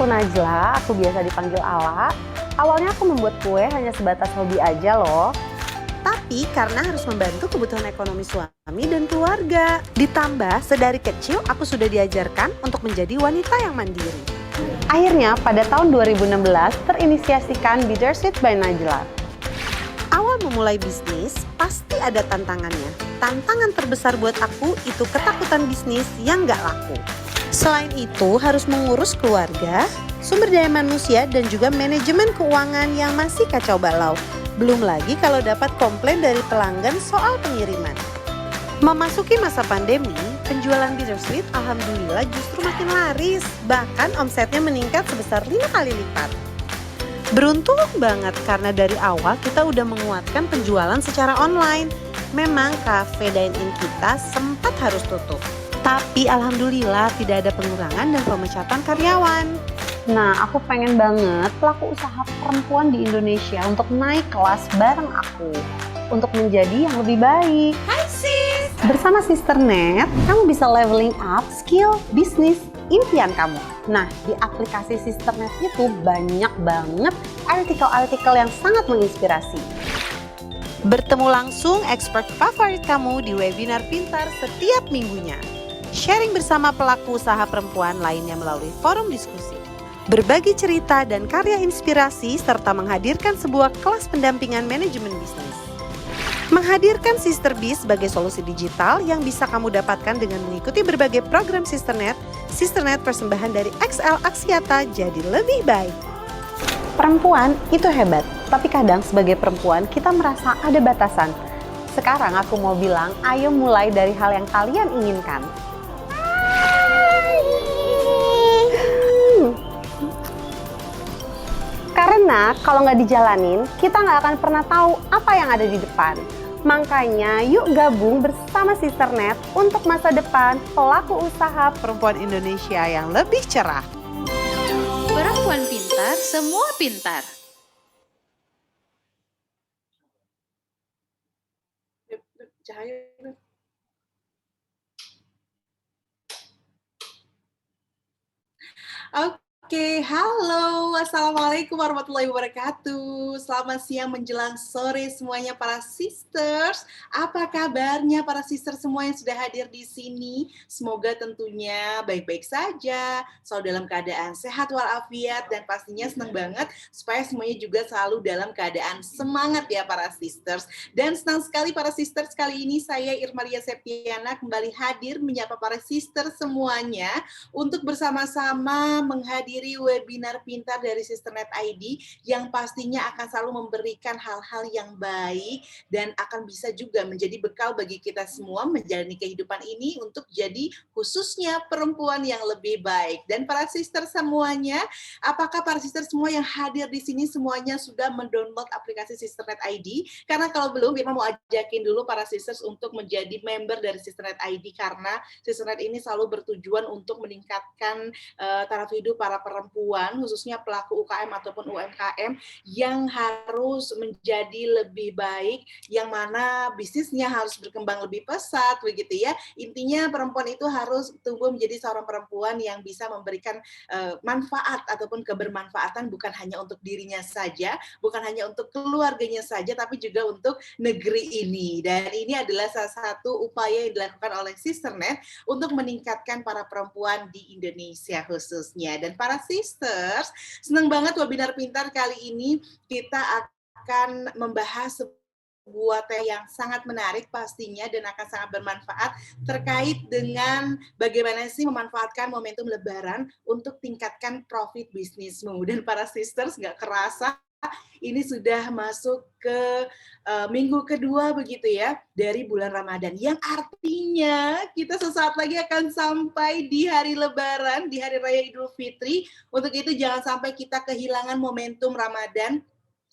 Najla, aku biasa dipanggil Ala. Awalnya aku membuat kue hanya sebatas hobi aja loh. Tapi karena harus membantu kebutuhan ekonomi suami dan keluarga. Ditambah sedari kecil aku sudah diajarkan untuk menjadi wanita yang mandiri. Akhirnya pada tahun 2016 terinisiasikan Bittersweet by Najla. Awal memulai bisnis pasti ada tantangannya. Tantangan terbesar buat aku itu ketakutan bisnis yang gak laku. Selain itu harus mengurus keluarga, sumber daya manusia dan juga manajemen keuangan yang masih kacau balau. Belum lagi kalau dapat komplain dari pelanggan soal pengiriman. Memasuki masa pandemi, penjualan Bittersweet alhamdulillah justru makin laris. Bahkan omsetnya meningkat sebesar 5 kali lipat. Beruntung banget karena dari awal kita udah menguatkan penjualan secara online. Memang cafe dine-in kita sempat harus tutup. Tapi alhamdulillah tidak ada pengurangan dan pemecatan karyawan. Nah, aku pengen banget pelaku usaha perempuan di Indonesia untuk naik kelas bareng aku. Untuk menjadi yang lebih baik. Hai sis! Bersama Sisternet, kamu bisa leveling up skill, bisnis, impian kamu. Nah, di aplikasi Sisternet itu banyak banget artikel-artikel yang sangat menginspirasi. Bertemu langsung expert favorit kamu di webinar pintar setiap minggunya. Sharing bersama pelaku usaha perempuan lainnya melalui forum diskusi. Berbagi cerita dan karya inspirasi serta menghadirkan sebuah kelas pendampingan manajemen bisnis. Menghadirkan Sister Biz sebagai solusi digital yang bisa kamu dapatkan dengan mengikuti berbagai program Sisternet. Sisternet persembahan dari XL Axiata jadi lebih baik. Perempuan itu hebat, tapi kadang sebagai perempuan kita merasa ada batasan. Sekarang aku mau bilang, ayo mulai dari hal yang kalian inginkan. Karena kalau nggak dijalanin, kita nggak akan pernah tahu apa yang ada di depan. Makanya yuk gabung bersama Sisternet untuk masa depan pelaku usaha Perempuan Indonesia yang lebih cerah. Perempuan pintar, semua pintar. Oke, halo, assalamualaikum warahmatullahi wabarakatuh. Selamat siang menjelang sore semuanya para sisters. Apa kabarnya para sisters semua yang sudah hadir di sini? Semoga tentunya baik-baik saja, selalu dalam keadaan sehat walafiat dan pastinya senang banget supaya semuanya juga selalu dalam keadaan semangat ya para sisters. Dan senang sekali para sisters, kali ini saya Irmalia Septiana kembali hadir menyapa para sisters semuanya untuk bersama-sama menghadiri webinar pintar dari Sisternet ID yang pastinya akan selalu memberikan hal-hal yang baik dan akan bisa juga menjadi bekal bagi kita semua menjalani kehidupan ini untuk jadi khususnya perempuan yang lebih baik. Dan para sister semuanya, apakah para sister semua yang hadir di sini semuanya sudah mendownload aplikasi Sisternet ID? Karena kalau belum, Irma mau ajakin dulu para sisters untuk menjadi member dari Sisternet ID karena Sisternet ini selalu bertujuan untuk meningkatkan taraf hidup para perempuan, khususnya pelaku UKM ataupun UMKM yang harus menjadi lebih baik, yang mana bisnisnya harus berkembang lebih pesat, begitu ya. Intinya perempuan itu harus tumbuh menjadi seorang perempuan yang bisa memberikan manfaat ataupun kebermanfaatan bukan hanya untuk dirinya saja, bukan hanya untuk keluarganya saja, tapi juga untuk negeri ini. Dan ini adalah salah satu upaya yang dilakukan oleh Sisternet untuk meningkatkan para perempuan di Indonesia khususnya. Dan para sisters, senang banget webinar pintar kali ini kita akan membahas sebuah tema yang sangat menarik pastinya dan akan sangat bermanfaat terkait dengan bagaimana sih memanfaatkan momentum lebaran untuk tingkatkan profit bisnismu. Dan para sisters, nggak kerasa ini sudah masuk ke minggu kedua begitu ya dari bulan Ramadan, yang artinya kita sesaat lagi akan sampai di hari Lebaran, di hari Raya Idul Fitri. Untuk itu jangan sampai kita kehilangan momentum Ramadan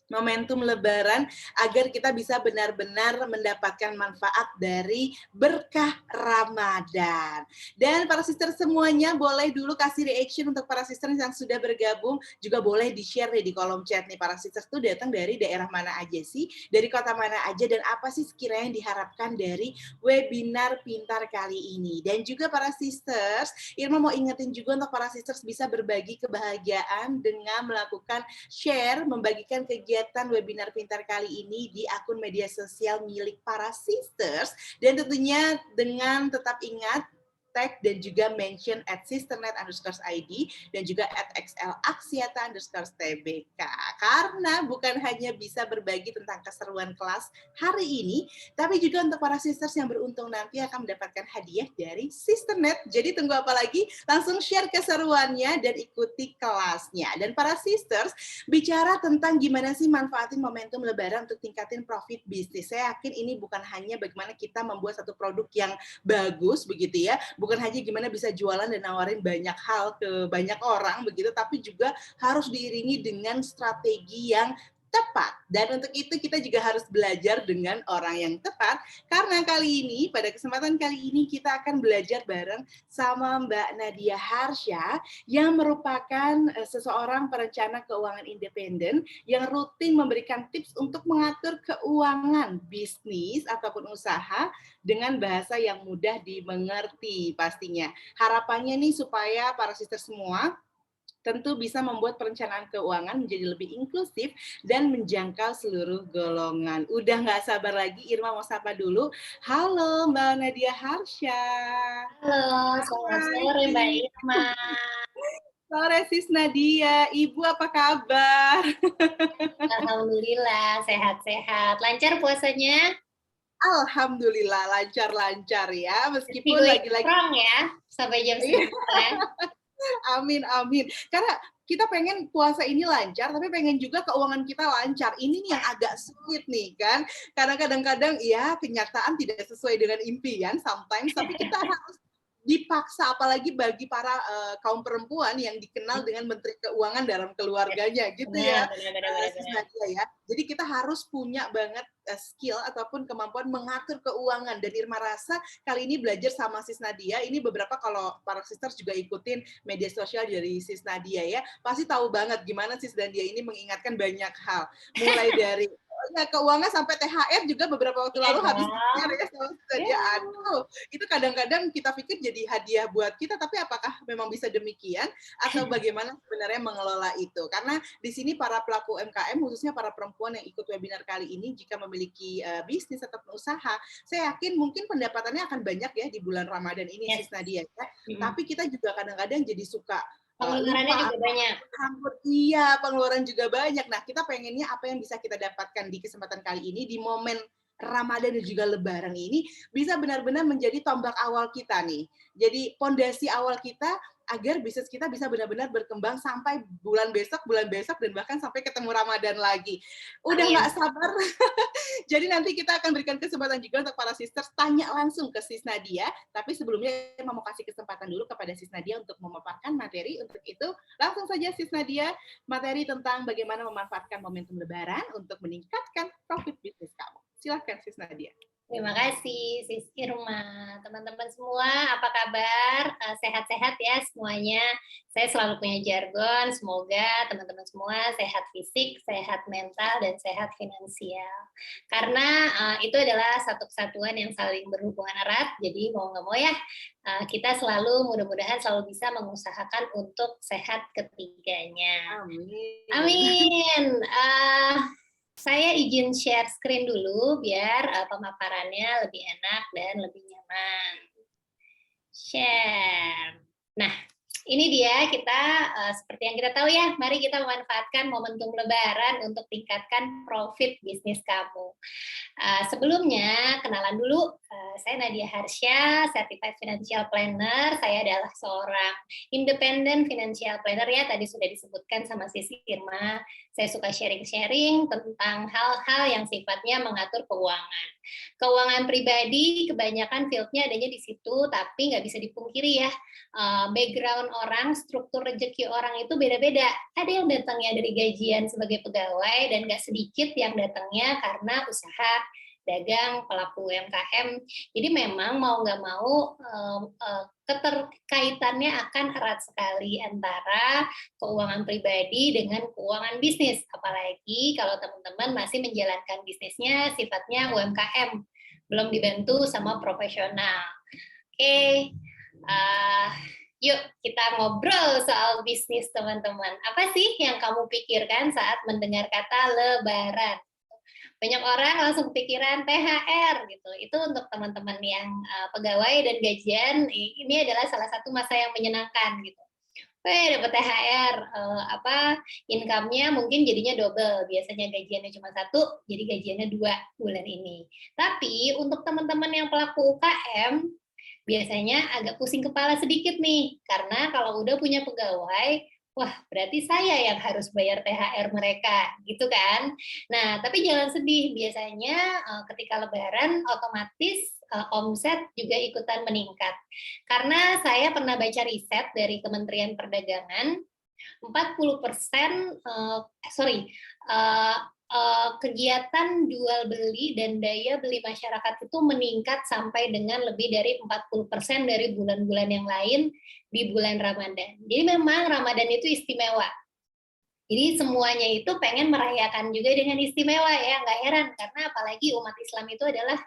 momentum Lebaran agar kita bisa benar-benar mendapatkan manfaat dari berkah Ramadan. Dan para sister semuanya boleh dulu kasih reaction untuk para sister yang sudah bergabung, juga boleh di-share di kolom chat nih, para sister tuh datang dari daerah mana aja sih, dari kota mana aja, dan apa sih sekiranya yang diharapkan dari webinar pintar kali ini. Dan juga para sisters, Irma mau ingetin juga untuk para sisters bisa berbagi kebahagiaan dengan melakukan share, membagikan kegiatan webinar pintar kali ini di akun media sosial milik para sisters, dan tentunya dengan tetap ingat tag dan juga mention @sisternet_id dan juga @xlaksiata_tbk, karena bukan hanya bisa berbagi tentang keseruan kelas hari ini, tapi juga untuk para sisters yang beruntung nanti akan mendapatkan hadiah dari Sisternet. Jadi tunggu apa lagi? Langsung share keseruannya dan ikuti kelasnya. Dan para sisters, bicara tentang gimana sih manfaatin momentum Lebaran untuk tingkatin profit bisnis. Saya yakin ini bukan hanya bagaimana kita membuat satu produk yang bagus begitu ya, bukan hanya gimana bisa jualan dan nawarin banyak hal ke banyak orang begitu, tapi juga harus diiringi dengan strategi yang tepat. Dan untuk itu kita juga harus belajar dengan orang yang tepat, karena kali ini, pada kesempatan kali ini kita akan belajar bareng sama Mbak Nadia Harsha yang merupakan seseorang perencana keuangan independen yang rutin memberikan tips untuk mengatur keuangan bisnis ataupun usaha dengan bahasa yang mudah dimengerti pastinya. Harapannya nih supaya para sister semua tentu bisa membuat perencanaan keuangan menjadi lebih inklusif dan menjangkau seluruh golongan. Udah nggak sabar lagi, Irma mau sapa dulu. Halo Mbak Nadia Harsha. Halo, selamat sore Mbak Irma. Sore Sis Nadia, Ibu apa kabar? Alhamdulillah, sehat-sehat. Lancar puasanya? Alhamdulillah lancar-lancar ya, meskipun Gue lagi-lagi strong ya, sampai jam 9 ya. Amin, amin. Karena kita pengen puasa ini lancar, tapi pengen juga keuangan kita lancar. Ini nih yang agak sulit nih kan. Karena kadang-kadang ya kenyataan tidak sesuai dengan impian sometimes, tapi kita harus dipaksa, apalagi bagi para kaum perempuan yang dikenal dengan menteri keuangan dalam keluarganya gitu ya. Benar. Ya. Jadi kita harus punya banget skill ataupun kemampuan mengatur keuangan. Dan Irma rasa kali ini belajar sama Sis Nadia, ini beberapa kalau para sisters juga ikutin media sosial dari Sis Nadia ya, pasti tahu banget gimana Sis Nadia ini mengingatkan banyak hal. Mulai dari keuangan sampai THR juga beberapa waktu lalu habis THR ya sama Sis Nadia. Aduh, itu kadang-kadang kita pikir jadi hadiah buat kita, tapi apakah memang bisa demikian atau bagaimana sebenarnya mengelola itu? Karena di sini para pelaku UMKM, khususnya para perempuan yang ikut webinar kali ini, jika memiliki bisnis atau usaha, saya yakin mungkin pendapatannya akan banyak ya di bulan Ramadan ini, Sis Nadia ya. Tapi kita juga kadang-kadang jadi suka pengeluarannya juga banyak. Iya, pengeluaran juga banyak. Nah, kita pengennya apa yang bisa kita dapatkan di kesempatan kali ini, di momen Ramadan dan juga Lebaran ini, bisa benar-benar menjadi tombak awal kita nih. Jadi pondasi awal kita agar bisnis kita bisa benar-benar berkembang sampai bulan besok, dan bahkan sampai ketemu Ramadan lagi. Udah nggak sabar. Jadi nanti kita akan berikan kesempatan juga untuk para sisters tanya langsung ke Sis Nadia. Tapi sebelumnya mau kasih kesempatan dulu kepada Sis Nadia untuk memaparkan materi. Untuk itu langsung saja Sis Nadia, materi tentang bagaimana memanfaatkan momentum Lebaran untuk meningkatkan profit bisnis kamu. Silakan Sis Nadia. Terima kasih Sis Irma. Teman-teman semua, apa kabar? Sehat-sehat ya semuanya. Saya selalu punya jargon, semoga teman-teman semua sehat fisik, sehat mental, dan sehat finansial. Karena itu adalah satu kesatuan yang saling berhubungan erat, jadi mau nggak mau ya, kita selalu mudah-mudahan selalu bisa mengusahakan untuk sehat ketiganya. Amin. Amin. Saya izin share screen dulu biar pemaparannya lebih enak dan lebih nyaman. Share. Nah, ini dia kita seperti yang kita tahu ya, mari kita memanfaatkan momentum Lebaran untuk tingkatkan profit bisnis kamu. Sebelumnya, kenalan dulu, saya Nadia Harsha, Certified Financial Planner. Saya adalah seorang independent financial planner ya, tadi sudah disebutkan sama Sisi Irma. Saya suka sharing-sharing tentang hal-hal yang sifatnya mengatur keuangan. Keuangan pribadi, kebanyakan field-nya adanya di situ, tapi nggak bisa dipungkiri ya, background orang, struktur rezeki orang itu beda-beda. Ada yang datangnya dari gajian sebagai pegawai, dan nggak sedikit yang datangnya karena usaha dagang, pelaku UMKM. Jadi memang mau nggak mau keterkaitannya akan erat sekali antara keuangan pribadi dengan keuangan bisnis. Apalagi kalau teman-teman masih menjalankan bisnisnya sifatnya UMKM, belum dibantu sama profesional. Oke, yuk kita ngobrol soal bisnis teman-teman. Apa sih yang kamu pikirkan saat mendengar kata lebaran? Banyak orang langsung pikiran THR gitu. Itu untuk teman-teman yang pegawai dan gajian, ini adalah salah satu masa yang menyenangkan gitu. Dapat THR, income-nya mungkin jadinya double. Biasanya gajiannya cuma 1, jadi gajiannya 2 bulan ini. Tapi untuk teman-teman yang pelaku UKM, biasanya agak pusing kepala sedikit nih, karena kalau udah punya pegawai, wah berarti saya yang harus bayar THR mereka, gitu kan. Nah, tapi jangan sedih, biasanya ketika lebaran otomatis omset juga ikutan meningkat. Karena saya pernah baca riset dari Kementerian Perdagangan, 40% kegiatan jual beli dan daya beli masyarakat itu meningkat sampai dengan lebih dari 40% dari bulan-bulan yang lain di bulan Ramadan. Jadi memang Ramadan itu istimewa. Jadi semuanya itu pengen merayakan juga dengan istimewa ya, nggak heran karena apalagi umat Islam itu adalah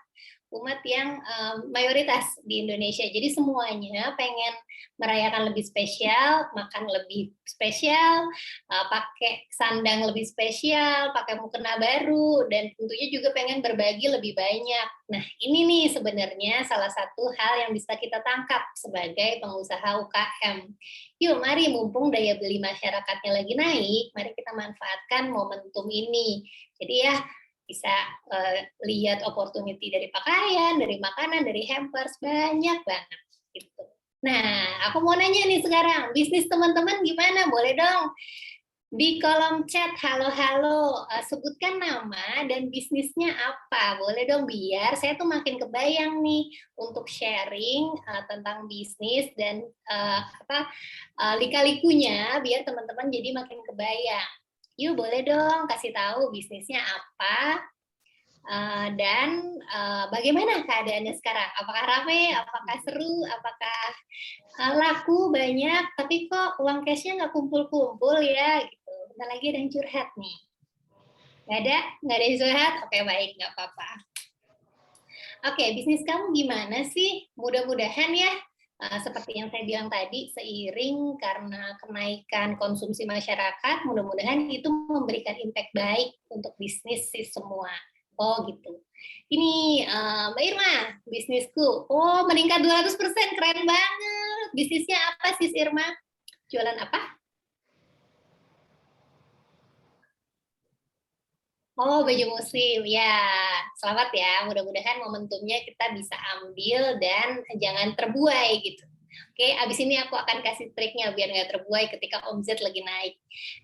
umat yang mayoritas di Indonesia. Jadi semuanya pengen merayakan lebih spesial, makan lebih spesial, pakai sandang lebih spesial, pakai mukena baru, dan tentunya juga pengen berbagi lebih banyak. Nah, ini nih sebenarnya salah satu hal yang bisa kita tangkap sebagai pengusaha UKM. Yuk, mari mumpung daya beli masyarakatnya lagi naik, mari kita manfaatkan momentum ini. Jadi ya, bisa lihat opportunity dari pakaian, dari makanan, dari hampers, banyak banget gitu. Nah, aku mau nanya nih sekarang, bisnis teman-teman gimana? Boleh dong di kolom chat, halo-halo, sebutkan nama dan bisnisnya apa. Boleh dong, biar saya tuh makin kebayang nih untuk sharing tentang bisnis dan lika-likunya, biar teman-teman jadi makin kebayang. Yuk boleh dong kasih tahu bisnisnya apa, dan bagaimana keadaannya sekarang? Apakah ramai, apakah seru, apakah laku banyak, tapi kok uang cashnya nggak kumpul-kumpul ya? Gitu. Bentar lagi ada yang curhat nih. Nggak ada? Nggak ada yang curhat? Oke, baik, nggak apa-apa. Oke, bisnis kamu gimana sih? Mudah-mudahan ya, seperti yang saya bilang tadi, seiring karena kenaikan konsumsi masyarakat, mudah-mudahan itu memberikan impact baik untuk bisnis sih semua. Oh gitu. Ini Mbak Irma, bisnisku. Oh meningkat 200%, keren banget. Bisnisnya apa sih Irma? Jualan apa? Oh baju muslim, ya. Selamat ya, mudah-mudahan momentumnya kita bisa ambil dan jangan terbuai gitu. Oke, abis ini aku akan kasih triknya biar nggak terbuai ketika omset lagi naik.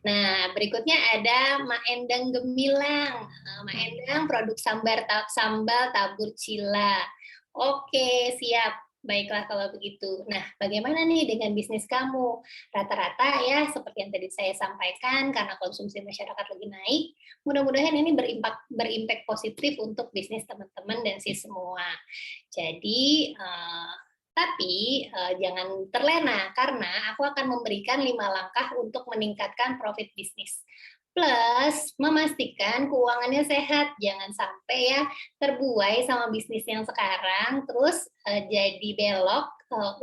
Nah, berikutnya ada Mak Endang Gemilang. Mak Endang produk sambal tabur cila. Oke, siap. Baiklah kalau begitu. Nah, bagaimana nih dengan bisnis kamu? Rata-rata ya, seperti yang tadi saya sampaikan, karena konsumsi masyarakat lagi naik, mudah-mudahan ini berimpact positif untuk bisnis teman-teman dan si semua. Jadi, tapi jangan terlena karena aku akan memberikan 5 langkah untuk meningkatkan profit bisnis. Plus memastikan keuangannya sehat, jangan sampai ya terbuai sama bisnis yang sekarang, terus jadi belok,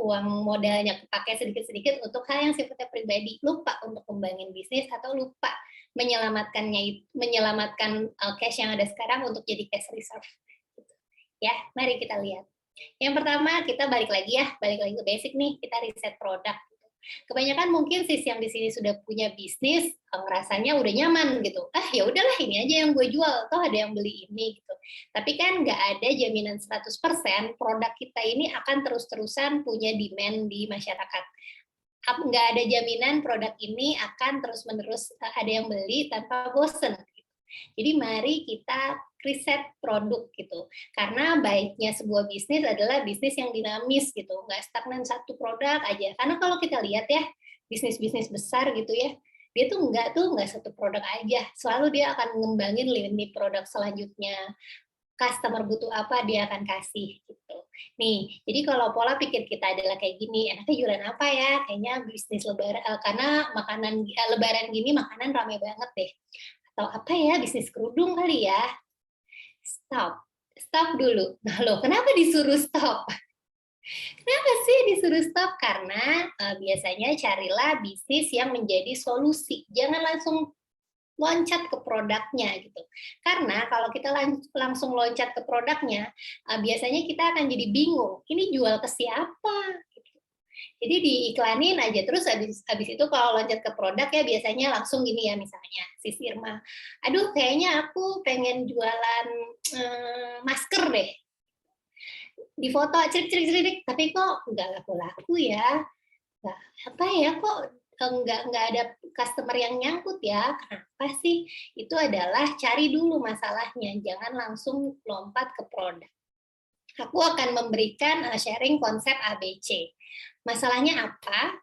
uang modalnya kepakai sedikit-sedikit untuk hal yang sifatnya pribadi, lupa untuk kembangin bisnis atau lupa menyelamatkan cash yang ada sekarang untuk jadi cash reserve. Ya, mari kita lihat. Yang pertama kita balik lagi ke basic nih, kita riset produk. Kebanyakan mungkin sis yang di sini sudah punya bisnis, ngerasanya udah nyaman gitu. Ah ya udahlah ini aja yang gue jual, toh ada yang beli ini gitu. Tapi kan nggak ada jaminan 100% produk kita ini akan terus-terusan punya demand di masyarakat. Nggak ada jaminan produk ini akan terus-menerus ada yang beli tanpa bosen. Jadi mari kita riset produk gitu. Karena baiknya sebuah bisnis adalah bisnis yang dinamis gitu, nggak stagnan satu produk aja. Karena kalau kita lihat ya, bisnis-bisnis besar gitu ya, dia tuh nggak satu produk aja. Selalu dia akan ngembangin lini produk selanjutnya. Customer butuh apa dia akan kasih gitu. Nih, jadi kalau pola pikir kita adalah kayak gini, enaknya jualan apa ya? Kayaknya bisnis lebaran karena makanan lebaran gini makanan rame banget deh. Atau apa ya, bisnis kerudung kali ya. Stop dulu. Nah loh, kenapa disuruh stop? Kenapa sih disuruh stop? Karena biasanya carilah bisnis yang menjadi solusi. Jangan langsung loncat ke produknya gitu. Karena kalau kita langsung loncat ke produknya, biasanya kita akan jadi bingung. Ini jual ke siapa? Jadi diiklanin aja, terus habis itu kalau loncat ke produk ya biasanya langsung gini ya, misalnya Sis Irma, aduh kayaknya aku pengen jualan masker deh, di foto cerik-cerik, tapi kok nggak laku-laku ya, nggak apa ya, kok nggak ada customer yang nyangkut ya, kenapa sih? Itu adalah cari dulu masalahnya, jangan langsung lompat ke produk. Aku akan memberikan sharing konsep ABC. Masalahnya apa,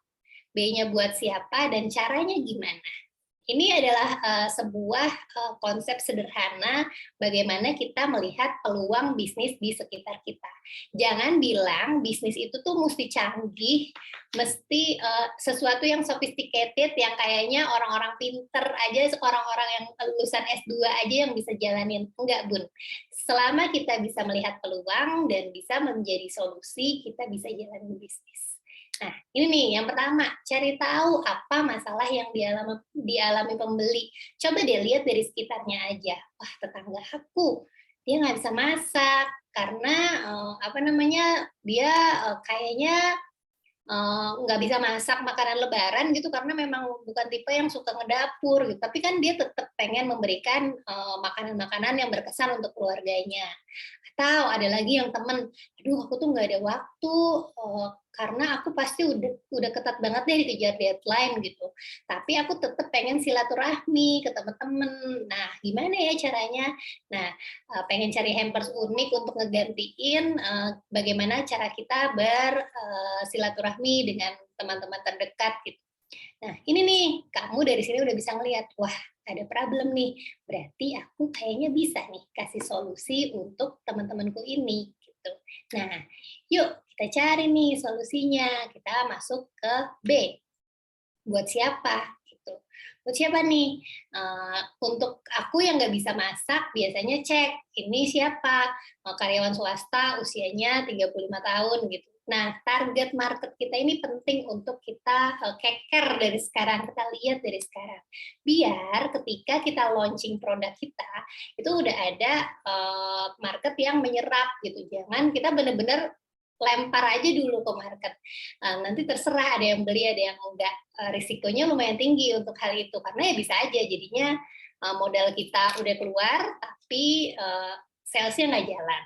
B-nya buat siapa, dan caranya gimana. Ini adalah sebuah konsep sederhana bagaimana kita melihat peluang bisnis di sekitar kita. Jangan bilang bisnis itu tuh mesti canggih, mesti sesuatu yang sophisticated, yang kayaknya orang-orang pinter aja, orang-orang yang lulusan S2 aja yang bisa jalanin. Enggak, Bun. Selama kita bisa melihat peluang dan bisa menjadi solusi, kita bisa jalanin bisnis. Nah, ini nih yang pertama, cari tahu apa masalah yang dialami pembeli. Coba deh lihat dari sekitarnya aja. Wah, tetangga aku, dia nggak bisa masak karena dia kayaknya nggak bisa masak makanan lebaran gitu karena memang bukan tipe yang suka ngedapur gitu. Tapi kan dia tetap pengen memberikan makanan-makanan yang berkesan untuk keluarganya. Atau ada lagi yang temen, aduh aku tuh nggak ada waktu karena aku pasti udah ketat banget deh dikejar deadline gitu. Tapi aku tetap pengen silaturahmi ke temen-temen. Nah, gimana ya caranya? Nah, pengen cari hampers unik untuk ngegantiin bagaimana cara kita bersilaturahmi dengan teman-teman terdekat gitu. Nah, ini nih, kamu dari sini udah bisa ngelihat, wah ada problem nih, berarti aku kayaknya bisa nih kasih solusi untuk teman-temanku ini. Gitu. Nah, yuk kita cari nih solusinya, kita masuk ke B. Buat siapa? Gitu. Buat siapa nih? Untuk aku yang nggak bisa masak, biasanya cek, ini siapa? Karyawan swasta, usianya 35 tahun gitu. Nah, target market kita ini penting untuk kita keker dari sekarang, kita lihat dari sekarang. Biar ketika kita launching produk kita, itu udah ada market yang menyerap gitu. Jangan kita benar-benar lempar aja dulu ke market. Nanti terserah ada yang beli, ada yang enggak. Risikonya lumayan tinggi untuk hal itu, karena ya bisa aja jadinya modal kita udah keluar, tapi salesnya nggak jalan.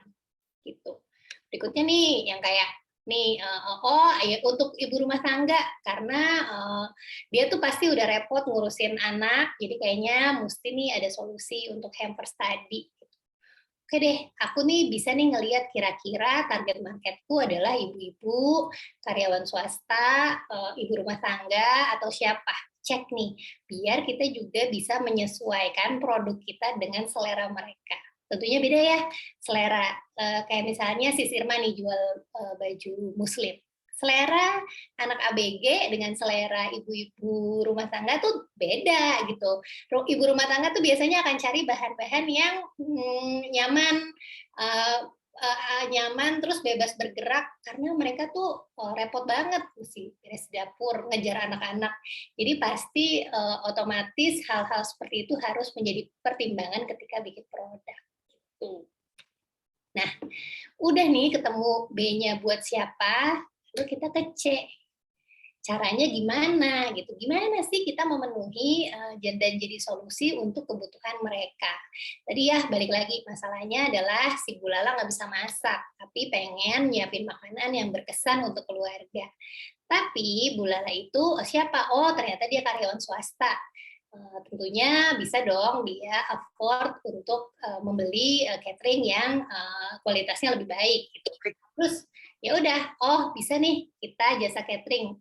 Gitu. Berikutnya nih, yang kayak nih untuk ibu rumah tangga karena dia tuh pasti udah repot ngurusin anak, jadi kayaknya mesti nih ada solusi untuk hampers tadi. Oke deh, aku nih bisa nih ngelihat kira-kira target marketku adalah ibu-ibu, karyawan swasta, ibu rumah tangga, atau siapa. Cek nih, biar kita juga bisa menyesuaikan produk kita dengan selera mereka. Tentunya beda ya, selera. Kayak misalnya Sis Irma nih jual baju muslim. Selera anak ABG dengan selera ibu-ibu rumah tangga tuh beda gitu. Ibu rumah tangga tuh biasanya akan cari bahan-bahan yang nyaman, nyaman terus bebas bergerak karena mereka tuh repot banget mesti beres dapur, ngejar anak-anak. Jadi pasti otomatis hal-hal seperti itu harus menjadi pertimbangan ketika bikin produk. Gitu. Nah, udah nih ketemu B-nya buat siapa, lalu kita ke C. caranya gimana gitu. Gimana sih kita memenuhi dan jadi solusi untuk kebutuhan mereka. Tadi ya balik lagi masalahnya adalah si Bu Lala nggak bisa masak, tapi pengen nyiapin makanan yang berkesan untuk keluarga. Tapi Bu Lala itu siapa? Oh ternyata dia karyawan swasta. Tentunya bisa dong dia afford untuk membeli catering yang kualitasnya lebih baik gitu. Terus ya udah, oh bisa nih kita jasa catering.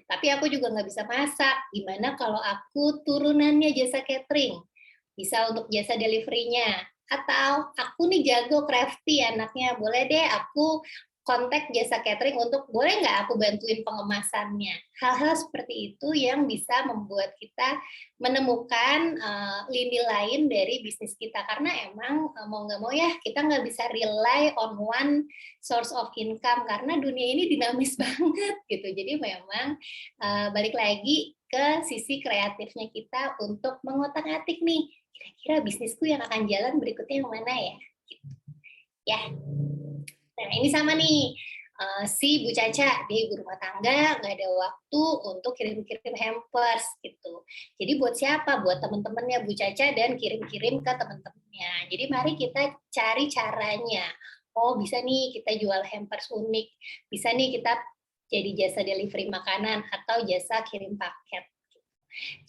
Tapi aku juga nggak bisa masak. Gimana kalau aku turunannya jasa catering? Bisa untuk jasa delivery-nya. Atau aku nih jago crafty anaknya, boleh deh aku kontak jasa catering untuk boleh nggak aku bantuin pengemasannya. Hal-hal seperti itu yang bisa membuat kita menemukan lini lain dari bisnis kita. Karena emang mau nggak mau ya kita nggak bisa rely on one source of income karena dunia ini dinamis banget gitu. Jadi memang balik lagi ke sisi kreatifnya kita untuk mengotak-atik nih kira-kira bisnisku yang akan jalan berikutnya yang mana ya? Gitu. Ya. Nah ini sama nih, si Bu Caca, dia ibu rumah tangga, nggak ada waktu untuk kirim-kirim hampers gitu. Jadi buat siapa? Buat teman-temannya Bu Caca dan kirim-kirim ke teman-temannya. Jadi mari kita cari caranya. Oh bisa nih kita jual hampers unik, bisa nih kita jadi jasa delivery makanan atau jasa kirim paket.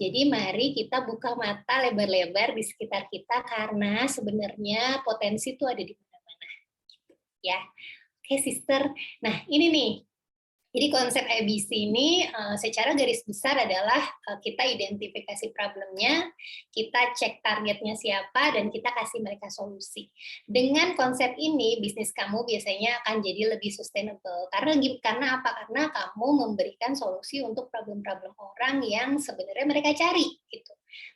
Jadi mari kita buka mata lebar-lebar di sekitar kita karena sebenarnya potensi itu ada di mana-mana. Ya, oke sister. Nah ini nih, jadi konsep ABC ini secara garis besar adalah kita identifikasi problemnya, kita cek targetnya siapa, dan kita kasih mereka solusi. Dengan konsep ini, bisnis kamu biasanya akan jadi lebih sustainable. Karena apa? Karena kamu memberikan solusi untuk problem-problem orang yang sebenarnya mereka cari. Gitu.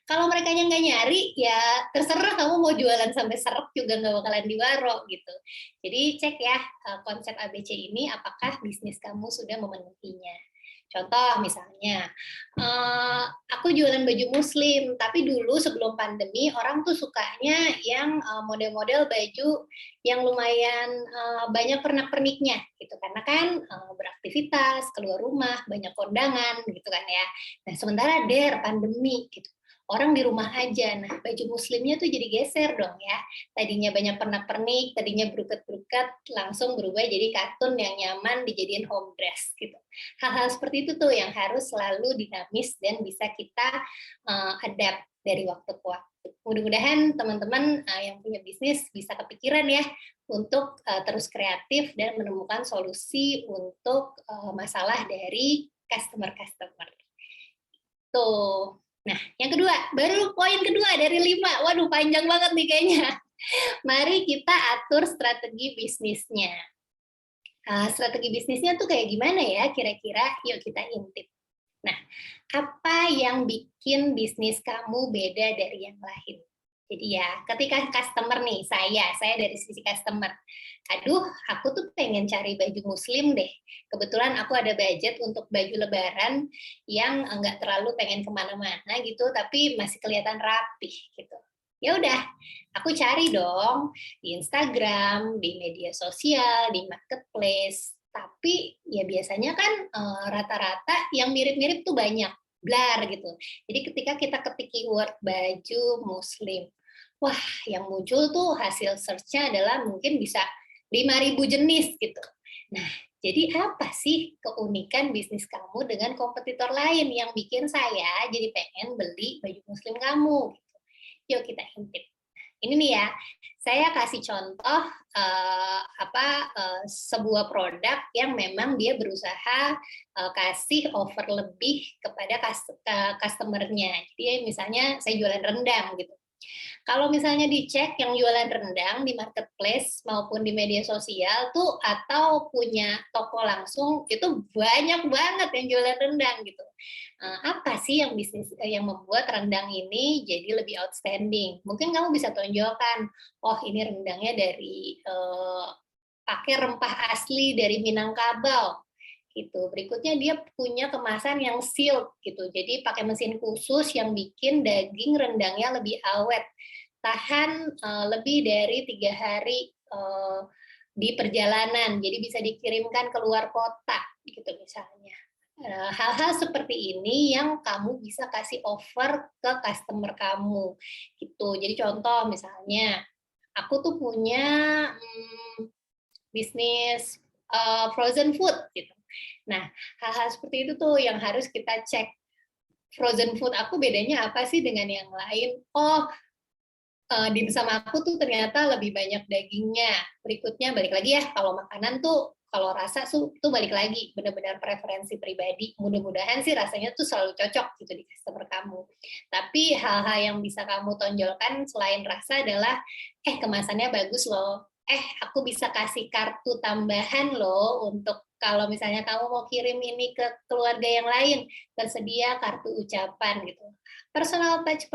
Kalau mereka yang nggak nyari, ya terserah kamu mau jualan sampai seret juga nggak bakalan diwaro gitu. Jadi cek ya konsep ABC ini apakah bisnis kamu sudah memenuhinya. Contoh misalnya, aku jualan baju muslim, tapi dulu sebelum pandemi orang tuh sukanya yang model-model baju yang lumayan banyak pernak-perniknya gitu karena kan beraktivitas, keluar rumah, banyak kondangan gitu kan ya. Nah sementara pandemi gitu. Orang di rumah aja, nah baju muslimnya tuh jadi geser dong ya. Tadinya banyak pernak-pernik, tadinya berukat-berukat, langsung berubah jadi katun yang nyaman dijadiin home dress gitu. Hal-hal seperti itu tuh yang harus selalu dinamis dan bisa kita adapt dari waktu ke waktu. Mudah-mudahan teman-teman yang punya bisnis bisa kepikiran ya untuk terus kreatif dan menemukan solusi untuk masalah dari customer-customer. Tuh. Nah, yang kedua, baru poin kedua dari 5. Waduh, panjang banget nih kayaknya. Mari kita atur strategi bisnisnya. Strategi bisnisnya tuh kayak gimana ya kira-kira? Yuk kita intip. Nah, apa yang bikin bisnis kamu beda dari yang lain? Jadi ya, ketika customer nih, saya dari sisi customer, aduh, aku tuh pengen cari baju muslim deh. Kebetulan aku ada budget untuk baju lebaran yang nggak terlalu pengen kemana-mana gitu, tapi masih kelihatan rapih gitu. Ya udah, aku cari dong di Instagram, di media sosial, di marketplace. Tapi ya biasanya kan rata-rata yang mirip-mirip tuh banyak, blar gitu. Jadi ketika kita ketik keyword baju muslim, wah yang muncul tuh hasil search-nya adalah mungkin bisa 5.000 jenis gitu. Nah, jadi apa sih keunikan bisnis kamu dengan kompetitor lain yang bikin saya jadi pengen beli baju muslim kamu? Gitu. Yuk kita intip. Ini nih ya, saya kasih contoh sebuah produk yang memang dia berusaha kasih offer lebih kepada customer-nya. Jadi misalnya saya jualan rendang gitu. Kalau misalnya dicek yang jualan rendang di marketplace maupun di media sosial tuh atau punya toko langsung itu banyak banget yang jualan rendang gitu. Apa sih yang bisnis yang membuat rendang ini jadi lebih outstanding? Mungkin kamu bisa tonjolkan, oh ini rendangnya dari pakai rempah asli dari Minangkabau gitu. Berikutnya dia punya kemasan yang sealed gitu. Jadi pakai mesin khusus yang bikin daging rendangnya lebih awet, tahan lebih dari 3 hari di perjalanan. Jadi bisa dikirimkan keluar kota gitu misalnya. hal-hal seperti ini yang kamu bisa kasih offer ke customer kamu, gitu. Jadi contoh misalnya, aku tuh punya, bisnis, frozen food gitu. Nah, hal-hal seperti itu tuh yang harus kita cek, frozen food aku bedanya apa sih dengan yang lain? Oh, dimsum aku tuh ternyata lebih banyak dagingnya. Berikutnya balik lagi ya, kalau makanan tuh kalau rasa tuh balik lagi, benar-benar preferensi pribadi. Mudah-mudahan sih rasanya tuh selalu cocok gitu di customer kamu. Tapi hal-hal yang bisa kamu tonjolkan selain rasa adalah, kemasannya bagus loh. Aku bisa kasih kartu tambahan loh untuk kalau misalnya kamu mau kirim ini ke keluarga yang lain, tersedia kartu ucapan gitu. Personal touch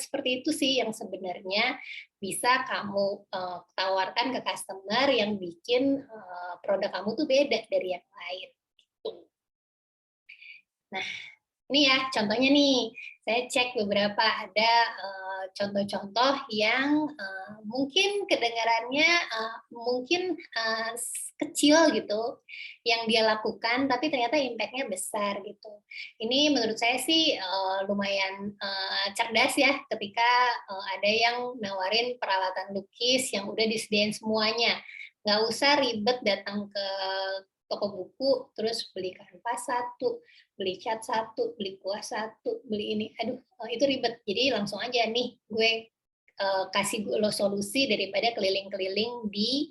seperti itu sih yang sebenarnya bisa kamu tawarkan ke customer yang bikin produk kamu tuh beda dari yang lain. Gitu. Nah, ini ya contohnya nih, saya cek beberapa ada contoh-contoh yang mungkin kedengarannya mungkin kecil gitu yang dia lakukan, tapi ternyata impact-nya besar gitu. Ini menurut saya sih lumayan cerdas ya ketika ada yang nawarin peralatan lukis yang udah disediain semuanya. Nggak usah ribet datang ke toko buku, terus beli kanvas satu, beli cat satu, beli kuas satu, beli ini, aduh itu ribet. Jadi langsung aja nih gue kasih lo solusi daripada keliling-keliling di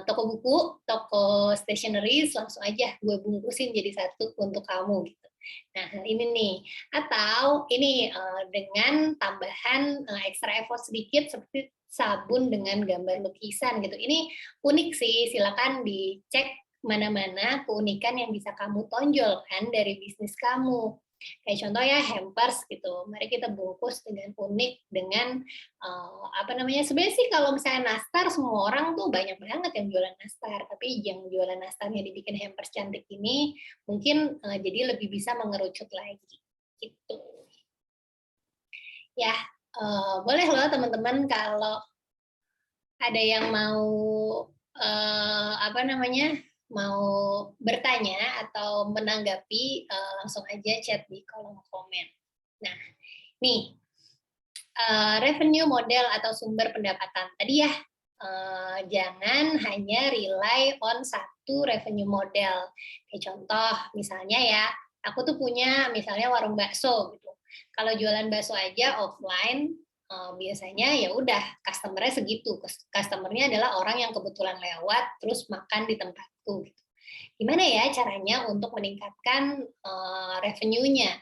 toko buku, toko stationery, langsung aja gue bungkusin jadi satu untuk kamu gitu. Nah ini nih, atau ini dengan tambahan extra effort sedikit seperti sabun dengan gambar lukisan gitu. Ini unik sih, silakan dicek mana-mana keunikan yang bisa kamu tonjolkan dari bisnis kamu. Kayak contoh ya hampers gitu. Mari kita bungkus dengan unik dengan sebenarnya sih kalau misalnya nastar semua orang tuh banyak banget yang jualan nastar, tapi yang jualan nastarnya dibikin hampers cantik ini mungkin jadi lebih bisa mengerucut lagi gitu. Ya, boleh loh teman-teman kalau ada yang mau mau bertanya atau menanggapi, langsung aja chat di kolom komen. Nah, nih, revenue model atau sumber pendapatan. Tadi ya, jangan hanya rely on satu revenue model. Kayak contoh, misalnya ya, aku tuh punya misalnya warung bakso gitu. Kalau jualan bakso aja offline, biasanya ya udah customer-nya segitu. Customer-nya adalah orang yang kebetulan lewat terus makan di tempatku gitu. Gimana ya caranya untuk meningkatkan revenue-nya?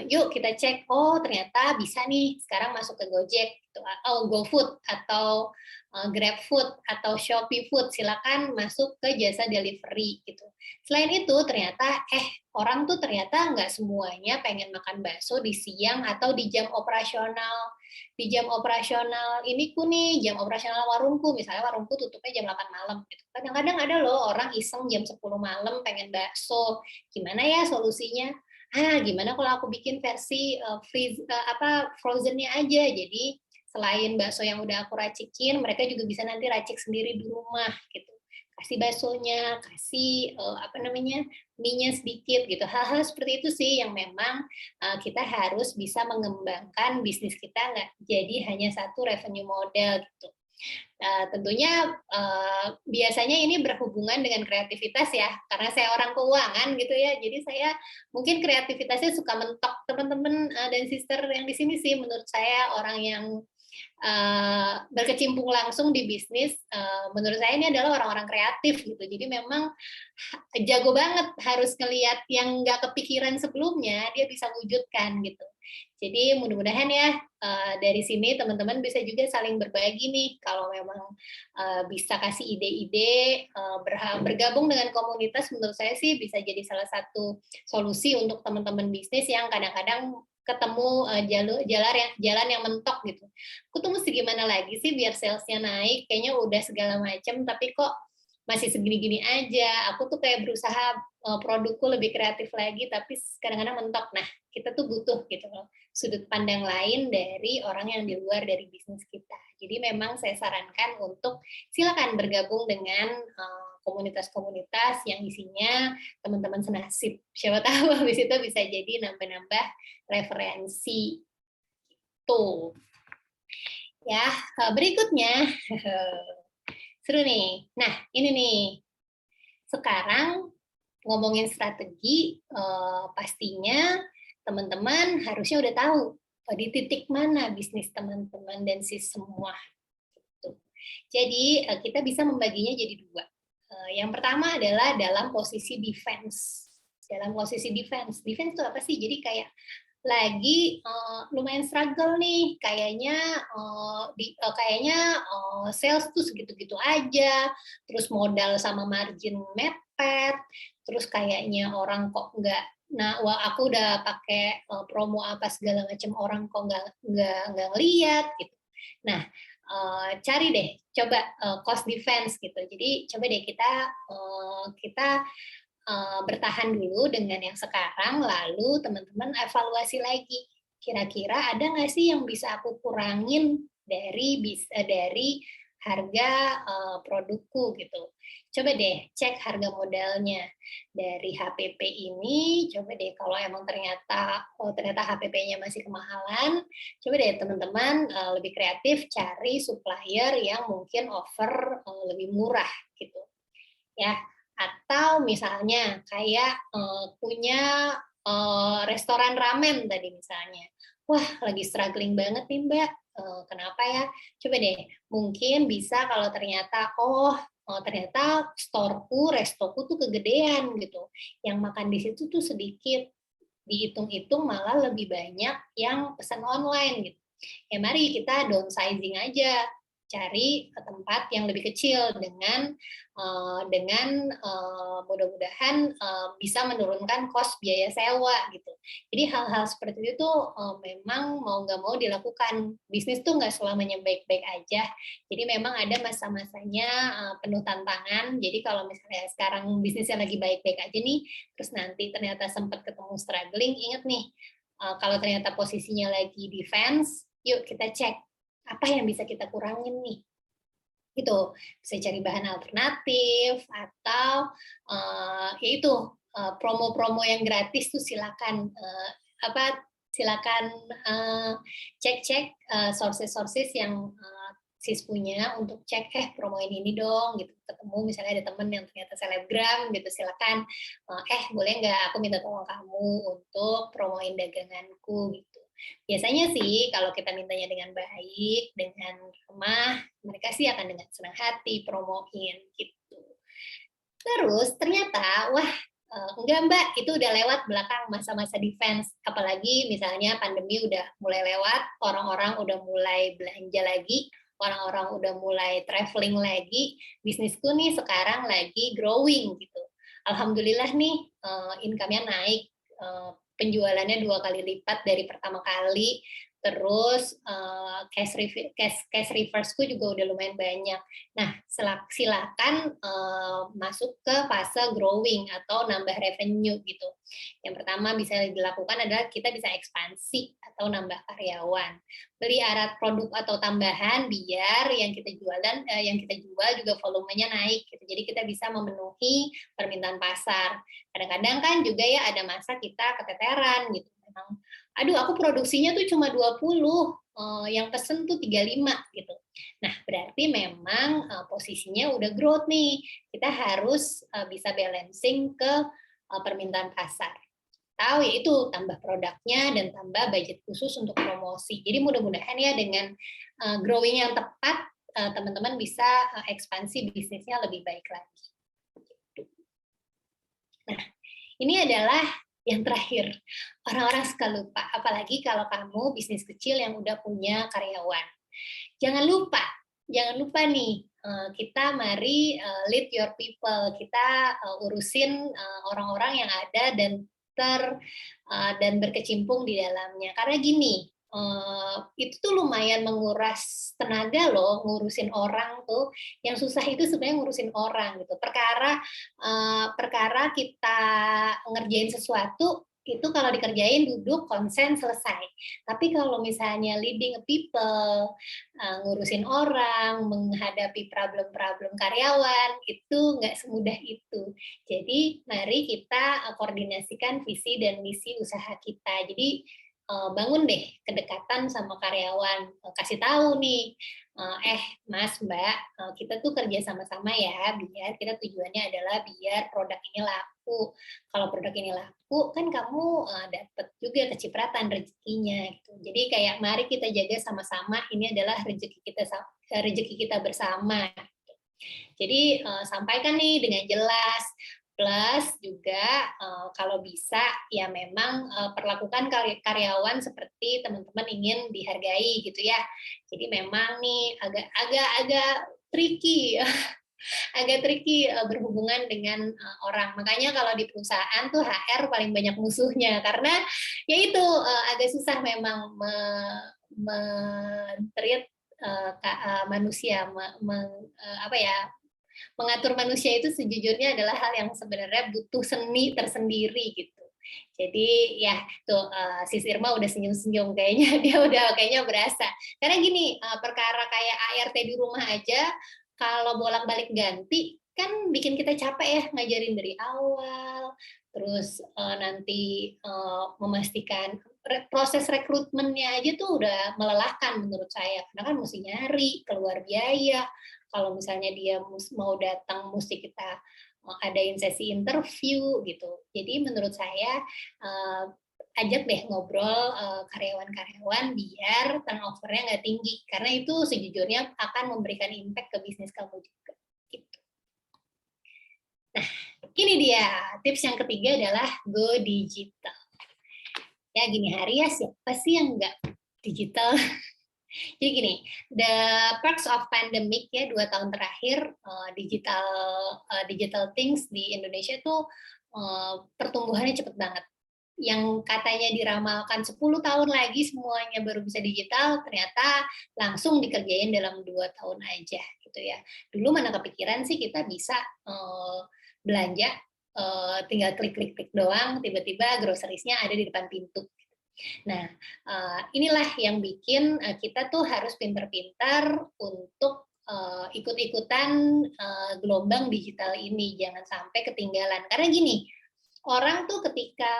Yuk kita cek, oh ternyata bisa nih sekarang masuk ke Gojek, gitu, atau GoFood, atau GrabFood, atau Shopee Food, silakan masuk ke jasa delivery gitu. Selain itu ternyata orang tuh ternyata nggak semuanya pengen makan bakso di siang atau di jam operasional. Di jam operasional iniku nih, jam operasional warungku, misalnya warungku tutupnya jam 8 malam gitu. Kadang-kadang ada loh orang iseng jam 10 malam pengen bakso. Gimana ya solusinya? Gimana kalau aku bikin versi frozen-nya aja. Jadi selain bakso yang udah aku racikin, mereka juga bisa nanti racik sendiri di rumah gitu. Kasih baksonya, kasih mie-nya sedikit gitu. Hal-hal seperti itu sih yang memang kita harus bisa mengembangkan bisnis kita nggak jadi hanya satu revenue model gitu. Tentunya biasanya ini berhubungan dengan kreativitas ya, karena saya orang keuangan gitu ya, jadi saya mungkin kreativitasnya suka mentok. Teman-teman dan sister yang di sini sih menurut saya orang yang berkecimpung langsung di bisnis, menurut saya ini adalah orang-orang kreatif gitu. Jadi memang jago banget, harus ngelihat yang nggak kepikiran sebelumnya, dia bisa wujudkan gitu. Jadi mudah-mudahan ya dari sini teman-teman bisa juga saling berbagi nih, kalau memang bisa kasih ide-ide, bergabung dengan komunitas, menurut saya sih bisa jadi salah satu solusi untuk teman-teman bisnis yang kadang-kadang ketemu jalan yang mentok gitu. Aku tuh mesti gimana lagi sih biar salesnya naik, kayaknya udah segala macam, tapi kok masih segini-gini aja. Aku tuh kayak berusaha produkku lebih kreatif lagi, tapi kadang-kadang mentok. Nah, kita tuh butuh gitu loh, sudut pandang lain dari orang yang di luar dari bisnis kita. Jadi memang saya sarankan untuk silakan bergabung dengan komunitas-komunitas yang isinya teman-teman senasib. Siapa tahu habis itu bisa jadi nambah-nambah referensi. Tuh. Ya, berikutnya seru nih. Nah, ini nih. Sekarang ngomongin strategi, pastinya teman-teman harusnya udah tahu di titik mana bisnis teman-teman dan semua. Gitu. Jadi kita bisa membaginya jadi dua. Yang pertama adalah dalam posisi defense. Dalam posisi defense. Defense itu apa sih? Jadi kayak lagi lumayan struggle nih, kayaknya sales tuh segitu-gitu aja, terus modal sama margin mepet, terus kayaknya orang kok nggak, aku udah pakai promo apa segala macam, orang kok nggak ngeliat gitu. Nah, cari deh, coba cost defense gitu. Jadi coba deh kita bertahan dulu dengan yang sekarang, lalu teman-teman evaluasi lagi. Kira-kira ada nggak sih yang bisa aku kurangin dari harga produkku gitu. Coba deh cek harga modalnya dari HPP ini. Coba deh kalau emang ternyata HPP-nya masih kemahalan, coba deh teman-teman lebih kreatif cari supplier yang mungkin offer lebih murah gitu. Ya, atau misalnya kayak punya restoran ramen tadi misalnya. Wah, lagi struggling banget nih Mbak. Kenapa ya? Coba deh, mungkin bisa kalau ternyata ternyata restoku tuh kegedean gitu. Yang makan di situ tuh sedikit. Dihitung-hitung malah lebih banyak yang pesan online gitu. Ya mari kita downsizing aja. Cari tempat yang lebih kecil dengan mudah-mudahan bisa menurunkan kos biaya sewa gitu. Jadi hal-hal seperti itu memang mau nggak mau dilakukan. Bisnis tuh nggak selamanya baik-baik aja. Jadi memang ada masa-masanya penuh tantangan. Jadi kalau misalnya sekarang bisnisnya lagi baik-baik aja nih, terus nanti ternyata sempat ketemu struggling, ingat nih, kalau ternyata posisinya lagi defense, yuk kita cek apa yang bisa kita kurangin nih, gitu. Bisa cari bahan alternatif atau yaitu promo-promo yang gratis tuh silakan cek-cek sources yang sis punya untuk cek promoin ini dong gitu. Ketemu misalnya ada temen yang ternyata selebgram gitu, silakan boleh nggak aku minta tolong kamu untuk promoin daganganku gitu. Biasanya sih kalau kita mintanya dengan baik, dengan ramah, mereka sih akan dengan senang hati promoin gitu. Terus ternyata, wah enggak Mbak, itu udah lewat belakang masa-masa defense. Apalagi misalnya pandemi udah mulai lewat, orang-orang udah mulai belanja lagi, orang-orang udah mulai traveling lagi, bisnisku nih sekarang lagi growing gitu. Alhamdulillah nih income-nya naik, penjualannya 2 kali lipat dari pertama kali, terus cash reverse-ku juga udah lumayan banyak. Nah, silakan masuk ke fase growing atau nambah revenue gitu. Yang pertama bisa dilakukan adalah kita bisa ekspansi atau nambah karyawan. Beli alat produk atau tambahan biar yang kita jual juga volumenya naik gitu. Jadi kita bisa memenuhi permintaan pasar. Kadang-kadang kan juga ya ada masa kita keteteran gitu. Memang aduh aku produksinya tuh cuma 20, yang pesen tuh 35 gitu. Nah, berarti memang posisinya udah growth nih. Kita harus bisa balancing ke permintaan pasar. Tahu yaitu tambah produknya dan tambah budget khusus untuk promosi. Jadi mudah-mudahan ya dengan growing yang tepat, teman-teman bisa ekspansi bisnisnya lebih baik lagi. Nah, ini adalah yang terakhir, orang-orang suka lupa, apalagi kalau kamu bisnis kecil yang udah punya karyawan. Jangan lupa nih, kita mari lead your people, kita urusin orang-orang yang ada dan berkecimpung di dalamnya. Karena gini, itu tuh lumayan menguras tenaga loh, ngurusin orang tuh. Yang susah itu sebenarnya ngurusin orang gitu. Perkara kita ngerjain sesuatu, itu kalau dikerjain duduk konsen selesai. Tapi kalau misalnya leading people, ngurusin orang, menghadapi problem-problem karyawan, itu nggak semudah itu. Jadi mari kita koordinasikan visi dan misi usaha kita. Jadi bangun deh kedekatan sama karyawan, kasih tahu nih, Mas Mbak, kita tuh kerja sama-sama ya, biar kita tujuannya adalah biar produk ini laku. Kalau produk ini laku, kan kamu dapat juga kecipratan rezekinya gitu. Jadi kayak mari kita jaga sama-sama, ini adalah rezeki kita bersama. Jadi sampaikan nih dengan jelas. Plus juga kalau bisa ya memang perlakukan karyawan seperti teman-teman ingin dihargai gitu ya. Jadi memang nih agak tricky agak tricky berhubungan dengan orang. Makanya kalau di perusahaan tuh HR paling banyak musuhnya karena ya itu agak susah memang treat manusia apa ya, mengatur manusia itu sejujurnya adalah hal yang sebenarnya butuh seni tersendiri gitu. Jadi ya tuh Sis Irma udah senyum-senyum kayaknya dia udah kayaknya berasa. Karena gini, perkara kayak ART di rumah aja kalau bolak-balik ganti kan bikin kita capek ya ngajarin dari awal. Terus nanti memastikan proses rekrutmennya aja tuh udah melelahkan menurut saya. Karena kan mesti nyari, keluar biaya, kalau misalnya dia mau datang mesti kita adain sesi interview gitu. Jadi menurut saya ajak deh ngobrol karyawan-karyawan biar turnover-nya nggak tinggi karena itu sejujurnya akan memberikan impact ke bisnis kamu juga. Gitu. Nah, ini dia tips yang ketiga adalah go digital. Ya gini hari ya siapa sih yang nggak digital? Jadi gini, the perks of pandemic ya 2 tahun terakhir digital things di Indonesia tuh pertumbuhannya cepet banget. Yang katanya diramalkan 10 tahun lagi semuanya baru bisa digital, ternyata langsung dikerjain dalam 2 tahun aja gitu ya. Dulu mana kepikiran sih kita bisa belanja tinggal klik-klik doang, tiba-tiba groceries-nya ada di depan pintu. Nah, inilah yang bikin kita tuh harus pintar-pintar untuk ikut-ikutan gelombang digital ini, jangan sampai ketinggalan. Karena gini, orang tuh ketika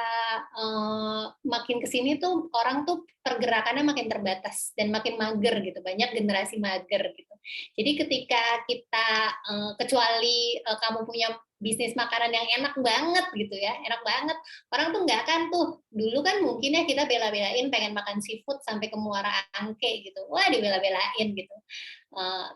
makin kesini tuh orang tuh pergerakannya makin terbatas dan makin mager gitu, banyak generasi mager gitu. Jadi ketika kita kecuali kamu punya bisnis makanan yang enak banget gitu ya, enak banget. Orang tuh nggak akan tuh, dulu kan mungkin ya kita bela-belain pengen makan seafood sampai ke Muara Angke gitu, wah dibela-belain gitu.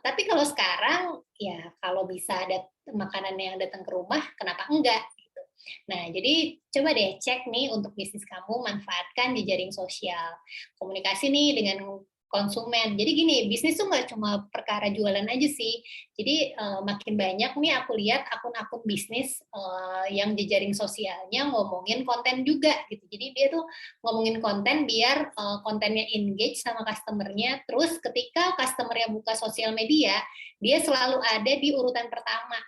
Tapi kalau sekarang, ya kalau bisa ada makanan yang datang ke rumah, kenapa enggak? Gitu. Nah, jadi coba deh cek nih untuk bisnis kamu, manfaatkan jejaring sosial. Komunikasi nih dengan konsumen. Jadi gini, bisnis tuh nggak cuma perkara jualan aja sih. Jadi makin banyak nih aku lihat akun-akun bisnis yang jejaring sosialnya ngomongin konten juga gitu. Jadi dia tuh ngomongin konten biar kontennya engage sama customer-nya. Terus ketika customer-nya buka sosial media, dia selalu ada di urutan pertama.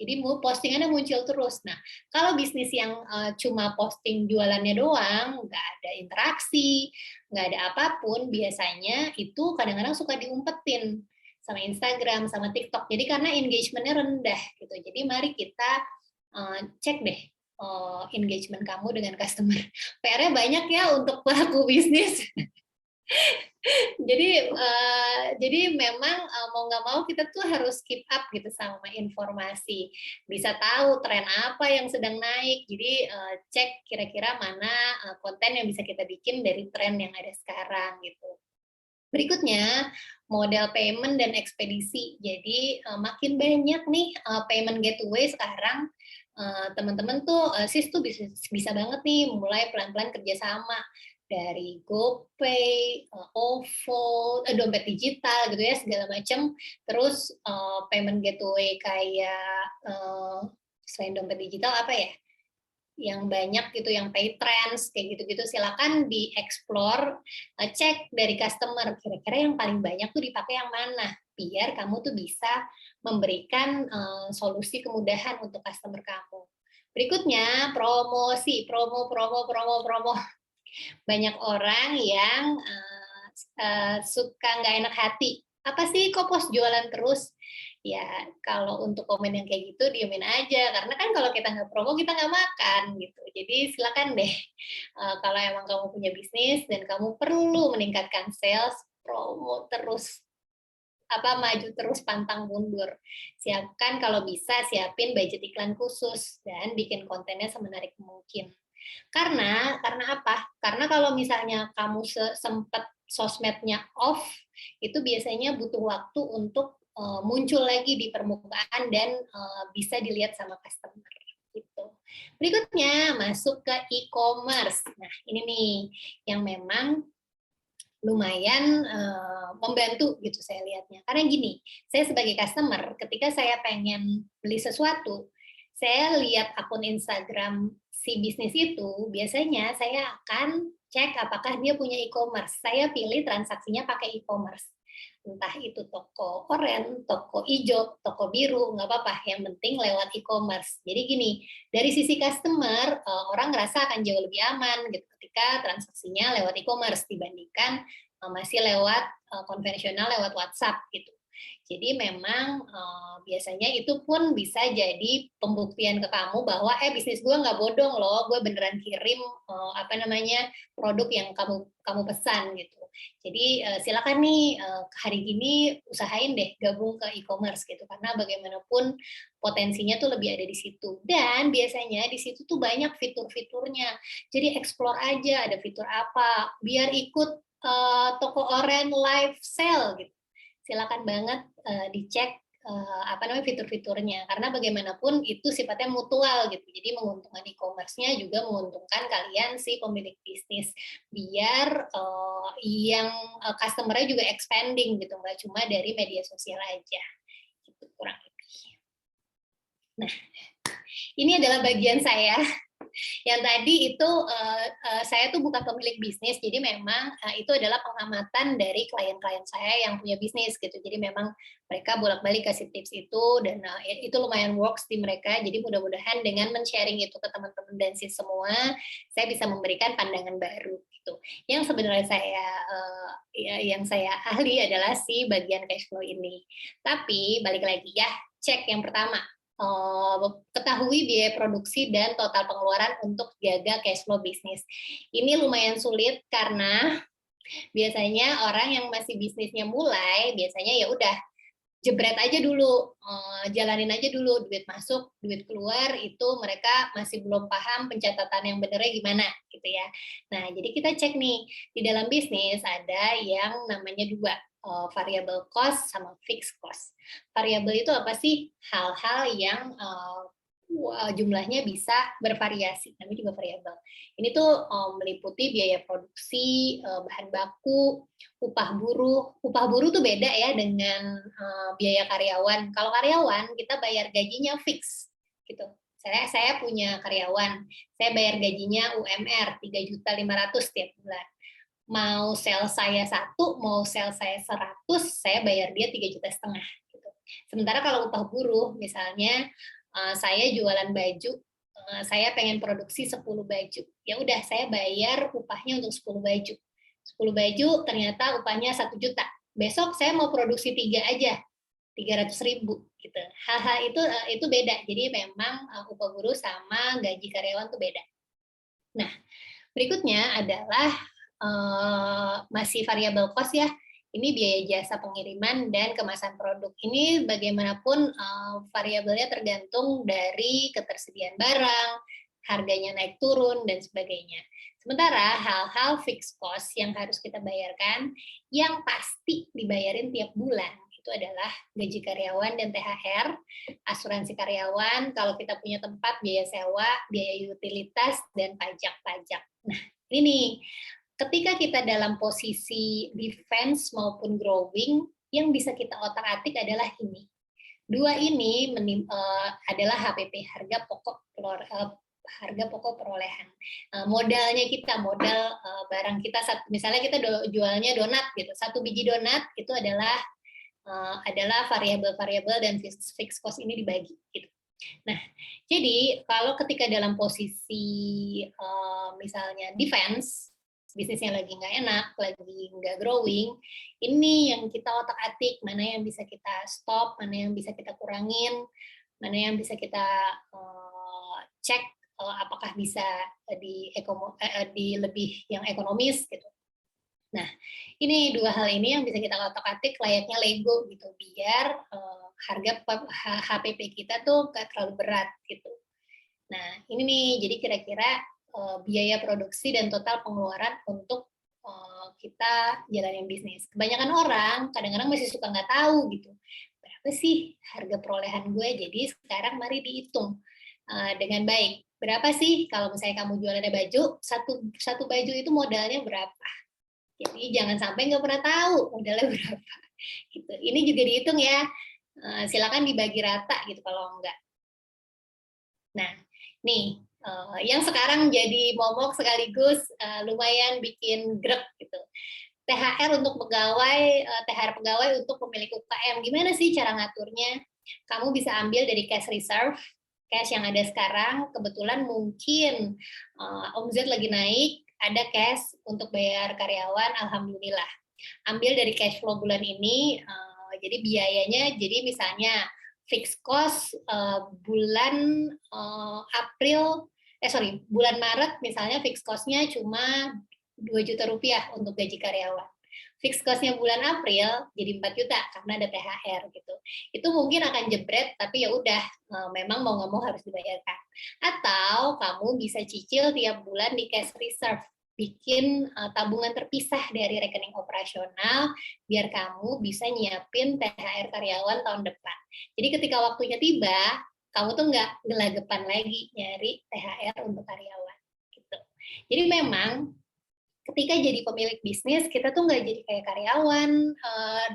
Jadi postingannya muncul terus. Nah, kalau bisnis yang cuma posting jualannya doang, nggak ada interaksi, nggak ada apapun, biasanya itu kadang-kadang suka diumpetin sama Instagram, sama TikTok. Jadi karena engagement-nya rendah gitu. Jadi mari kita cek deh engagement kamu dengan customer. PR-nya banyak ya untuk pelaku bisnis. Jadi memang mau nggak mau kita tuh harus keep up gitu sama informasi, bisa tahu tren apa yang sedang naik. Jadi cek kira-kira mana konten yang bisa kita bikin dari tren yang ada sekarang gitu. Berikutnya model payment dan ekspedisi. Jadi makin banyak nih payment gateway sekarang. Teman-teman tuh sis tuh bisa banget nih mulai pelan-pelan kerjasama dari GoPay, OVO, dompet digital gitu ya segala macam. Terus payment gateway kayak selain dompet digital apa ya? Yang banyak gitu, yang Paytrans kayak gitu-gitu, silakan dieksplor, cek dari customer kira-kira yang paling banyak tuh dipakai yang mana, biar kamu tuh bisa memberikan solusi kemudahan untuk customer kamu. Berikutnya promosi, promo. Banyak orang yang suka nggak enak hati. Apa sih kok pos jualan terus? Ya kalau untuk komen yang kayak gitu diemin aja, karena kan kalau kita nggak promo kita nggak makan gitu. Jadi silakan deh, kalau emang kamu punya bisnis dan kamu perlu meningkatkan sales, promo terus, maju terus pantang mundur. Siapkan kalau bisa siapin budget iklan khusus dan bikin kontennya semenarik mungkin. Karena apa? Karena kalau misalnya kamu sempat sosmednya off, itu biasanya butuh waktu untuk muncul lagi di permukaan dan bisa dilihat sama customer. Gitu. Berikutnya masuk ke e-commerce. Nah ini nih yang memang lumayan membantu gitu saya lihatnya. Karena gini, saya sebagai customer ketika saya pengen beli sesuatu, saya lihat akun Instagram si bisnis itu, biasanya saya akan cek apakah dia punya e-commerce. Saya pilih transaksinya pakai e-commerce. Entah itu toko oren, toko hijau, toko biru, nggak apa-apa. Yang penting lewat e-commerce. Jadi gini, dari sisi customer, orang ngerasa akan jauh lebih aman gitu ketika transaksinya lewat e-commerce dibandingkan masih lewat konvensional lewat WhatsApp gitu. Jadi memang biasanya itu pun bisa jadi pembuktian ke kamu bahwa bisnis gue nggak bodong loh, gue beneran kirim produk yang kamu pesan gitu. Jadi silakan nih hari ini usahain deh gabung ke e-commerce gitu, karena bagaimanapun potensinya tuh lebih ada di situ. Dan biasanya di situ tuh banyak fitur-fiturnya. Jadi explore aja ada fitur apa, biar ikut toko oren live sale gitu. Silakan banget dicek fitur-fiturnya, karena bagaimanapun itu sifatnya mutual gitu. Jadi menguntungkan e-commerce-nya juga menguntungkan kalian si pemilik bisnis, biar yang customer-nya juga expanding gitu, nggak cuma dari media sosial aja gitu kurang lebih. Nah ini adalah bagian saya. Yang tadi itu saya tuh bukan pemilik bisnis, jadi memang itu adalah pengamatan dari klien-klien saya yang punya bisnis gitu. Jadi memang mereka bolak-balik kasih tips itu dan itu lumayan works di mereka. Jadi mudah-mudahan dengan men-sharing itu ke teman-teman dan si semua, saya bisa memberikan pandangan baru gitu. Yang sebenarnya yang saya ahli adalah si bagian cash flow ini. Tapi balik lagi ya, cek yang pertama. Ketahui biaya produksi dan total pengeluaran untuk jaga cash flow bisnis. Ini lumayan sulit karena biasanya orang yang masih bisnisnya mulai, biasanya ya udah jebret aja dulu, jalanin aja dulu, duit masuk, duit keluar, itu mereka masih belum paham pencatatan yang benernya gimana gitu ya. Nah, jadi kita cek nih, di dalam bisnis ada yang namanya dua, variable cost sama fixed cost. Variable itu apa sih? Hal-hal yang jumlahnya bisa bervariasi, namanya juga variabel. Ini tuh meliputi biaya produksi, bahan baku, upah buruh. Upah buruh tuh beda ya dengan biaya karyawan. Kalau karyawan kita bayar gajinya fix, gitu. Saya punya karyawan, saya bayar gajinya UMR 3.500.000 tiap bulan. Mau sel saya 1, mau sel saya 100, saya bayar dia 3,5 juta gitu. Sementara kalau upah buruh, misalnya saya jualan baju, saya pengen produksi 10 baju. Ya udah saya bayar upahnya untuk 10 baju. 10 baju ternyata upahnya 1 juta. Besok saya mau produksi 3 aja, 300.000 gitu. Hal-hal itu beda. Jadi memang upah buruh sama gaji karyawan tuh beda. Nah, berikutnya adalah masih variable cost ya. Ini biaya jasa pengiriman dan kemasan produk. Ini bagaimanapun variabelnya tergantung dari ketersediaan barang, harganya naik turun, dan sebagainya. Sementara hal-hal fixed cost yang harus kita bayarkan, yang pasti dibayarin tiap bulan, itu adalah gaji karyawan dan THR, asuransi karyawan, kalau kita punya tempat, biaya sewa, biaya utilitas, dan pajak-pajak. Nah, ini ketika kita dalam posisi defense maupun growing, yang bisa kita otak-atik adalah ini. Dua ini adalah HPP, harga pokok perolehan. Modalnya kita, modal barang kita, misalnya kita jualnya donat gitu, 1 biji donat itu adalah variabel-variabel dan fixed cost ini dibagi gitu. Nah, jadi kalau ketika dalam posisi misalnya defense, bisnisnya lagi nggak enak, lagi nggak growing, ini yang kita otak-atik, mana yang bisa kita stop, mana yang bisa kita kurangin, mana yang bisa kita cek apakah bisa di lebih yang ekonomis gitu. Nah, ini dua hal ini yang bisa kita otak-atik layaknya Lego gitu, biar harga HPP kita tuh nggak terlalu berat gitu. Nah, ini nih, jadi kira-kira biaya produksi dan total pengeluaran untuk kita jalanin bisnis. Kebanyakan orang kadang-kadang masih suka nggak tahu gitu, berapa sih harga perolehan gue? Jadi sekarang mari dihitung dengan baik. Berapa sih kalau misalnya kamu jualan ada baju, satu baju itu modalnya berapa? Jadi jangan sampai nggak pernah tahu modalnya berapa. Gitu. Ini juga dihitung ya. Silakan dibagi rata gitu kalau enggak. Nah, nih yang sekarang jadi momok sekaligus lumayan bikin grek gitu. THR untuk pegawai, THR pegawai untuk pemilik UKM. Gimana sih cara ngaturnya? Kamu bisa ambil dari cash reserve, cash yang ada sekarang. Kebetulan mungkin omzet lagi naik, ada cash untuk bayar karyawan, alhamdulillah. Ambil dari cash flow bulan ini, jadi biayanya, jadi misalnya fixed cost bulan bulan Maret misalnya fixed cost-nya cuma 2 juta rupiah untuk gaji karyawan. Fixed cost-nya bulan April jadi 4 juta karena ada THR gitu. Itu mungkin akan jebret, tapi ya udah memang mau nggak mau harus dibayarkan. Atau kamu bisa cicil tiap bulan di cash reserve, bikin tabungan terpisah dari rekening operasional biar kamu bisa nyiapin THR karyawan tahun depan. Jadi ketika waktunya tiba, kamu tuh nggak gelagapan lagi nyari THR untuk karyawan. Gitu. Jadi memang ketika jadi pemilik bisnis, kita tuh nggak jadi kayak karyawan,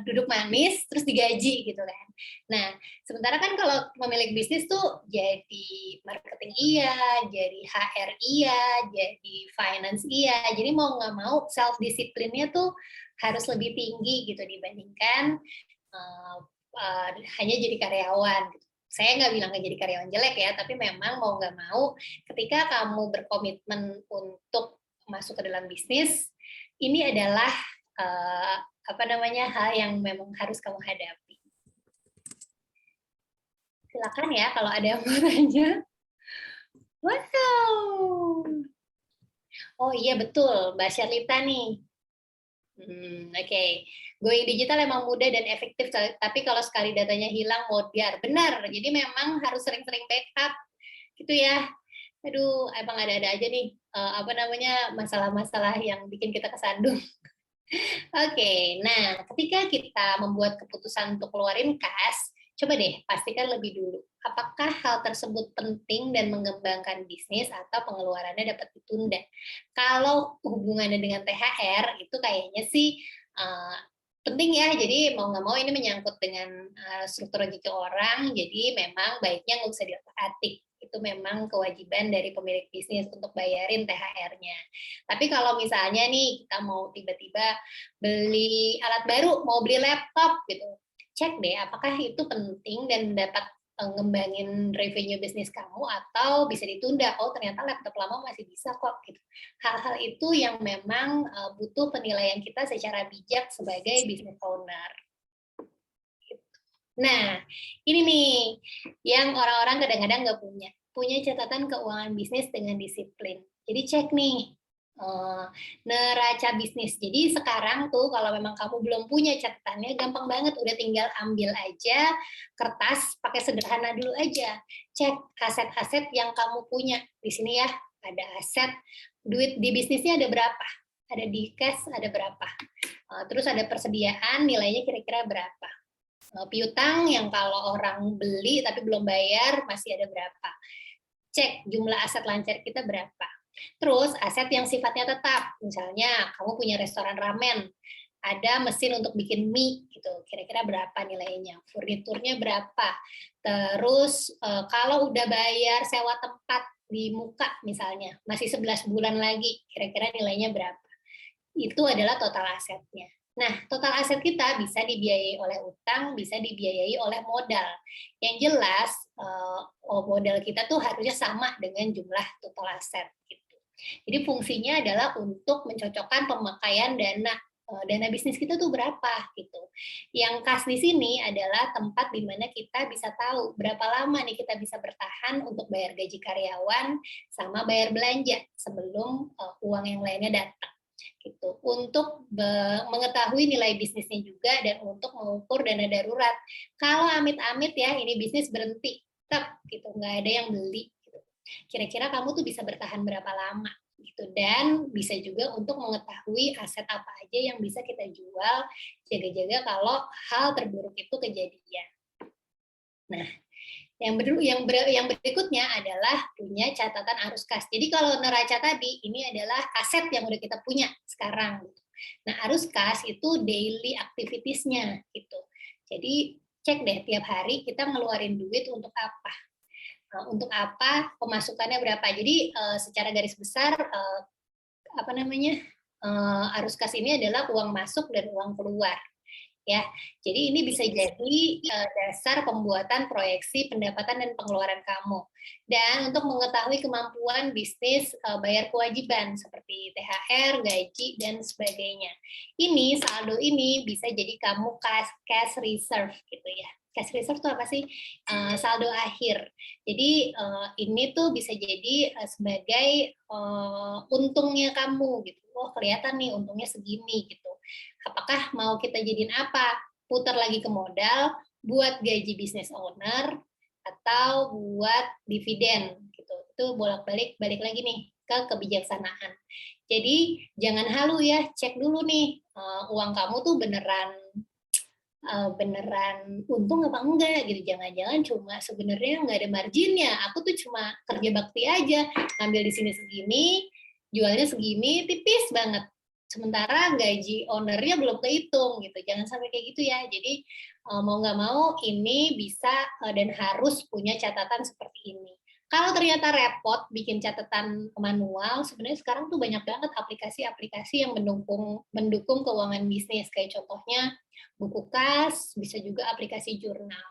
duduk manis, terus digaji gitu kan. Nah, sementara kan kalau pemilik bisnis tuh jadi marketing iya, jadi HR iya, jadi finance iya, jadi mau nggak mau self-discipline-nya tuh harus lebih tinggi gitu dibandingkan hanya jadi karyawan. Gitu. Saya nggak bilang nggak jadi karyawan jelek ya, tapi memang mau nggak mau ketika kamu berkomitmen untuk masuk ke dalam bisnis, ini adalah hal yang memang harus kamu hadapi. Silakan ya kalau ada yang mau tanya. Wow. Oh iya betul, Mbak Sherlita nih. Oke. Going digital emang mudah dan efektif, tapi kalau sekali datanya hilang, biar. Benar, jadi memang harus sering-sering backup. Gitu ya. Aduh, emang ada-ada aja nih, masalah-masalah yang bikin kita kesandung. Oke, nah ketika kita membuat keputusan untuk keluarin kas, coba deh pastikan lebih dulu, apakah hal tersebut penting dan mengembangkan bisnis atau pengeluarannya dapat ditunda. Kalau hubungannya dengan THR, itu kayaknya sih penting ya, jadi mau nggak mau ini menyangkut dengan struktur rezeki orang, jadi memang baiknya nggak usah diotak-atik. Itu memang kewajiban dari pemilik bisnis untuk bayarin THR-nya. Tapi kalau misalnya nih kita mau tiba-tiba beli alat baru, mau beli laptop gitu, cek deh apakah itu penting dan dapat ngembangin revenue bisnis kamu atau bisa ditunda. Oh ternyata laptop lama masih bisa kok. Gitu. Hal-hal itu yang memang butuh penilaian kita secara bijak sebagai business owner. Nah, ini nih yang orang-orang kadang-kadang nggak punya. Punya catatan keuangan bisnis dengan disiplin. Jadi cek nih, neraca bisnis. Jadi sekarang tuh kalau memang kamu belum punya catatannya, gampang banget. Udah tinggal ambil aja kertas, pakai sederhana dulu aja. Cek aset-aset yang kamu punya. Di sini ya, ada aset. Duit di bisnisnya ada berapa? Ada di cash, ada berapa? Terus ada persediaan, nilainya kira-kira berapa? Piutang yang kalau orang beli tapi belum bayar masih ada berapa. Cek jumlah aset lancar kita berapa. Terus aset yang sifatnya tetap, misalnya kamu punya restoran ramen, ada mesin untuk bikin mie gitu, kira-kira berapa nilainya, furniturnya berapa. Terus kalau udah bayar sewa tempat di muka misalnya, masih 11 bulan lagi, kira-kira nilainya berapa. Itu adalah total asetnya. Nah, total aset kita bisa dibiayai oleh utang, bisa dibiayai oleh modal. Yang jelas, modal kita tuh harusnya sama dengan jumlah total aset gitu. Jadi fungsinya adalah untuk mencocokkan pemakaian dana bisnis kita tuh berapa gitu. Yang khas di sini adalah tempat di mana kita bisa tahu berapa lama nih kita bisa bertahan untuk bayar gaji karyawan sama bayar belanja sebelum uang yang lainnya datang gitu. Untuk mengetahui nilai bisnisnya juga dan untuk mengukur dana darurat. Kalau amit-amit ya ini bisnis berhenti, tetap gitu, nggak ada yang beli gitu. Kira-kira kamu tuh bisa bertahan berapa lama gitu, dan bisa juga untuk mengetahui aset apa aja yang bisa kita jual, jaga-jaga kalau hal terburuk itu kejadian. Nah, yang berikutnya adalah punya catatan arus kas. Jadi kalau neraca tadi, ini adalah aset yang udah kita punya sekarang. Gitu. Nah, arus kas itu daily activities-nya gitu. Jadi cek deh tiap hari kita ngeluarin duit untuk apa. Untuk apa, pemasukannya berapa. Jadi secara garis besar arus kas ini adalah uang masuk dan uang keluar. Ya, jadi ini bisa jadi dasar pembuatan proyeksi pendapatan dan pengeluaran kamu. Dan untuk mengetahui kemampuan bisnis bayar kewajiban seperti THR, gaji, dan sebagainya. Ini saldo ini bisa jadi kamu cash reserve gitu ya. Cash reserve itu apa sih? Saldo akhir. Jadi ini tuh bisa jadi sebagai untungnya kamu gitu. Oh kelihatan nih untungnya segini gitu. Apakah mau kita jadiin apa? Putar lagi ke modal, buat gaji business owner, atau buat dividen gitu. Itu bolak-balik lagi nih ke kebijaksanaan. Jadi jangan halu ya, cek dulu nih uang kamu tuh beneran untung apa enggak gitu. Jangan-jangan cuma sebenarnya nggak ada marginnya. Aku tuh cuma kerja bakti aja, ngambil di sini segini, jualnya segini, tipis banget. Sementara gaji ownernya belum kehitung gitu. Jangan sampai kayak gitu ya. Jadi mau nggak mau ini bisa dan harus punya catatan seperti ini. Kalau ternyata repot bikin catatan manual, sebenarnya sekarang tuh banyak banget aplikasi-aplikasi yang mendukung keuangan bisnis. Kayak contohnya buku kas, bisa juga aplikasi jurnal.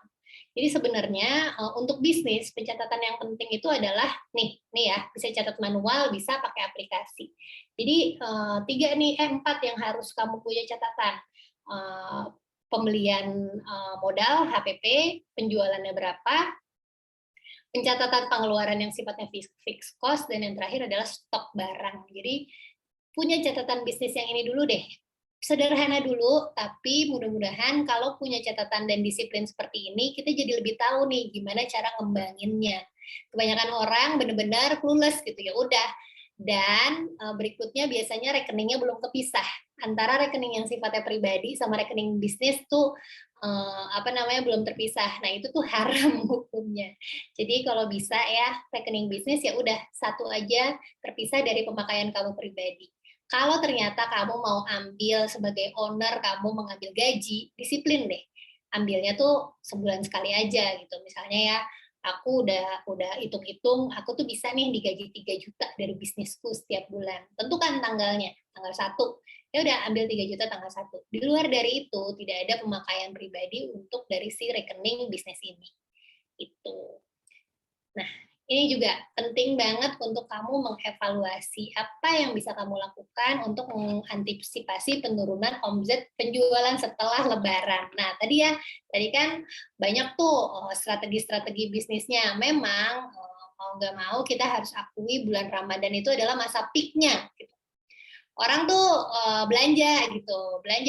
Jadi sebenarnya untuk bisnis pencatatan yang penting itu adalah nih ya, bisa catat manual, bisa pakai aplikasi. Jadi 4 yang harus kamu punya catatan. Pembelian modal HPP, penjualannya berapa, pencatatan pengeluaran yang sifatnya fixed cost, dan yang terakhir adalah stok barang. Jadi punya catatan bisnis yang ini dulu deh. Sederhana dulu, tapi mudah-mudahan kalau punya catatan dan disiplin seperti ini, kita jadi lebih tahu nih gimana cara ngembanginnya. Kebanyakan orang benar-benar clueless gitu ya, udah. Dan berikutnya biasanya rekeningnya belum kepisah. Antara rekening yang sifatnya pribadi sama rekening bisnis tuh belum terpisah. Nah, itu tuh haram hukumnya. Jadi kalau bisa ya rekening bisnis ya udah satu aja terpisah dari pemakaian kamu pribadi. Kalau ternyata kamu mau ambil sebagai owner, kamu mengambil gaji, disiplin deh. Ambilnya tuh sebulan sekali aja gitu. Misalnya ya, aku udah hitung-hitung, aku tuh bisa nih digaji 3 juta dari bisnisku setiap bulan. Tentukan tanggalnya, tanggal 1. Ya udah ambil 3 juta tanggal 1. Di luar dari itu, tidak ada pemakaian pribadi untuk dari si rekening bisnis ini. Itu. Nah, ini juga penting banget untuk kamu mengevaluasi apa yang bisa kamu lakukan untuk mengantisipasi penurunan omset penjualan setelah Lebaran. Nah, tadi kan banyak tuh strategi-strategi bisnisnya. Memang mau nggak mau kita harus akui bulan Ramadan itu adalah masa peak-nya. Gitu. Orang tuh belanja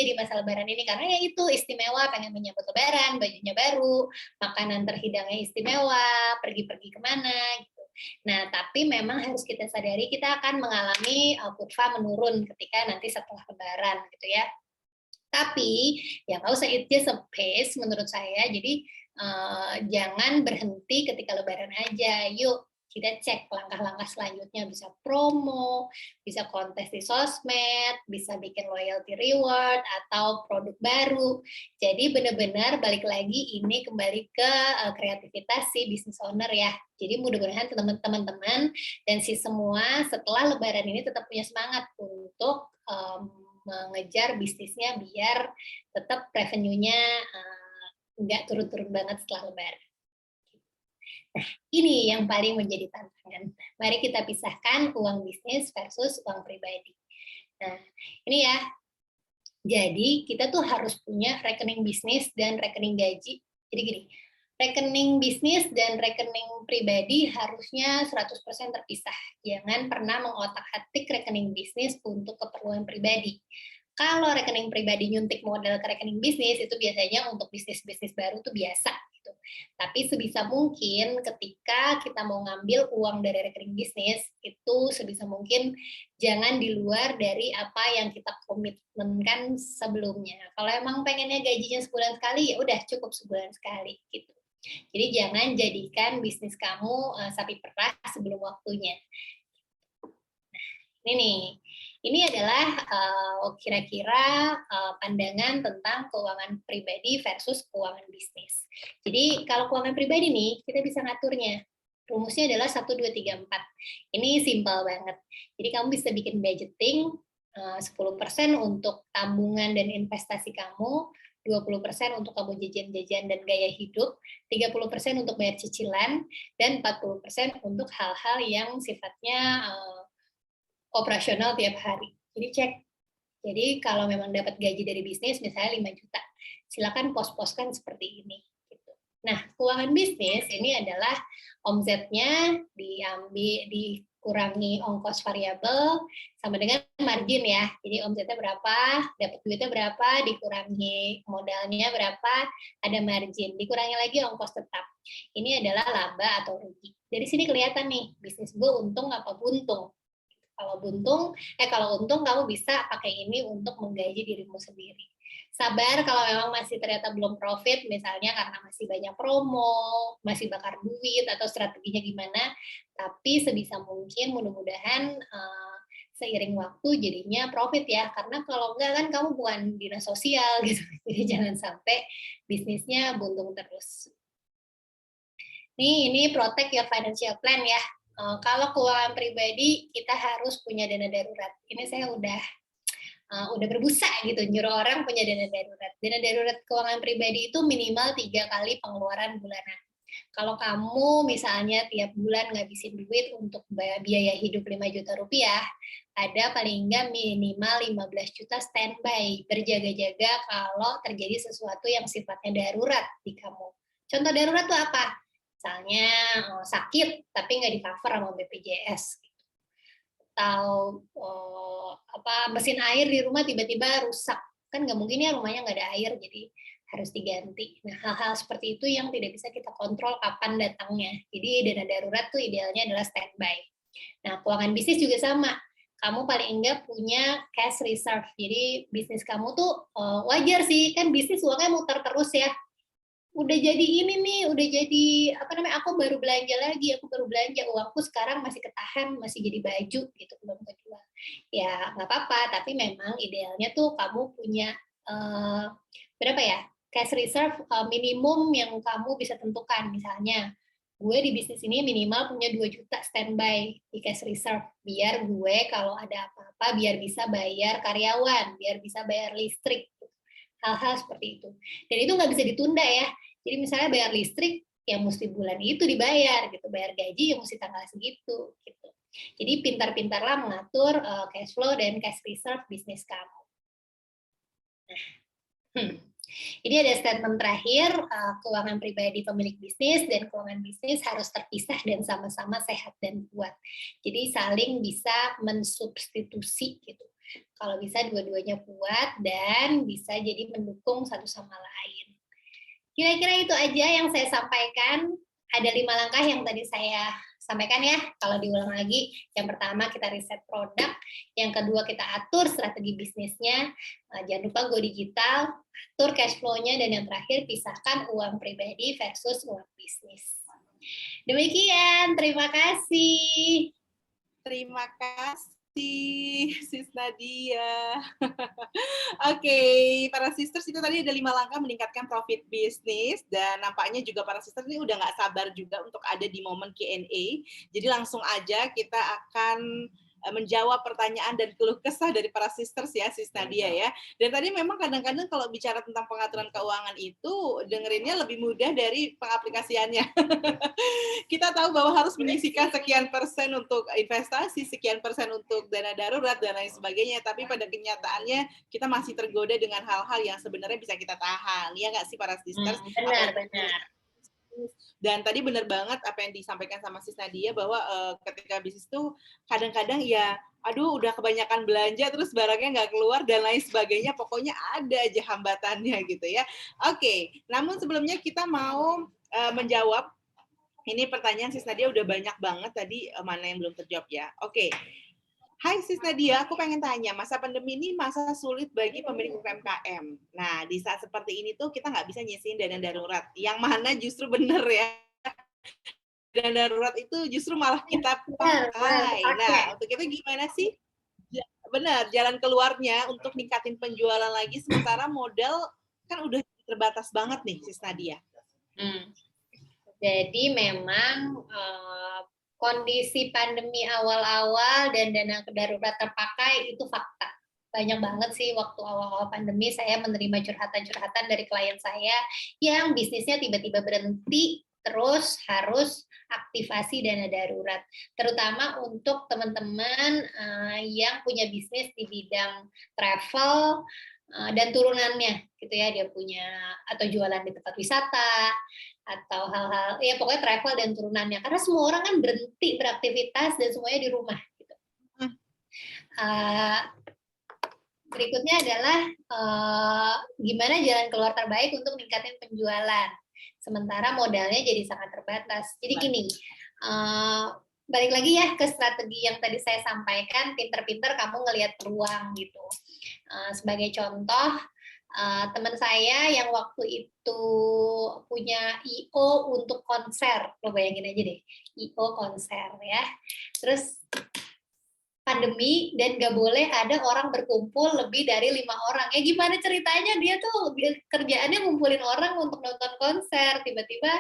di masa Lebaran ini karena ya itu istimewa, pengen menyambut Lebaran, bajunya baru, makanan terhidangnya istimewa, pergi-pergi kemana gitu. Nah, tapi memang harus kita sadari kita akan mengalami kurva menurun ketika nanti setelah Lebaran gitu ya. Tapi ya nggak usah it just a pace menurut saya. Jadi jangan berhenti ketika Lebaran aja. Yuk kita cek langkah-langkah selanjutnya, bisa promo, bisa kontes di sosmed, bisa bikin loyalty reward, atau produk baru. Jadi benar-benar balik lagi ini kembali ke kreativitas si business owner ya. Jadi mudah-mudahan teman-teman dan si semua setelah Lebaran ini tetap punya semangat untuk mengejar bisnisnya biar tetap revenue-nya nggak turun-turun banget setelah Lebaran. Nah, ini yang paling menjadi tantangan. Mari kita pisahkan uang bisnis versus uang pribadi. Nah, ini ya. Jadi, kita tuh harus punya rekening bisnis dan rekening gaji. Jadi gini, rekening bisnis dan rekening pribadi harusnya 100% terpisah. Jangan pernah mengotak-atik rekening bisnis untuk keperluan pribadi. Kalau rekening pribadi nyuntik modal ke rekening bisnis, itu biasanya untuk bisnis-bisnis baru tuh biasa. Gitu. Tapi sebisa mungkin ketika kita mau ngambil uang dari rekening bisnis, itu sebisa mungkin jangan di luar dari apa yang kita komitmenkan sebelumnya. Kalau emang pengennya gajinya sebulan sekali, ya udah cukup sebulan sekali. Gitu. Jadi jangan jadikan bisnis kamu sapi perah sebelum waktunya. Ini nih, ini adalah kira-kira pandangan tentang keuangan pribadi versus keuangan bisnis. Jadi kalau keuangan pribadi nih, kita bisa ngaturnya. Rumusnya adalah 1, 2, 3, 4. Ini simpel banget. Jadi kamu bisa bikin budgeting 10% untuk tabungan dan investasi kamu, 20% untuk kamu jajan-jajan dan gaya hidup, 30% untuk bayar cicilan, dan 40% untuk hal-hal yang sifatnya operasional tiap hari. Jadi cek. Jadi kalau memang dapat gaji dari bisnis misalnya 5 juta, silakan pos-poskan seperti ini. Gitu. Nah, keuangan bisnis ini adalah omsetnya dikurangi ongkos variabel sama dengan margin ya. Jadi omsetnya berapa, dapat duitnya berapa, dikurangi modalnya berapa, ada margin, dikurangi lagi ongkos tetap. Ini adalah laba atau rugi. Dari sini kelihatan nih, bisnis gue untung apa buntung. Kalau untung kamu bisa pakai ini untuk menggaji dirimu sendiri. Sabar kalau memang masih ternyata belum profit, misalnya karena masih banyak promo, masih bakar duit, atau strateginya gimana, tapi sebisa mungkin mudah-mudahan seiring waktu jadinya profit ya, karena kalau enggak kan kamu bukan dinas sosial gitu, jadi jangan sampai bisnisnya buntung terus. Ini protect your financial plan ya. Kalau keuangan pribadi kita harus punya dana darurat. Ini saya udah berbusa gitu nyuruh orang punya dana darurat. Dana darurat keuangan pribadi itu minimal 3 kali pengeluaran bulanan. Kalau kamu misalnya tiap bulan ngabisin duit untuk biaya hidup 5 juta rupiah, ada paling enggak minimal 15 juta standby, berjaga-jaga kalau terjadi sesuatu yang sifatnya darurat di kamu. Contoh darurat itu apa? Misalnya sakit tapi nggak di-cover sama BPJS, gitu. Atau mesin air di rumah tiba-tiba rusak, kan nggak mungkin ya rumahnya nggak ada air, jadi harus diganti. Nah, hal-hal seperti itu yang tidak bisa kita kontrol kapan datangnya. Jadi dana darurat tuh idealnya adalah standby. Nah, keuangan bisnis juga sama. Kamu paling enggak punya cash reserve. Jadi bisnis kamu tuh wajar sih, kan bisnis uangnya muter terus ya. Udah jadi ini nih, udah jadi aku baru belanja lagi, uangku sekarang masih ketahan, masih jadi baju gitu, belum kejual. Ya nggak apa-apa, tapi memang idealnya tuh kamu punya berapa ya, cash reserve minimum yang kamu bisa tentukan. Misalnya, gue di bisnis ini minimal punya 2 juta standby di cash reserve, biar gue kalau ada apa-apa, biar bisa bayar karyawan, biar bisa bayar listrik, hal-hal seperti itu. Dan itu nggak bisa ditunda ya. Jadi misalnya bayar listrik, ya mesti bulan itu dibayar, gitu. Bayar gaji, ya mesti tanggal segitu, gitu. Jadi pintar-pintarlah mengatur cash flow dan cash reserve bisnis kamu. Nah, ini ada statement terakhir, keuangan pribadi pemilik bisnis dan keuangan bisnis harus terpisah dan sama-sama sehat dan kuat. Jadi saling bisa mensubstitusi, gitu. Kalau bisa dua-duanya kuat dan bisa jadi mendukung satu sama lain. Kira-kira itu aja yang saya sampaikan. Ada 5 langkah yang tadi saya sampaikan ya. Kalau diulang lagi, yang pertama kita riset produk, yang kedua kita atur strategi bisnisnya, jangan lupa go digital, atur cash flow-nya, dan yang terakhir pisahkan uang pribadi versus uang bisnis. Demikian, terima kasih. Terima kasih, Sis Nadia. Oke, para sisters itu tadi ada 5 langkah meningkatkan profit bisnis, dan nampaknya juga para sisters ini udah nggak sabar juga untuk ada di momen Q&A. Jadi langsung aja kita akan menjawab pertanyaan dan keluh kesah dari para sisters ya, Sis Nadia ya. Dan tadi memang kadang-kadang kalau bicara tentang pengaturan keuangan itu dengerinnya lebih mudah dari pengaplikasiannya. Kita tahu bahwa harus menyisihkan sekian persen untuk investasi, sekian persen untuk dana darurat dan lain sebagainya. Tapi pada kenyataannya kita masih tergoda dengan hal-hal yang sebenarnya bisa kita tahan. Ya nggak sih para sisters? Benar. Dan tadi benar banget apa yang disampaikan sama Sis Nadia bahwa ketika bisnis tuh kadang-kadang ya aduh udah kebanyakan belanja terus barangnya nggak keluar dan lain sebagainya, pokoknya ada aja hambatannya gitu ya. Oke, namun sebelumnya kita mau menjawab ini pertanyaan Sis Nadia udah banyak banget tadi, mana yang belum terjawab ya. Oke. Hai Sis Nadia, aku pengen tanya, masa pandemi ini masa sulit bagi pemilik UMKM. Nah, di saat seperti ini tuh kita nggak bisa nyisihin dana darurat, yang mana justru bener ya. Dana darurat itu justru malah kita pakai. Nah, untuk itu gimana sih? Benar, jalan keluarnya untuk ningkatin penjualan lagi, sementara modal kan udah terbatas banget nih Sis Nadia. Jadi memang kondisi pandemi awal-awal dan dana darurat terpakai itu fakta. Banyak banget sih waktu awal-awal pandemi saya menerima curhatan-curhatan dari klien saya yang bisnisnya tiba-tiba berhenti terus harus aktivasi dana darurat. Terutama untuk teman-teman yang punya bisnis di bidang travel dan turunannya gitu ya, dia punya atau jualan di tempat wisata atau hal-hal ya pokoknya travel dan turunannya, karena semua orang kan berhenti beraktivitas dan semuanya di rumah gitu. Berikutnya adalah gimana jalan keluar terbaik untuk meningkatkan penjualan sementara modalnya jadi sangat terbatas. Jadi gini, balik lagi ya ke strategi yang tadi saya sampaikan, pinter-pinter kamu ngelihat peluang gitu. Sebagai contoh, teman saya yang waktu itu punya IO untuk konser, lo bayangin aja deh, IO konser ya. Terus pandemi dan gak boleh ada orang berkumpul lebih dari 5 orang. Ya gimana ceritanya dia tuh kerjaannya ngumpulin orang untuk nonton konser, tiba-tiba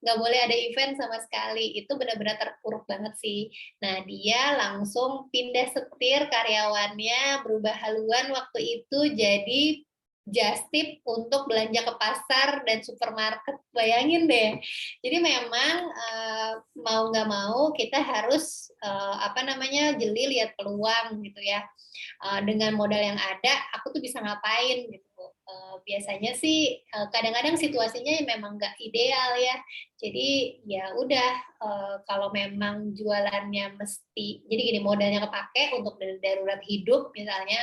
gak boleh ada event sama sekali. Itu benar-benar terpuruk banget sih. Nah dia langsung pindah setir karyawannya, berubah haluan waktu itu jadi just tip untuk belanja ke pasar dan supermarket, bayangin deh. Jadi memang mau nggak mau kita harus jeli lihat peluang gitu ya. Dengan modal yang ada, aku tuh bisa ngapain gitu. Biasanya sih kadang-kadang situasinya memang nggak ideal ya. Jadi ya udah kalau memang jualannya mesti, jadi gini, modalnya kepake untuk darurat hidup misalnya.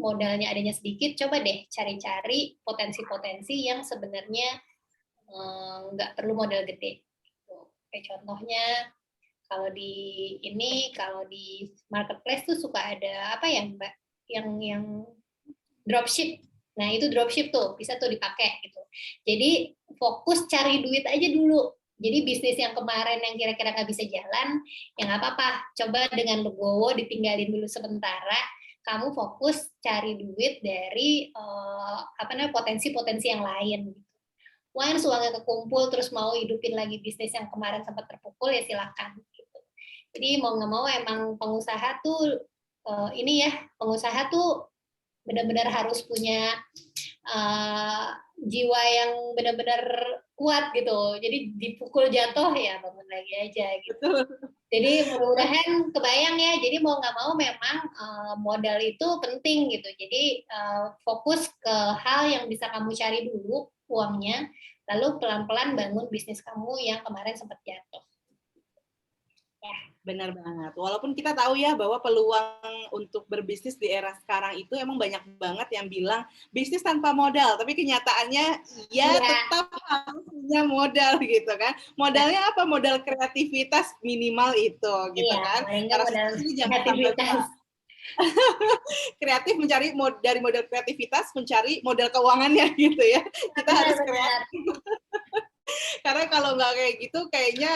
Modalnya adanya sedikit, coba deh cari-cari potensi-potensi yang sebenarnya nggak perlu modal gede. Kayak contohnya kalau di marketplace tuh suka ada apa ya Mbak, yang dropship. Nah itu dropship tuh bisa tuh dipakai gitu. Jadi fokus cari duit aja dulu. Jadi bisnis yang kemarin yang kira-kira nggak bisa jalan, ya nggak apa-apa. Coba dengan legowo ditinggalin dulu sementara. Kamu fokus cari duit dari potensi-potensi yang lain. Once uangnya kekumpul terus mau hidupin lagi bisnis yang kemarin sempat terpukul ya silakan. Gitu. Jadi mau nggak mau emang pengusaha tuh pengusaha tuh benar-benar harus punya jiwa yang benar-benar kuat gitu. Jadi dipukul jatuh ya bangun lagi aja gitu. Jadi mudah-mudahan kebayang ya. Jadi mau nggak mau memang modal itu penting gitu. Jadi fokus ke hal yang bisa kamu cari dulu uangnya, lalu pelan-pelan bangun bisnis kamu yang kemarin sempat jatuh. Ya. Benar banget. Walaupun kita tahu ya bahwa peluang untuk berbisnis di era sekarang itu emang banyak banget yang bilang bisnis tanpa modal, tapi kenyataannya tetap harus punya modal gitu kan. Modalnya apa? Modal kreativitas minimal itu gitu kan. Modal kreativitas. Kreatif dari modal kreativitas mencari modal keuangannya gitu ya. Kita harus kreatif. Karena kalau nggak kayak gitu, kayaknya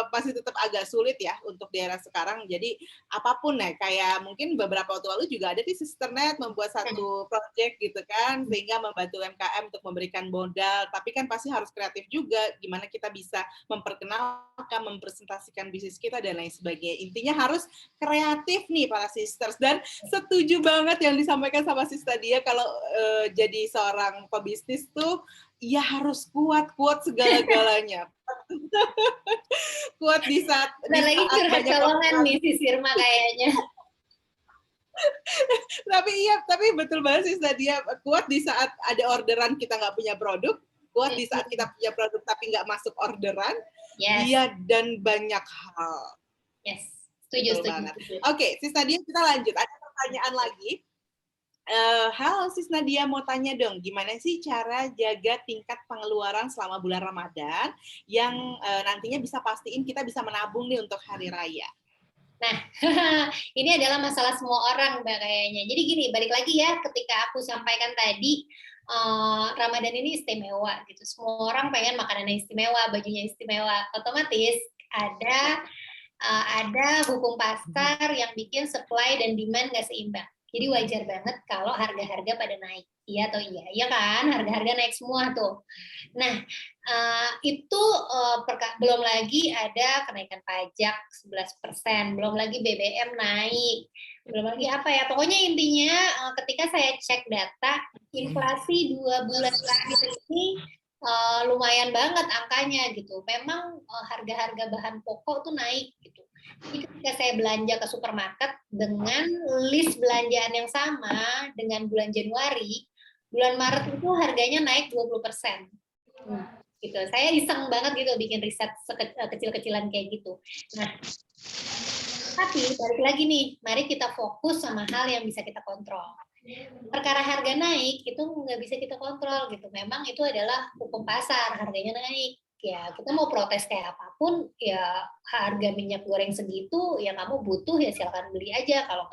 masih tetap agak sulit ya untuk di era sekarang. Jadi apapun ya, kayak mungkin beberapa waktu lalu juga ada di Sisternet membuat satu project gitu kan, sehingga membantu UMKM untuk memberikan modal. Tapi kan pasti harus kreatif juga, gimana kita bisa memperkenalkan, mempresentasikan bisnis kita dan lain sebagainya. Intinya harus kreatif nih para sisters. Dan setuju banget yang disampaikan sama Sister Dia kalau jadi seorang pebisnis tuh ya harus kuat segala-galanya. Kuat di saat Lagi curhat banyak colongan nih si Sirma kayaknya. tapi betul banget sih dia kuat di saat ada orderan kita nggak punya produk, kuat di saat kita punya produk tapi nggak masuk orderan, iya dan banyak hal. Yes, setuju. Oke, Sis Nadia kita lanjut. Ada pertanyaan lagi. Halo Sis Nadia, mau tanya dong, gimana sih cara jaga tingkat pengeluaran selama bulan Ramadan yang nantinya bisa pastiin kita bisa menabung nih untuk hari raya? Nah, ini adalah masalah semua orang Mbak kayaknya. Jadi gini, balik lagi ya ketika aku sampaikan tadi, Ramadan ini istimewa gitu. Semua orang pengen makanan istimewa, bajunya istimewa. Otomatis ada hukum pasar yang bikin supply dan demand nggak seimbang. Jadi wajar banget kalau harga-harga pada naik. Iya atau iya? Iya kan? Harga-harga naik semua tuh. Nah, itu belum lagi ada kenaikan pajak 11%, belum lagi BBM naik, belum lagi apa ya, pokoknya intinya ketika saya cek data, inflasi 2 bulan terakhir ini lumayan banget angkanya gitu. Memang harga-harga bahan pokok tuh naik gitu. Jadi ketika saya belanja ke supermarket dengan list belanjaan yang sama dengan bulan Januari, bulan Maret itu harganya naik 20%. Gitu. Saya iseng banget gitu bikin riset kecil-kecilan kayak gitu. Nah, tapi balik lagi nih, mari kita fokus sama hal yang bisa kita kontrol. Perkara harga naik itu nggak bisa kita kontrol gitu. Memang itu adalah hukum pasar, harganya naik. Ya kita mau protes kayak apapun, ya harga minyak goreng segitu, ya kamu butuh ya silakan beli aja. Kalau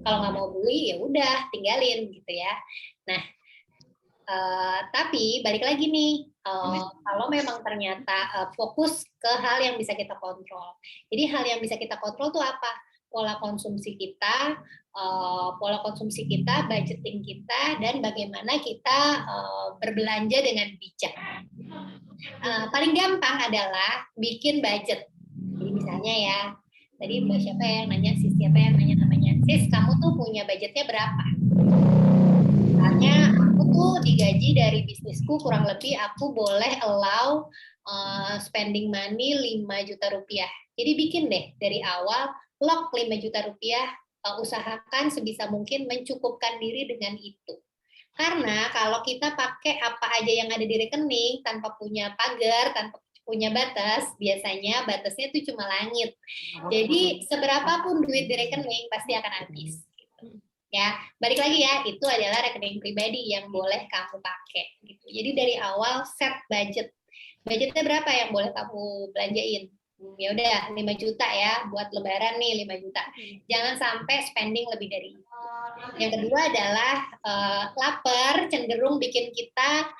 nggak mau beli ya udah tinggalin gitu ya. Nah, tapi balik lagi nih, kalau memang ternyata fokus ke hal yang bisa kita kontrol. Jadi hal yang bisa kita kontrol tuh apa? Pola konsumsi kita, budgeting kita, dan bagaimana kita berbelanja dengan bijak. Paling gampang adalah bikin budget. Jadi misalnya ya, tadi Mbak siapa yang nanya, Sis siapa yang nanya namanya, Sis kamu tuh punya budgetnya berapa? Misalnya aku tuh digaji dari bisnisku kurang lebih aku boleh allow spending money 5 juta rupiah. Jadi bikin deh dari awal lock 5 juta rupiah, usahakan sebisa mungkin mencukupkan diri dengan itu. Karena kalau kita pakai apa aja yang ada di rekening tanpa punya pagar, tanpa punya batas, biasanya batasnya itu cuma langit. Jadi seberapapun duit di rekening pasti akan habis. Ya, balik lagi ya, itu adalah rekening pribadi yang boleh kamu pakai. Gitu. Jadi dari awal set budget. Budgetnya berapa yang boleh kamu belanjain? Ya udah 5 juta ya buat lebaran nih 5 juta. Jangan sampai spending lebih dari itu. Yang kedua adalah lapar cenderung bikin kita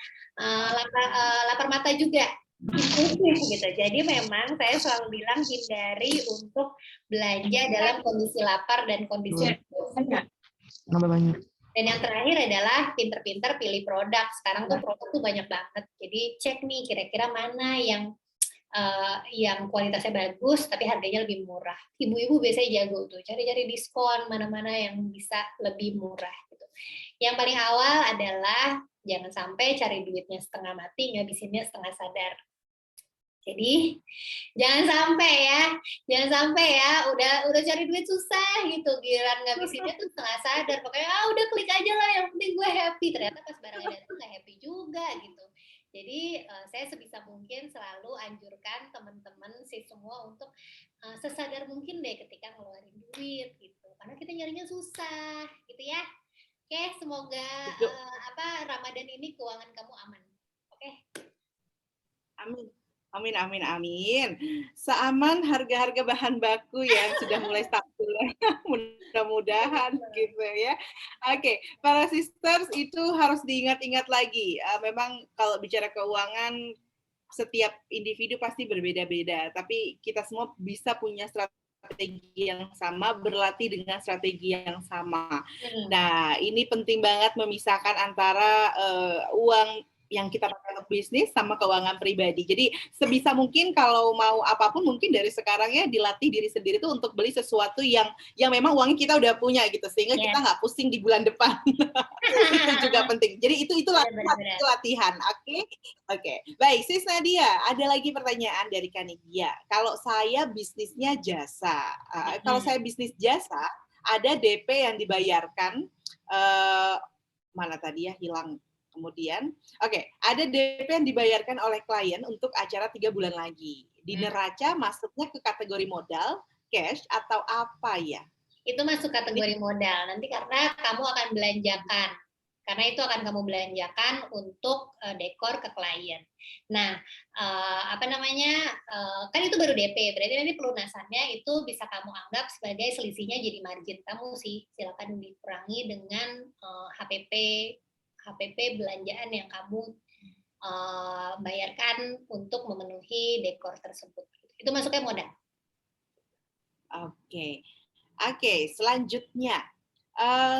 lapar mata juga. Gitu. Jadi memang saya selalu bilang hindari untuk belanja dalam kondisi lapar dan kondisi banyak. Dan yang terakhir adalah pinter-pinter pilih produk. Sekarang tuh produk tuh banyak banget. Jadi cek nih kira-kira mana yang kualitasnya bagus tapi harganya lebih murah. Ibu-ibu biasanya jago tuh cari-cari diskon mana-mana yang bisa lebih murah gitu. Yang paling awal adalah jangan sampai cari duitnya setengah mati ngabisinnya setengah sadar. Jadi jangan sampai ya udah cari duit susah gitu, giliran ngabisinnya tuh setengah sadar, pokoknya udah klik aja lah yang penting gue happy, ternyata pas barangnya datang nggak happy juga gitu. Jadi saya sebisa mungkin selalu anjurkan teman-teman sih semua untuk sesadar mungkin deh ketika ngeluarin duit gitu, karena kita nyarinya susah gitu ya. Oke, semoga Ramadan ini keuangan kamu aman. Oke. Amin. Seaman harga-harga bahan baku yang sudah mulai stabil, mudah-mudahan gitu ya. Oke, para sisters itu harus diingat-ingat lagi. Memang kalau bicara keuangan setiap individu pasti berbeda-beda, tapi kita semua bisa punya strategi yang sama, berlatih dengan strategi yang sama. Nah, ini penting banget memisahkan antara uang yang kita pakai untuk bisnis sama keuangan pribadi. Jadi sebisa mungkin kalau mau apapun mungkin dari sekarang ya dilatih diri sendiri tuh untuk beli sesuatu yang memang uangnya kita udah punya gitu, sehingga kita nggak pusing di bulan depan. Itu juga penting. Jadi itu latihan. Oke. Baik, Sis Nadia, ada lagi pertanyaan dari Kanigia. Kalau saya bisnisnya jasa, kalau saya bisnis jasa, ada DP yang dibayarkan, mana tadi ya hilang. Kemudian, ada DP yang dibayarkan oleh klien untuk acara 3 bulan lagi. Di neraca masuknya ke kategori modal, cash, atau apa ya? Itu masuk kategori modal. Nanti karena kamu akan belanjakan. Karena itu akan kamu belanjakan untuk dekor ke klien. Nah, kan itu baru DP. Berarti nanti pelunasannya itu bisa kamu anggap sebagai selisihnya jadi margin kamu sih. Silakan dikurangi dengan HPP belanjaan yang kamu bayarkan untuk memenuhi dekor tersebut. Itu masuknya modal. Oke, selanjutnya.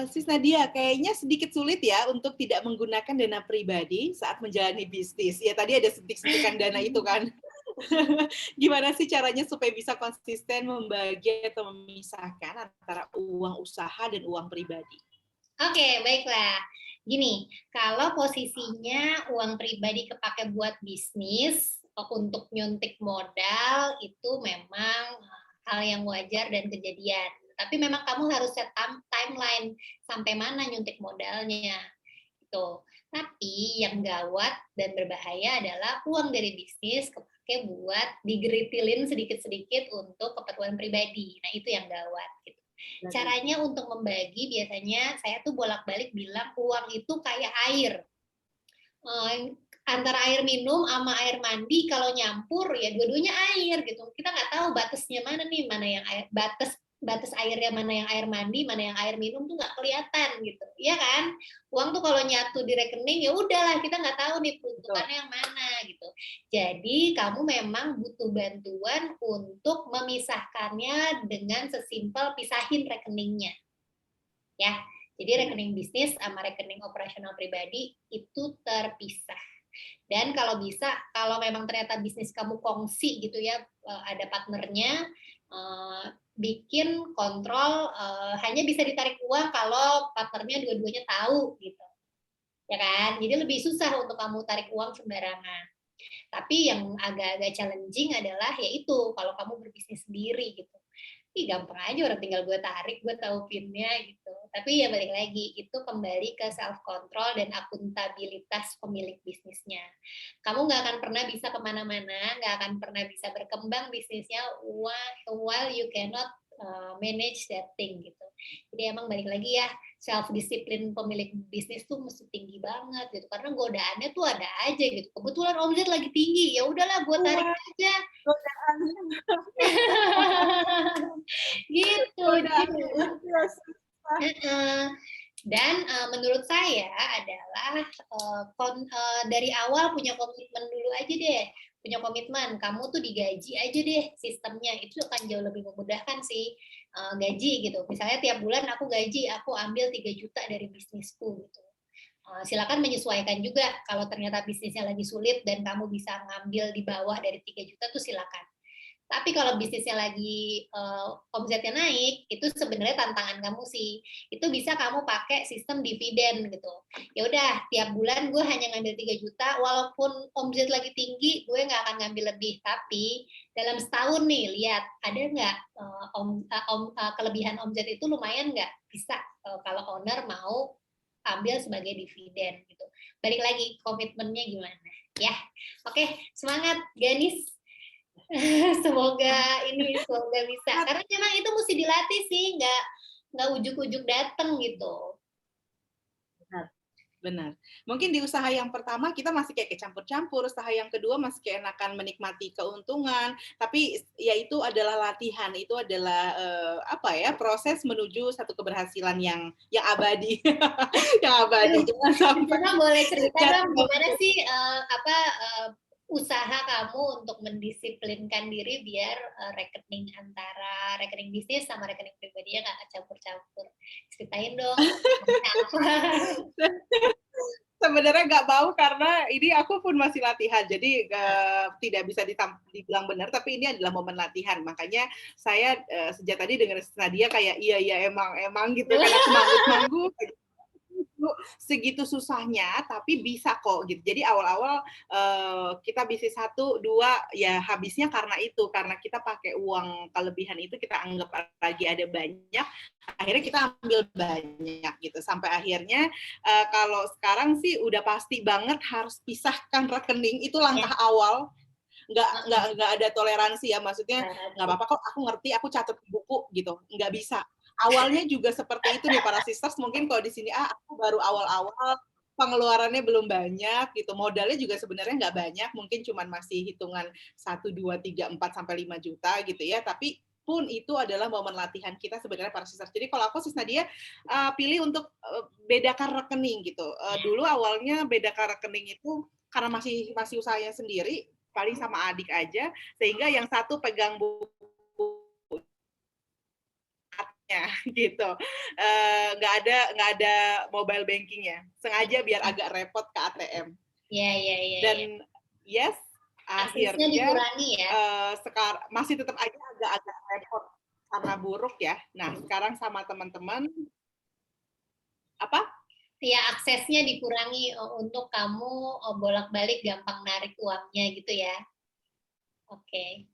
Sis Nadia, kayaknya sedikit sulit ya untuk tidak menggunakan dana pribadi saat menjalani bisnis. Ya tadi ada suntik-suntikan dana itu kan. Gimana sih caranya supaya bisa konsisten membagi atau memisahkan antara uang usaha dan uang pribadi? Oke, baiklah. Gini, kalau posisinya uang pribadi kepake buat bisnis, untuk nyuntik modal, itu memang hal yang wajar dan kejadian. Tapi memang kamu harus set timeline sampai mana nyuntik modalnya. Gitu. Tapi yang gawat dan berbahaya adalah uang dari bisnis kepake buat digeritilin sedikit-sedikit untuk keperluan pribadi. Nah, itu yang gawat. Gitu. Caranya untuk membagi biasanya saya tuh bolak-balik bilang uang itu kayak air. Antara air minum sama air mandi kalau nyampur ya dua-duanya air gitu. Kita nggak tahu batasnya mana nih, mana yang air batas airnya, mana yang air mandi, mana yang air minum tuh nggak kelihatan gitu. Iya kan? Uang tuh kalau nyatu di rekening ya udahlah kita nggak tahu nih peruntukannya yang mana gitu. Jadi kamu memang butuh bantuan untuk memisahkannya dengan sesimpel pisahin rekeningnya. Ya. Jadi rekening bisnis sama rekening operasional pribadi itu terpisah. Dan kalau bisa, kalau memang ternyata bisnis kamu kongsi gitu ya, ada partnernya, bikin kontrol hanya bisa ditarik uang kalau partnernya dua-duanya tahu gitu. Ya kan? Jadi lebih susah untuk kamu tarik uang sembarangan. Tapi yang agak-agak challenging adalah yaitu kalau kamu berbisnis sendiri gitu. Gampang aja orang tinggal gue tarik, gue tahu pinnya gitu. Tapi ya balik lagi, itu kembali ke self-control dan akuntabilitas pemilik bisnisnya. Kamu nggak akan pernah bisa kemana-mana, nggak akan pernah bisa berkembang bisnisnya while you cannot manage that thing gitu. Jadi emang balik lagi ya, self-disiplin pemilik bisnis tuh mesti tinggi banget gitu. Karena godaannya tuh ada aja gitu. Kebetulan omset lagi tinggi, ya udahlah gue tarik aja. Gitu. Dan menurut saya adalah dari awal punya komitmen dulu aja deh. Punya komitmen, kamu tuh digaji aja deh sistemnya. Itu akan jauh lebih memudahkan sih gaji gitu. Misalnya tiap bulan aku gaji, aku ambil 3 juta dari bisnisku gitu. Silakan menyesuaikan juga kalau ternyata bisnisnya lagi sulit dan kamu bisa ngambil di bawah dari 3 juta tuh silakan. Tapi kalau bisnisnya lagi omsetnya naik, itu sebenarnya tantangan kamu sih. Itu bisa kamu pakai sistem dividen gitu. Ya udah, tiap bulan gue hanya ngambil 3 juta, walaupun omset lagi tinggi, gue nggak akan ngambil lebih. Tapi dalam setahun nih, lihat ada nggak kelebihan omset itu lumayan nggak? Bisa kalau owner mau ambil sebagai dividen gitu. Balik lagi komitmennya gimana? Ya, oke, semangat Ganis. semoga bisa, karena memang itu mesti dilatih sih, nggak ujuk-ujuk dateng gitu. Benar. Mungkin di usaha yang pertama kita masih kayak kecampur-campur, usaha yang kedua masih kayak enakan menikmati keuntungan, tapi ya itu adalah latihan, itu adalah proses menuju satu keberhasilan yang abadi. Yang abadi. Jangan sampai. Karena boleh cerita dong gimana sih usaha kamu untuk mendisiplinkan diri biar rekening antara rekening bisnis sama rekening pribadinya nggak campur-campur. Ceritain dong. Sebenarnya nggak mau karena ini aku pun masih latihan, jadi tidak bisa dibilang benar, tapi ini adalah momen latihan. Makanya saya sejak tadi dengar Nadia kayak iya emang gitu kan aku manggut-manggut. Segitu susahnya tapi bisa kok gitu. Jadi awal-awal kita bisnis 1, 2 ya habisnya karena itu, karena kita pakai uang kelebihan itu kita anggap lagi ada banyak, akhirnya kita ambil banyak gitu. Sampai akhirnya kalau sekarang sih udah pasti banget harus pisahkan rekening, itu langkah awal. Nggak ada toleransi ya, maksudnya nggak apa-apa kok, aku ngerti, aku catat buku gitu, nggak bisa. Awalnya juga seperti itu nih para sisters, mungkin kalau di sini aku baru awal-awal, pengeluarannya belum banyak gitu, modalnya juga sebenarnya nggak banyak, mungkin cuman masih hitungan 1, 2, 3, 4, sampai 5 juta gitu ya, tapi pun itu adalah momen latihan kita sebenarnya para sisters. Jadi kalau aku Sis Nadia pilih untuk bedakan rekening gitu. Dulu awalnya bedakan rekening itu karena masih usahanya sendiri, paling sama adik aja, sehingga yang satu pegang buku gitu, nggak ada mobile bankingnya, sengaja biar agak repot ke ATM. Iya. Dan yes, akhirnya dikurangi ya. Sekarang masih tetap aja agak repot karena buruk ya. Nah sekarang sama teman-teman apa? Ya aksesnya dikurangi untuk kamu bolak-balik gampang narik uangnya gitu ya. Oke.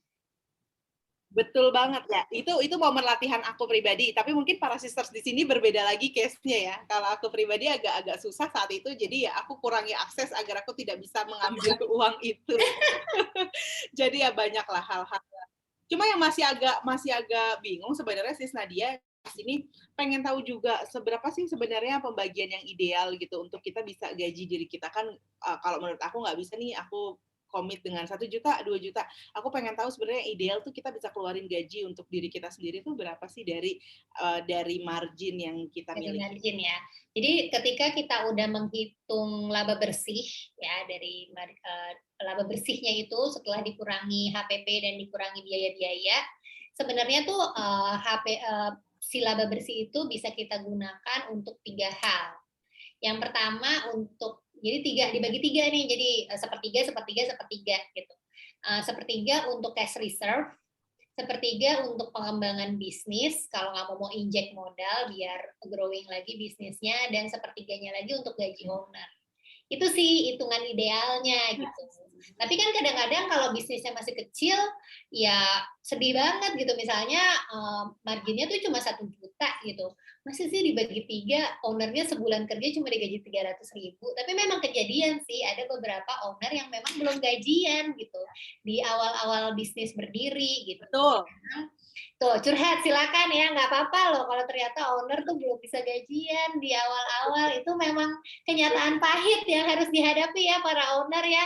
Betul banget ya. Itu momen latihan aku pribadi. Tapi mungkin para sisters di sini berbeda lagi case-nya ya. Kalau aku pribadi agak susah saat itu, jadi ya aku kurangi akses agar aku tidak bisa mengambil uang itu. Jadi ya banyaklah hal-hal. Cuma yang masih agak bingung sebenarnya Sis Nadia di sini pengen tahu juga seberapa sih sebenarnya pembagian yang ideal gitu untuk kita bisa gaji diri kita kan kalau menurut aku nggak bisa nih aku komit dengan 1 juta, 2 juta. Aku pengen tahu sebenarnya ideal tuh kita bisa keluarin gaji untuk diri kita sendiri tuh berapa sih dari margin yang kita miliki. Margin ya. Jadi ketika kita udah menghitung laba bersih ya dari laba bersihnya itu setelah dikurangi HPP dan dikurangi biaya-biaya, sebenarnya tuh si laba bersih itu bisa kita gunakan untuk 3 hal. Yang pertama jadi dibagi 3 nih, jadi sepertiga gitu. Sepertiga untuk cash reserve, sepertiga untuk pengembangan bisnis, kalau nggak mau injek modal biar growing lagi bisnisnya, dan sepertiganya lagi untuk gaji owner. Itu sih hitungan idealnya gitu. Tapi kan kadang-kadang kalau bisnisnya masih kecil, ya sedih banget gitu. Misalnya marginnya tuh cuma 1 juta gitu. Masih sih dibagi 3, ownernya sebulan kerja cuma digaji 300.000. Tapi memang kejadian sih, ada beberapa owner yang memang belum gajian gitu. Di awal-awal bisnis berdiri gitu. Betul. Tuh, curhat silakan ya, nggak apa-apa loh kalau ternyata owner tuh belum bisa gajian di awal-awal, itu memang kenyataan pahit yang harus dihadapi ya para owner ya.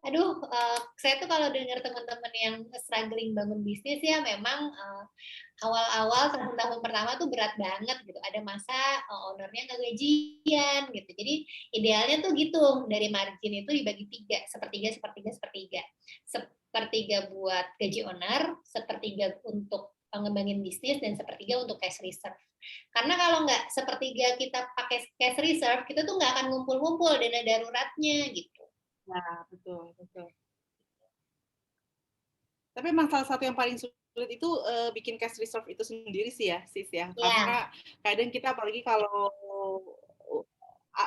Aduh, saya tuh kalau dengar teman-teman yang struggling bangun bisnis ya memang awal-awal tahun-tahun pertama tuh berat banget gitu. Ada masa ownernya nggak gajian gitu. Jadi idealnya tuh gitu, dari margin itu dibagi 3, sepertiga. Sepertiga buat gaji owner, sepertiga untuk pengembangin bisnis, dan sepertiga untuk cash reserve. Karena kalau nggak sepertiga kita pakai cash reserve, kita tuh nggak akan ngumpul-ngumpul dana daruratnya gitu. Nah, betul. Tapi memang salah satu yang paling sulit itu bikin cash reserve itu sendiri sih ya, Sis ya. Karena kadang kita apalagi kalau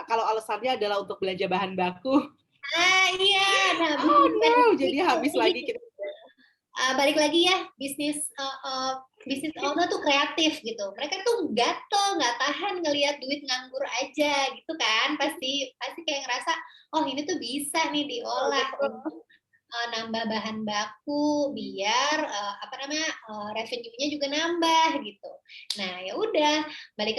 alasannya adalah untuk belanja bahan baku. Iya. Jadi habis lagi kita. Balik lagi ya, bisnis owner tuh kreatif gitu. Mereka tuh gatel, nggak tahan ngelihat duit nganggur aja gitu kan. Pasti kayak ngerasa, oh ini tuh bisa nih diolah untuk nambah bahan baku biar revenue-nya juga nambah gitu. Nah ya udah, balik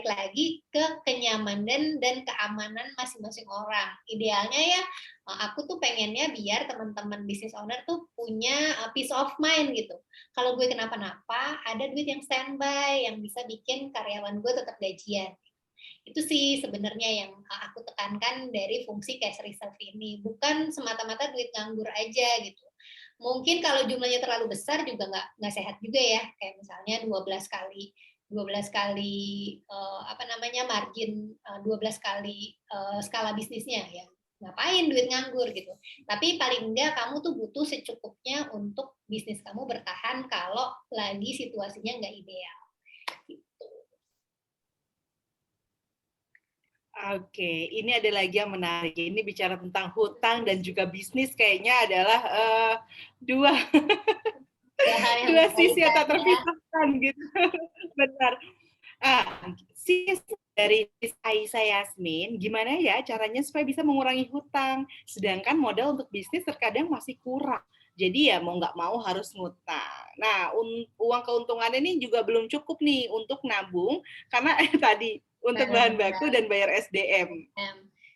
lagi ke kenyamanan dan keamanan masing-masing orang. Idealnya ya aku tuh pengennya biar teman-teman business owner tuh punya peace of mind gitu. Kalau gue kenapa-napa, ada duit yang standby yang bisa bikin karyawan gue tetap gajian. Itu sih sebenarnya yang aku tekankan dari fungsi cash reserve ini, bukan semata-mata duit nganggur aja gitu. Mungkin kalau jumlahnya terlalu besar juga nggak sehat juga ya, kayak misalnya 12 kali margin, 12 kali skala bisnisnya ya. Ngapain duit nganggur gitu. Tapi paling enggak kamu tuh butuh secukupnya untuk bisnis kamu bertahan kalau lagi situasinya nggak ideal. Oke, ini ada lagi yang menarik. Ini bicara tentang hutang dan juga bisnis kayaknya adalah dua dua sisi yang tak terpisahkan gitu. Benar. Sis dari Aisyah Yasmin, gimana ya caranya supaya bisa mengurangi hutang? Sedangkan modal untuk bisnis terkadang masih kurang. Jadi ya mau nggak mau harus ngutang. Nah, uang keuntungannya ini juga belum cukup nih untuk nabung karena tadi untuk bahan baku dan bayar SDM.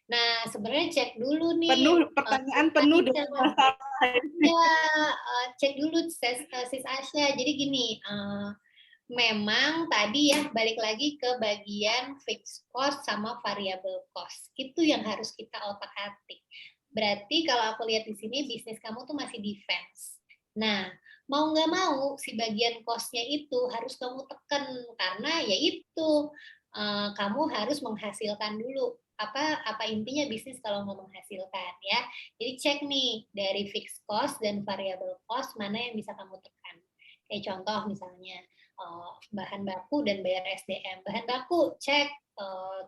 Nah, sebenarnya cek dulu nih. Pertanyaan penuh dengan masalah. Ya, cek dulu Sis Asya. Jadi gini, memang tadi ya balik lagi ke bagian fixed cost sama variable cost. Itu yang harus kita otak-atik. Berarti kalau aku lihat di sini bisnis kamu tuh masih defense. Nah, mau nggak mau si bagian cost-nya itu harus kamu tekan karena ya itu kamu harus menghasilkan dulu. Apa intinya bisnis kalau mau menghasilkan ya. Jadi cek nih dari fixed cost dan variable cost mana yang bisa kamu tekan. Kayak contoh misalnya bahan baku dan bayar SDM. Bahan baku cek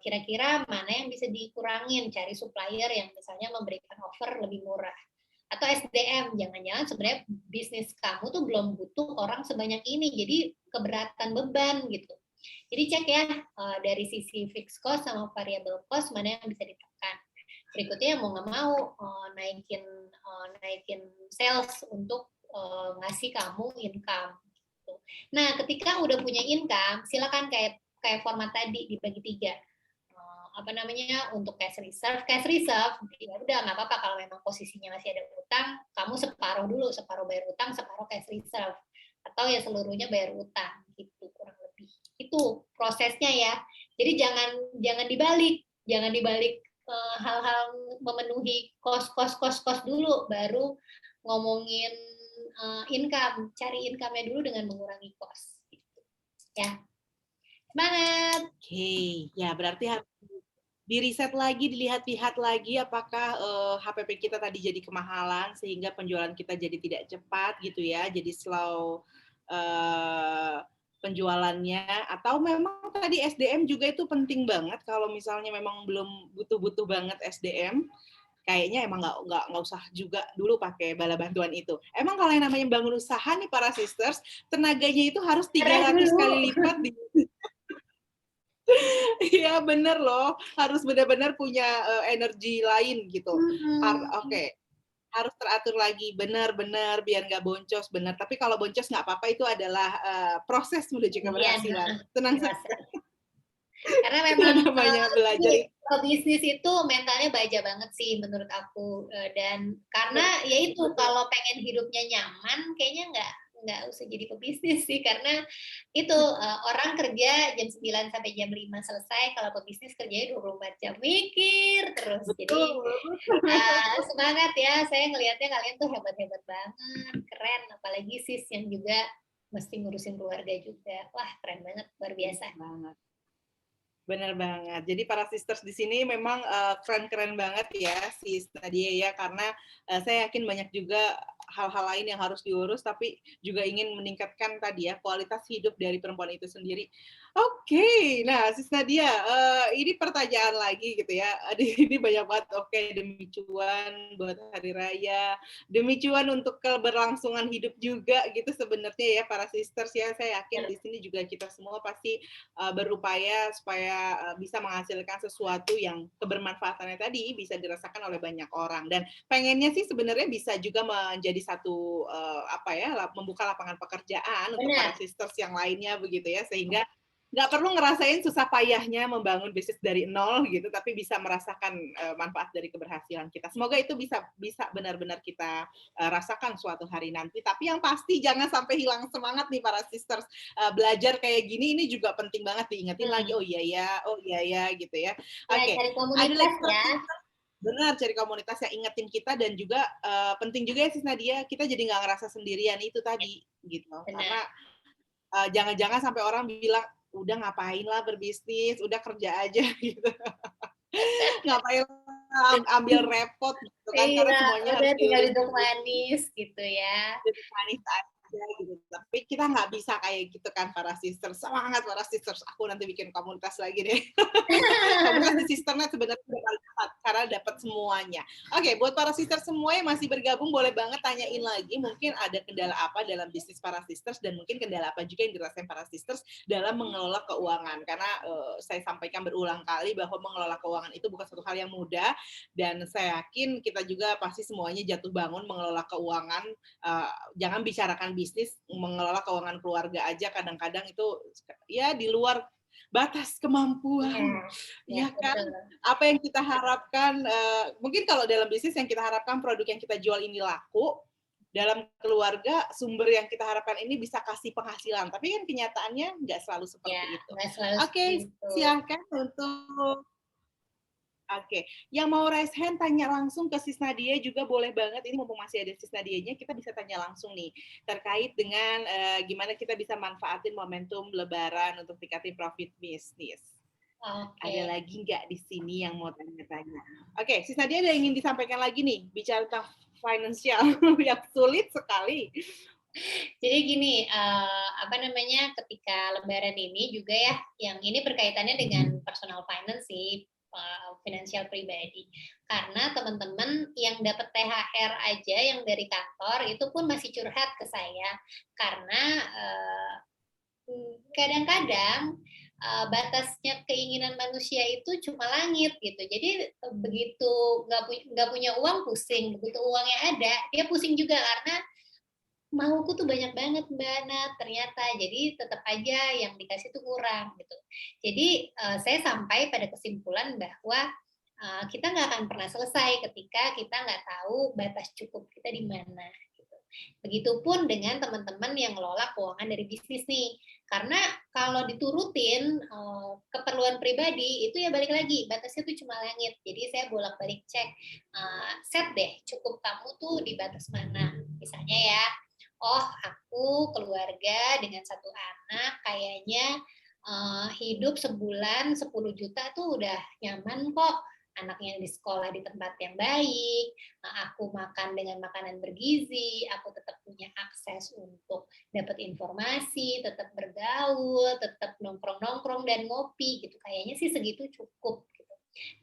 kira-kira mana yang bisa dikurangin, cari supplier yang misalnya memberikan offer lebih murah. Atau SDM, jangan-jangan sebenarnya bisnis kamu tuh belum butuh orang sebanyak ini, jadi keberatan beban gitu. Jadi cek ya dari sisi fixed cost sama variable cost mana yang bisa ditekan. Berikutnya mau nggak mau naikin sales untuk ngasih kamu income. Gitu. Nah, ketika udah punya income, silakan kayak format tadi dibagi 3. Untuk cash reserve ya udah nggak apa-apa kalau memang posisinya masih ada utang, kamu separuh dulu, separuh bayar utang, separuh cash reserve, atau ya seluruhnya bayar utang gitu kurang lebih. Itu prosesnya ya. Jadi jangan dibalik hal-hal memenuhi cost dulu baru ngomongin income, cari income-nya dulu dengan mengurangi cost gitu. Ya. Semangat. Oke, ya berarti harus diriset lagi, dilihat-lihat lagi apakah HPP kita tadi jadi kemahalan sehingga penjualan kita jadi tidak cepat gitu ya, jadi slow penjualannya, atau memang tadi SDM juga itu penting banget. Kalau misalnya memang belum butuh banget SDM, kayaknya emang nggak usah juga dulu pakai bala bantuan itu. Emang kalau yang namanya bangun usaha nih para sisters, tenaganya itu harus 300 kali lipat di Iya bener loh, harus benar-benar punya energi lain gitu. Oke, harus teratur lagi, benar-benar biar nggak boncos, benar. Tapi kalau boncos nggak apa-apa, itu adalah proses menuju keberhasilan. Tenang saja. Karena memang namanya belajar bisnis itu mentalnya baja banget sih menurut aku, dan karena ya itu kalau pengen hidupnya nyaman kayaknya nggak usah jadi pebisnis sih, karena itu orang kerja jam 9 sampai jam 5 selesai, kalau pebisnis kerjanya 24 jam mikir terus. Jadi semangat ya, saya ngelihatnya kalian tuh hebat-hebat banget, keren, apalagi sis yang juga mesti ngurusin keluarga juga. Wah, keren banget, luar biasa banget. Benar banget. Jadi para sisters di sini memang keren-keren banget ya sis Nadia ya, karena saya yakin banyak juga hal-hal lain yang harus diurus, tapi juga ingin meningkatkan tadi ya kualitas hidup dari perempuan itu sendiri. Oke, nah sis Nadia, ini pertanyaan lagi gitu ya. Ini banyak banget. Oke, demi cuan buat hari raya, demi cuan untuk keberlangsungan hidup juga gitu sebenarnya ya para sisters ya. Saya yakin di sini juga kita semua pasti berupaya supaya bisa menghasilkan sesuatu yang kebermanfaatannya tadi bisa dirasakan oleh banyak orang, dan pengennya sih sebenarnya bisa juga menjadi satu membuka lapangan pekerjaan untuk para sisters yang lainnya begitu ya, sehingga nggak perlu ngerasain susah payahnya membangun bisnis dari nol gitu, tapi bisa merasakan manfaat dari keberhasilan kita. Semoga itu bisa benar-benar kita rasakan suatu hari nanti. Tapi yang pasti jangan sampai hilang semangat nih para sisters. Belajar kayak gini ini juga penting banget diingetin lagi. Oh iya ya gitu ya. Oke. Cari Ada komunitas lagi ya. benar, cari komunitas yang ingetin kita, dan juga penting juga ya Sis Nadia, kita jadi nggak ngerasa sendirian itu tadi gitu. Benar. Karena jangan-jangan sampai orang bilang udah ngapain lah berbisnis, udah kerja aja gitu. Ngapain ambil repot gitu kan, karena semuanya udah harus tinggal diurus duduk manis gitu ya. manis aja gitu. Tapi kita nggak bisa kayak gitu kan para sisters. Semangat para sisters. Aku nanti bikin komunitas lagi deh. Komunitas di sisternet sebenarnya udah paling tepat karena dapat semuanya. Oke, buat para sisters semua yang masih bergabung boleh banget tanyain lagi mungkin ada kendala apa dalam bisnis para sisters, dan mungkin kendala apa juga yang dirasain para sisters dalam mengelola keuangan. Karena saya sampaikan berulang kali bahwa mengelola keuangan itu bukan suatu hal yang mudah, dan saya yakin kita juga pasti semuanya jatuh bangun mengelola keuangan. Jangan bicarakan bisnis, mengelola keuangan keluarga aja kadang-kadang itu ya di luar batas kemampuan, ya kan? Betul. Apa yang kita harapkan, mungkin kalau dalam bisnis yang kita harapkan produk yang kita jual ini laku, dalam keluarga sumber yang kita harapkan ini bisa kasih penghasilan, tapi kan kenyataannya nggak selalu seperti itu. Oke, silakan untuk yang mau raise hand tanya langsung ke Sis Nadia juga boleh banget. Ini mumpung masih ada Sis Nadianya, kita bisa tanya langsung nih terkait dengan gimana kita bisa manfaatin momentum Lebaran untuk tingkatin profit bisnis. Ada lagi nggak di sini yang mau tanya-tanya? Oke, Sis Nadia ada yang ingin disampaikan lagi nih, bicara tentang finansial yang sulit sekali. Jadi gini, ketika Lebaran ini juga ya, yang ini berkaitannya dengan personal finance sih, finansial pribadi. Karena teman-teman yang dapat THR aja yang dari kantor itu pun masih curhat ke saya, karena kadang-kadang batasnya keinginan manusia itu cuma langit gitu. Jadi begitu nggak punya uang pusing, begitu uangnya ada dia pusing juga karena mauku tuh banyak banget Mbak Nat ternyata, jadi tetap aja yang dikasih tuh kurang gitu. Jadi saya sampai pada kesimpulan bahwa kita nggak akan pernah selesai ketika kita nggak tahu batas cukup kita di mana. Gitu. Begitupun dengan teman-teman yang ngelola keuangan dari bisnis nih, karena kalau diturutin keperluan pribadi itu ya balik lagi batasnya tuh cuma langit. Jadi saya bolak-balik cek, set deh cukup kamu tuh di batas mana, misalnya ya. Oh, aku keluarga dengan 1 anak, kayaknya hidup sebulan 10 juta tuh udah nyaman kok. Anaknya di sekolah di tempat yang baik, aku makan dengan makanan bergizi, aku tetap punya akses untuk dapat informasi, tetap bergaul, tetap nongkrong-nongkrong dan ngopi gitu. Kayaknya sih segitu cukup.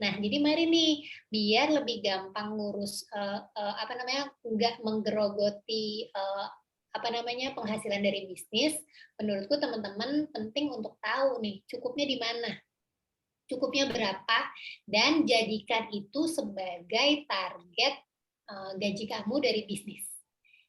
Nah, jadi mari nih, biar lebih gampang ngurus, nggak menggerogoti penghasilan dari bisnis, menurutku teman-teman penting untuk tahu nih, cukupnya di mana, cukupnya berapa, dan jadikan itu sebagai target gaji kamu dari bisnis.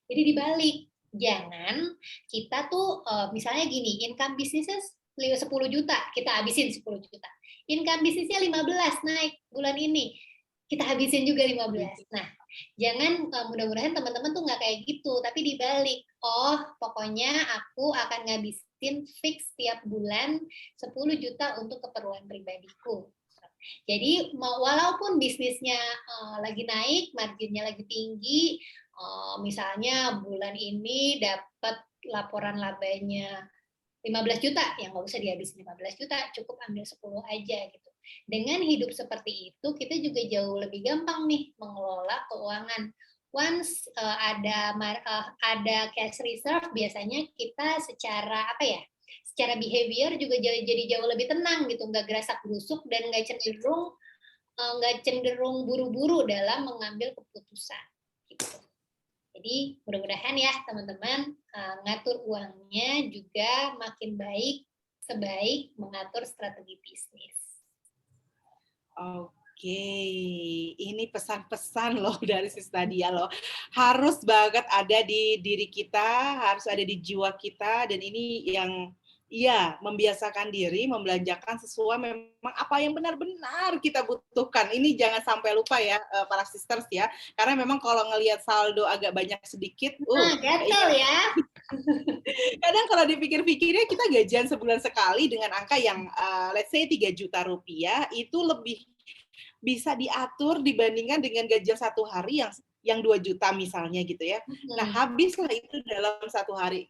Jadi dibalik, jangan kita tuh misalnya gini, income bisnisnya 10 juta, kita habisin 10 juta. Income bisnisnya 15 naik bulan ini, kita habisin juga 15. Nah, jangan mudah-mudahan teman-teman tuh nggak kayak gitu, tapi dibalik. Oh, pokoknya aku akan ngabisin fix tiap bulan 10 juta untuk keperluan pribadiku. Jadi walaupun bisnisnya lagi naik, marginnya lagi tinggi, misalnya bulan ini dapat laporan labanya 15 juta, yang nggak usah dihabisin 15 juta, cukup ambil 10 aja gitu. Dengan hidup seperti itu, kita juga jauh lebih gampang nih mengelola keuangan. Once ada cash reserve, biasanya kita secara behavior juga jadi jauh lebih tenang gitu, nggak gerasak-gerusuk dan nggak cenderung buru-buru dalam mengambil keputusan. Gitu. Jadi mudah-mudahan ya teman-teman ngatur uangnya juga makin baik sebaik mengatur strategi bisnis. Oke, ini pesan-pesan loh dari Sis Nadia loh. Harus banget ada di diri kita, harus ada di jiwa kita, dan ini Iya, membiasakan diri membelanjakan sesuai memang apa yang benar-benar kita butuhkan. Ini jangan sampai lupa ya, para sisters ya. Karena memang kalau ngelihat saldo agak banyak sedikit, Gatel keinget. ya. Kadang kalau dipikir-pikirnya kita gajian sebulan sekali dengan angka yang let's say 3 juta rupiah itu lebih bisa diatur dibandingkan dengan gajian satu hari yang 2 juta misalnya gitu ya. Nah, habislah itu dalam satu hari.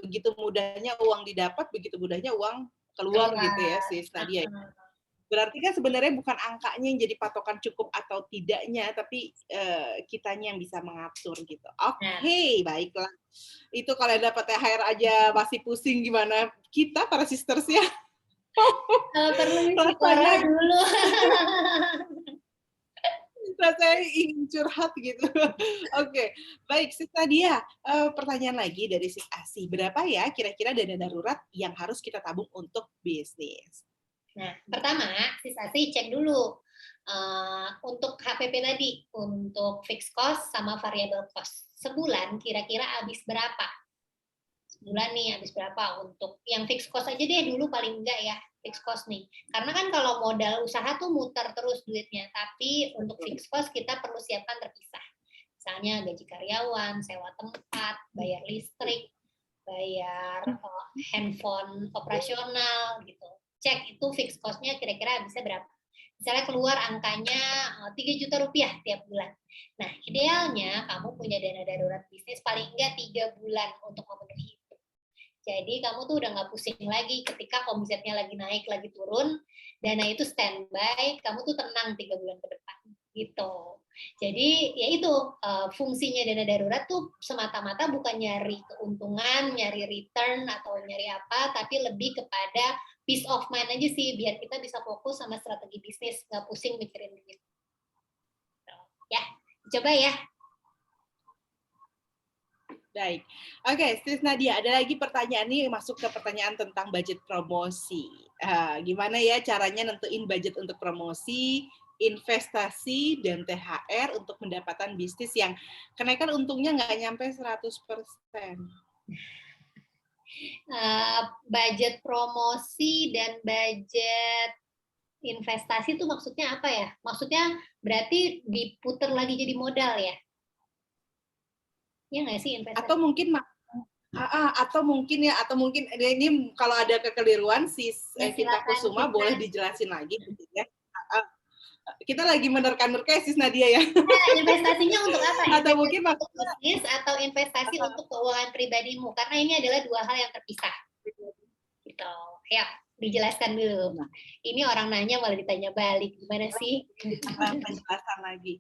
Begitu mudahnya uang didapat, begitu mudahnya uang keluar gitu ya, Sis Nadia. Berarti kan sebenarnya bukan angkanya yang jadi patokan cukup atau tidaknya, tapi kitanya yang bisa mengatur gitu. Oke, baiklah. Itu kalau dapat THR aja masih pusing gimana kita para sisters ya. Perlu isi suara dulu. Rasanya ingin curhat gitu. Oke, baik Sis Nadia, pertanyaan lagi dari Sis Asi. Berapa ya kira-kira dana darurat yang harus kita tabung untuk bisnis? Nah, pertama, Sis Asi cek dulu untuk HPP tadi, untuk fixed cost sama variable cost. Sebulan kira-kira habis berapa? Sebulan nih habis berapa untuk yang fixed cost aja deh dulu paling enggak ya, fixed cost nih. Karena kan kalau modal usaha tuh muter terus duitnya, tapi untuk fixed cost kita perlu siapkan terpisah. Misalnya gaji karyawan, sewa tempat, bayar listrik, bayar handphone operasional gitu. Cek itu fixed cost-nya kira-kira bisa berapa. Misalnya keluar angkanya 3 juta rupiah tiap bulan. Nah, idealnya kamu punya dana darurat bisnis paling enggak 3 bulan untuk memenuhi itu. Jadi kamu tuh udah nggak pusing lagi ketika omsetnya lagi naik, lagi turun, dana itu standby, kamu tuh tenang 3 bulan ke depan. Gitu. Jadi ya itu fungsinya dana darurat tuh semata-mata bukan nyari keuntungan, nyari return atau nyari apa, tapi lebih kepada peace of mind aja sih, biar kita bisa fokus sama strategi bisnis, nggak pusing mikirin duit. Ya, coba ya. Baik. Oke, Sis Nadia, ada lagi pertanyaan nih masuk ke pertanyaan tentang budget promosi. Gimana ya caranya nentuin budget untuk promosi, investasi, dan THR untuk pendapatan bisnis yang kenaikan untungnya nggak nyampe 100%? Budget promosi dan budget investasi itu maksudnya apa ya? Maksudnya berarti diputer lagi jadi modal ya? Iya nggak sih investasi? Atau mungkin ini kalau ada kekeliruan Sis Vita Kusuma boleh dijelasin lagi ya. Kita lagi menerka-nerka Sis Nadia ya. Nah, investasinya untuk apa? Atau mungkin untuk bisnis atau investasi untuk keuangan pribadimu? Karena ini adalah dua hal yang terpisah. Gitu. Ya, dijelaskan dulu. Ini orang nanya malah ditanya balik. Gimana sih? Penjelasan lagi.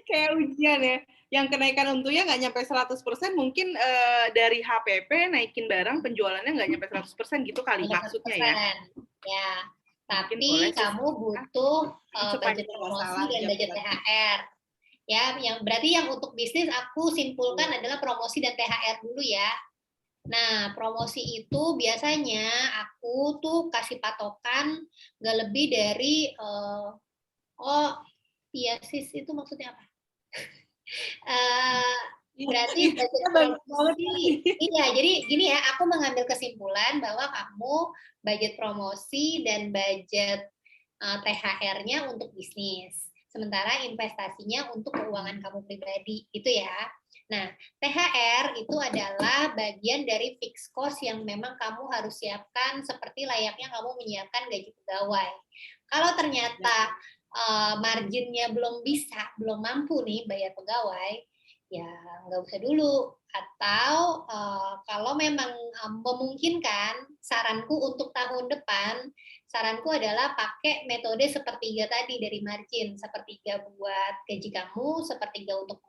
Kayak ujian ya. Yang kenaikan untungnya nggak nyampe 100%, mungkin dari HPP naikin barang penjualannya nggak nyampe 100% gitu kali maksudnya ya. Ya, tapi kamu butuh budget promosi dan budget THR. Ya, yang berarti yang untuk bisnis aku simpulkan adalah promosi dan THR dulu ya. Nah, promosi itu biasanya aku tuh kasih patokan nggak lebih dari iya sis itu maksudnya apa? Berarti budget promosi. Iya, jadi gini ya, aku mengambil kesimpulan bahwa kamu budget promosi dan budget THR-nya untuk bisnis. Sementara investasinya untuk keuangan kamu pribadi, gitu ya. Nah, THR itu adalah bagian dari fixed cost yang memang kamu harus siapkan seperti layaknya kamu menyiapkan gaji pegawai. Kalau ternyata marginnya belum mampu nih bayar pegawai, ya nggak usah dulu. Atau kalau memang memungkinkan, saranku untuk tahun depan, saranku adalah pakai metode sepertiga tadi dari margin, sepertiga buat gaji kamu, sepertiga untuk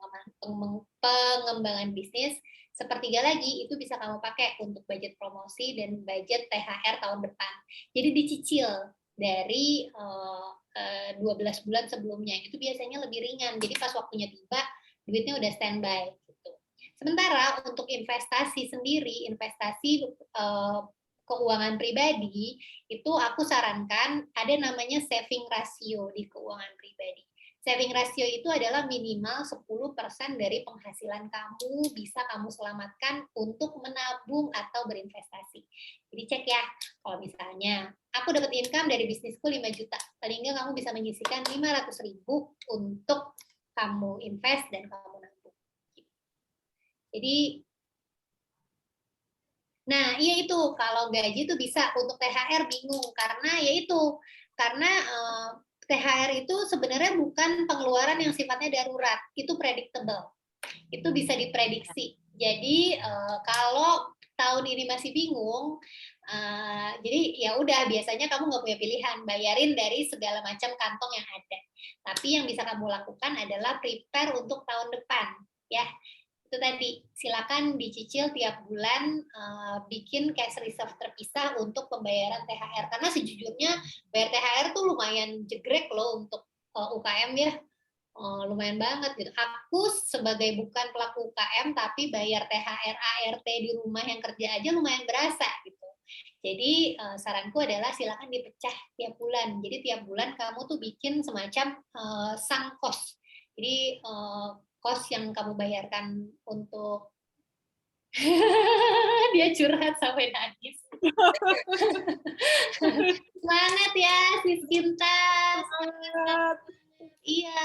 pengembangan bisnis, sepertiga lagi itu bisa kamu pakai untuk budget promosi dan budget THR tahun depan. Jadi dicicil dari 12 bulan sebelumnya, itu biasanya lebih ringan. Jadi pas waktunya tiba, duitnya udah standby gitu. Sementara untuk investasi sendiri, investasi keuangan pribadi, itu aku sarankan ada namanya saving ratio di keuangan pribadi. Saving ratio itu adalah minimal 10% dari penghasilan kamu bisa kamu selamatkan untuk menabung atau berinvestasi. Jadi cek ya, kalau misalnya aku dapat income dari bisnisku 5 juta, paling nggak kamu bisa menyisihkan 500.000 untuk kamu invest dan kamu nabung. Jadi, nah iya itu, kalau gaji itu bisa, untuk THR bingung, karena THR itu sebenarnya bukan pengeluaran yang sifatnya darurat, itu predictable, itu bisa diprediksi. Jadi kalau tahun ini masih bingung, jadi ya udah, biasanya kamu nggak punya pilihan, bayarin dari segala macam kantong yang ada. Tapi yang bisa kamu lakukan adalah prepare untuk tahun depan, ya. Itu tadi, silakan dicicil tiap bulan, bikin cash reserve terpisah untuk pembayaran THR, karena sejujurnya bayar THR tuh lumayan jegrek loh untuk UKM ya, lumayan banget gitu. Aku sebagai bukan pelaku UKM tapi bayar THR ART di rumah yang kerja aja lumayan berasa gitu. Jadi saranku adalah silakan dipecah tiap bulan. Jadi tiap bulan kamu tuh bikin semacam sunk cost. Jadi cost yang kamu bayarkan untuk dia curhat sampai nangis. Semangat ya, Sis Kinta. Semangat. Iya,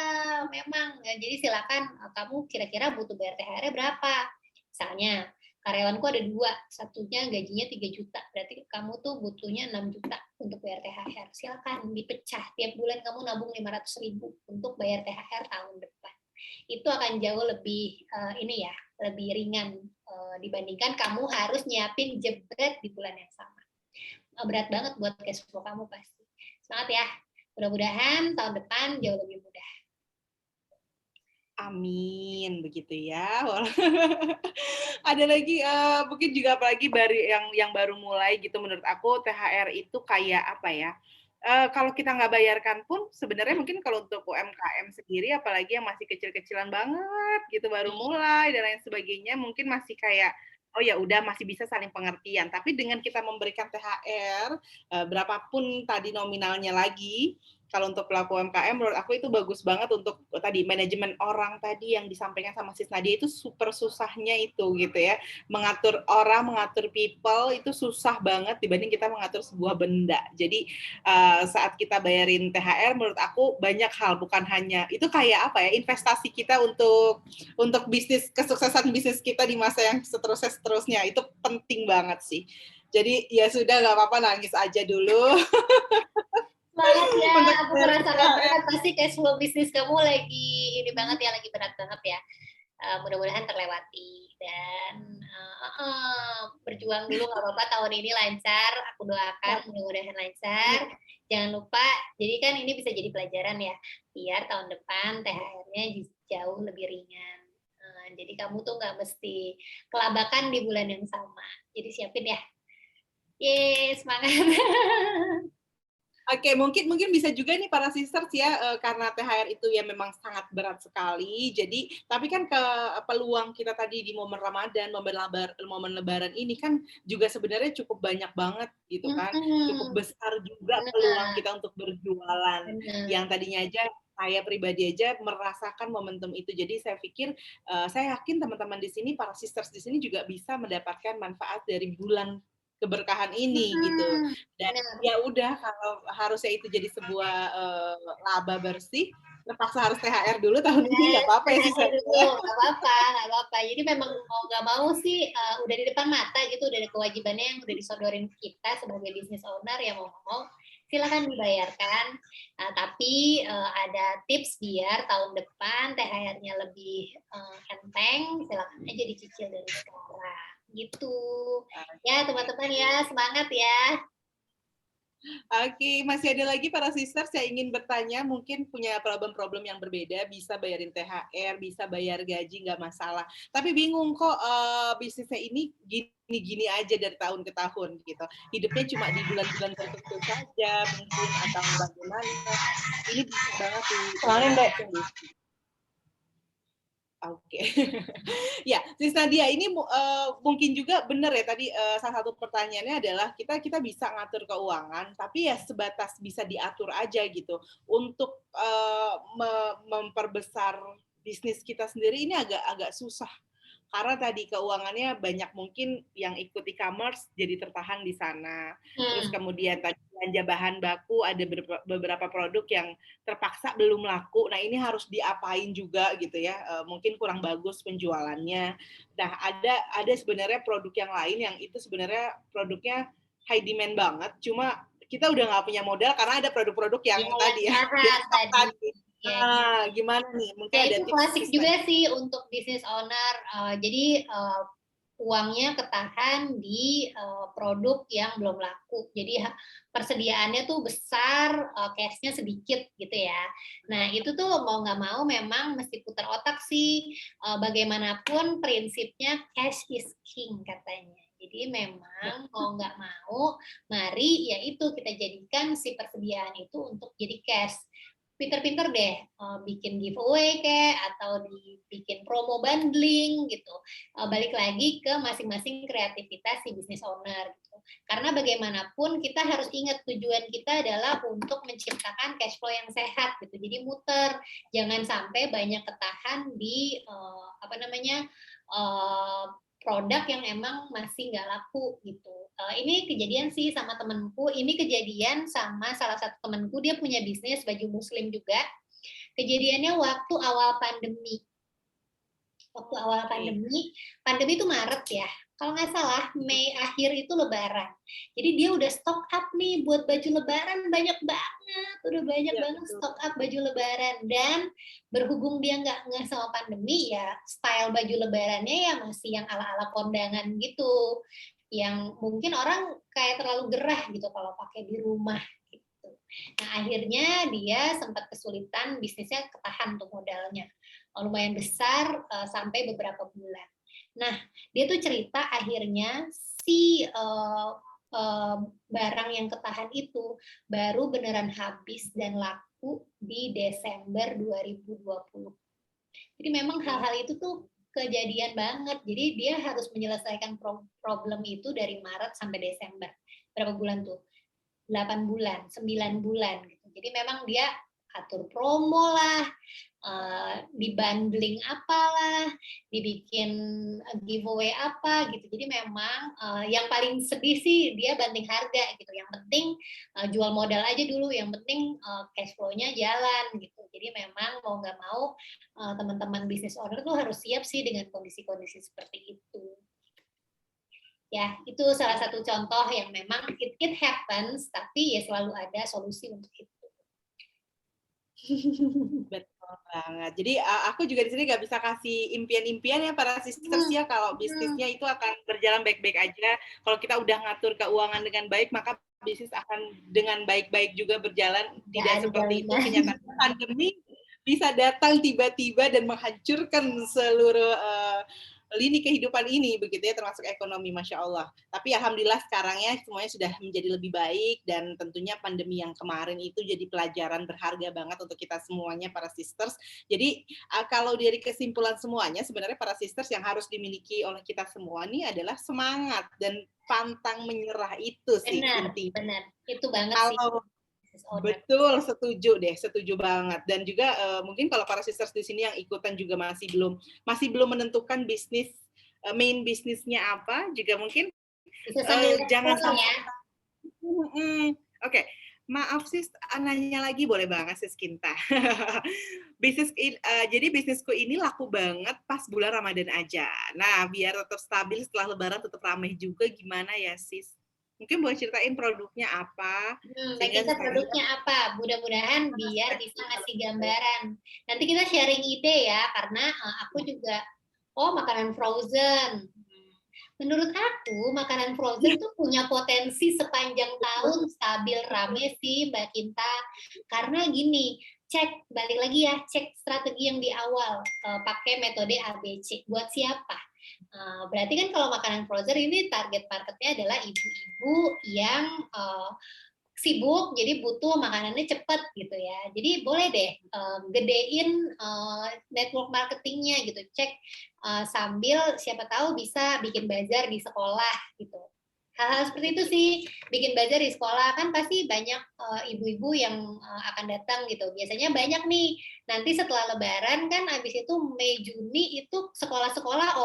memang. Jadi silakan, kamu kira-kira butuh bayar THR berapa? Misalnya, karyawanku ada 2, satunya gajinya 3 juta. Berarti kamu tuh butuhnya 6 juta untuk bayar THR. Silakan dipecah. Tiap bulan kamu nabung 500.000 untuk bayar THR tahun depan. Itu akan jauh lebih lebih ringan dibandingkan kamu harus nyiapin jebret di bulan yang sama. Berat banget buat cash flow kamu pasti. Semangat ya. Mudah-mudahan tahun depan jauh lebih mudah. Amin, begitu ya. Ada lagi mungkin juga apalagi baru yang baru mulai gitu, menurut aku THR itu kayak apa ya? Kalau kita nggak bayarkan pun sebenarnya mungkin kalau untuk UMKM sendiri, apalagi yang masih kecil-kecilan banget gitu, baru mulai dan lain sebagainya, mungkin masih kayak oh ya udah masih bisa saling pengertian. Tapi dengan kita memberikan THR berapapun tadi nominalnya lagi, kalau untuk pelaku UMKM menurut aku itu bagus banget untuk tadi manajemen orang tadi yang disampaikan sama Sis Nadia, itu super susahnya itu gitu ya. Mengatur orang, mengatur people itu susah banget dibanding kita mengatur sebuah benda. Jadi saat kita bayarin THR menurut aku banyak hal, bukan hanya itu kayak apa ya, investasi kita untuk bisnis, kesuksesan bisnis kita di masa yang seterusnya itu penting banget sih. Jadi ya sudah, nggak apa-apa, nangis aja dulu. Semangat ya, aku merasakan banget pasti cash flow bisnis kamu lagi ini banget ya, lagi berat banget ya. Mudah-mudahan terlewati dan berjuang dulu, nggak apa-apa, tahun ini lancar, aku doakan mudah-mudahan lancar. Jangan lupa, jadi kan ini bisa jadi pelajaran ya, biar tahun depan THR-nya jauh lebih ringan. Jadi kamu tuh nggak mesti kelabakan di bulan yang sama. Jadi siapin ya. Yeay, semangat. Oke, mungkin bisa juga nih para sisters ya, karena THR itu ya memang sangat berat sekali. Jadi, tapi kan peluang kita tadi di momen Ramadan, momen Lebaran ini kan juga sebenarnya cukup banyak banget gitu kan. Cukup besar juga peluang kita untuk berjualan. Yang tadinya aja saya pribadi aja merasakan momentum itu. Jadi saya pikir, saya yakin teman-teman di sini, para sisters di sini juga bisa mendapatkan manfaat dari bulan keberkahan ini gitu. Dan ya udah, kalau harusnya itu jadi sebuah laba bersih, terpaksa harus THR dulu tahun ini, nggak apa-apa ya sih. Nggak apa-apa. Jadi memang mau nggak mau sih udah di depan mata gitu, udah ada kewajibannya yang udah disodorin kita sebagai business owner, ya mau silakan dibayarkan. Tapi ada tips biar tahun depan THR-nya lebih enteng, silakan aja dicicil dari sekarang. Gitu ya teman-teman ya, semangat ya. Oke, masih ada lagi para sisters yang ingin bertanya, mungkin punya problem-problem yang berbeda, bisa bayarin THR, bisa bayar gaji, nggak masalah. Tapi bingung kok bisnisnya ini gini-gini aja dari tahun ke tahun gitu. Hidupnya cuma di bulan-bulan tertentu saja mungkin, atau bagaimana. Ini bisa banget nih. Oke. Ya, Sis Nadia ini mungkin juga benar ya tadi salah satu pertanyaannya adalah kita bisa ngatur keuangan, tapi ya sebatas bisa diatur aja gitu. Untuk memperbesar bisnis kita sendiri ini agak susah. Karena tadi keuangannya banyak mungkin yang ikut e-commerce jadi tertahan di sana. Terus kemudian tadi belanja bahan baku ada beberapa produk yang terpaksa belum laku. Nah, ini harus diapain juga gitu ya. Mungkin kurang bagus penjualannya. Nah, ada sebenarnya produk yang lain yang itu sebenarnya produknya high demand banget. Cuma kita udah nggak punya modal karena ada produk-produk yang tadi ya. Tadi. Ya, Gimana nih? Mungkin ya ada itu tips klasik juga sih untuk business owner. Jadi uangnya ketahan di produk yang belum laku. Jadi persediaannya tuh besar, cash-nya sedikit gitu ya. Nah itu tuh mau nggak mau memang mesti putar otak sih. Bagaimanapun prinsipnya cash is king katanya. Jadi memang mau nggak mau, mari ya itu kita jadikan si persediaan itu untuk jadi cash. Pinter-pinter deh bikin giveaway atau dibikin promo bundling gitu. Balik lagi ke masing-masing kreativitas si business owner gitu. Karena bagaimanapun kita harus ingat tujuan kita adalah untuk menciptakan cash flow yang sehat gitu. Jadi muter, jangan sampai banyak ketahan di produk yang emang masih nggak laku gitu. Ini kejadian sih sama temenku, ini kejadian sama salah satu temenku, dia punya bisnis baju muslim juga. Kejadiannya waktu awal pandemi. Pandemi itu Maret ya. Kalau nggak salah, Mei akhir itu Lebaran. Jadi dia udah stock up nih buat baju Lebaran banyak banget, udah banyak banget stock up baju Lebaran. Dan berhubung dia nggak sama pandemi ya, style baju Lebarannya ya masih yang ala-ala kondangan gitu, yang mungkin orang kayak terlalu gerah gitu kalau pakai di rumah gitu. Nah akhirnya dia sempat kesulitan, bisnisnya ketahan tuh modalnya lumayan besar sampai beberapa bulan. Nah, dia tuh cerita akhirnya si barang yang ketahan itu baru beneran habis dan laku di Desember 2020. Jadi memang hal-hal itu tuh kejadian banget. Jadi dia harus menyelesaikan problem itu dari Maret sampai Desember. Berapa bulan tuh? 8 bulan, 9 bulan gitu. Jadi memang dia atur promo lah, dibundling apalah, dibikin giveaway apa gitu. Jadi memang yang paling sedih sih dia banting harga gitu. Yang penting jual modal aja dulu, yang penting cash flow-nya jalan gitu. Jadi memang mau nggak mau teman-teman business owner tuh harus siap sih dengan kondisi-kondisi seperti itu. Ya, itu salah satu contoh yang memang it happens, tapi ya selalu ada solusi untuk itu. Betul banget. Jadi aku juga di sini nggak bisa kasih impian-impian ya para sisters ya kalau bisnisnya itu akan berjalan baik-baik aja. Kalau kita udah ngatur keuangan dengan baik, maka bisnis akan dengan baik-baik juga berjalan. Tidak seperti itu kenyataan pandemi bisa datang tiba-tiba dan menghancurkan seluruh lini kehidupan ini begitu ya, termasuk ekonomi, Masya Allah. Tapi alhamdulillah sekarang ya semuanya sudah menjadi lebih baik dan tentunya pandemi yang kemarin itu jadi pelajaran berharga banget untuk kita semuanya para sisters. Jadi kalau dari kesimpulan semuanya sebenarnya para sisters yang harus dimiliki oleh kita semua nih adalah semangat dan pantang menyerah itu sih intinya. Benar. Itu banget kalau, sih. Betul, setuju banget. Dan juga mungkin kalau para sisters di sini yang ikutan juga masih belum menentukan bisnis main bisnisnya apa, juga mungkin jangan sampai. Oke. Maaf sis, nanya lagi boleh banget sis Kinta. Jadi bisnisku ini laku banget pas bulan Ramadan aja. Nah, biar tetap stabil setelah Lebaran tetap ramai juga, gimana ya sis? Mungkin boleh ceritain produknya apa? Kita produknya apa? Mudah-mudahan biar bisa ngasih gambaran. Nanti kita sharing ide ya, karena aku juga, makanan frozen. Menurut aku, makanan frozen tuh punya potensi sepanjang tahun stabil rame sih Mbak Kinta. Karena gini, balik lagi ya, cek strategi yang di awal, pakai metode ABC. Buat siapa? Berarti kan kalau makanan frozen ini target marketnya adalah ibu-ibu yang sibuk, jadi butuh makanannya cepet gitu ya. Jadi boleh deh gedein network marketingnya gitu. Cek sambil siapa tahu bisa bikin bazar di sekolah gitu. Hal-hal seperti itu sih, bikin bazar di sekolah kan pasti banyak ibu-ibu yang akan datang gitu. Biasanya banyak nih. Nanti setelah Lebaran kan, habis itu Mei Juni itu sekolah-sekolah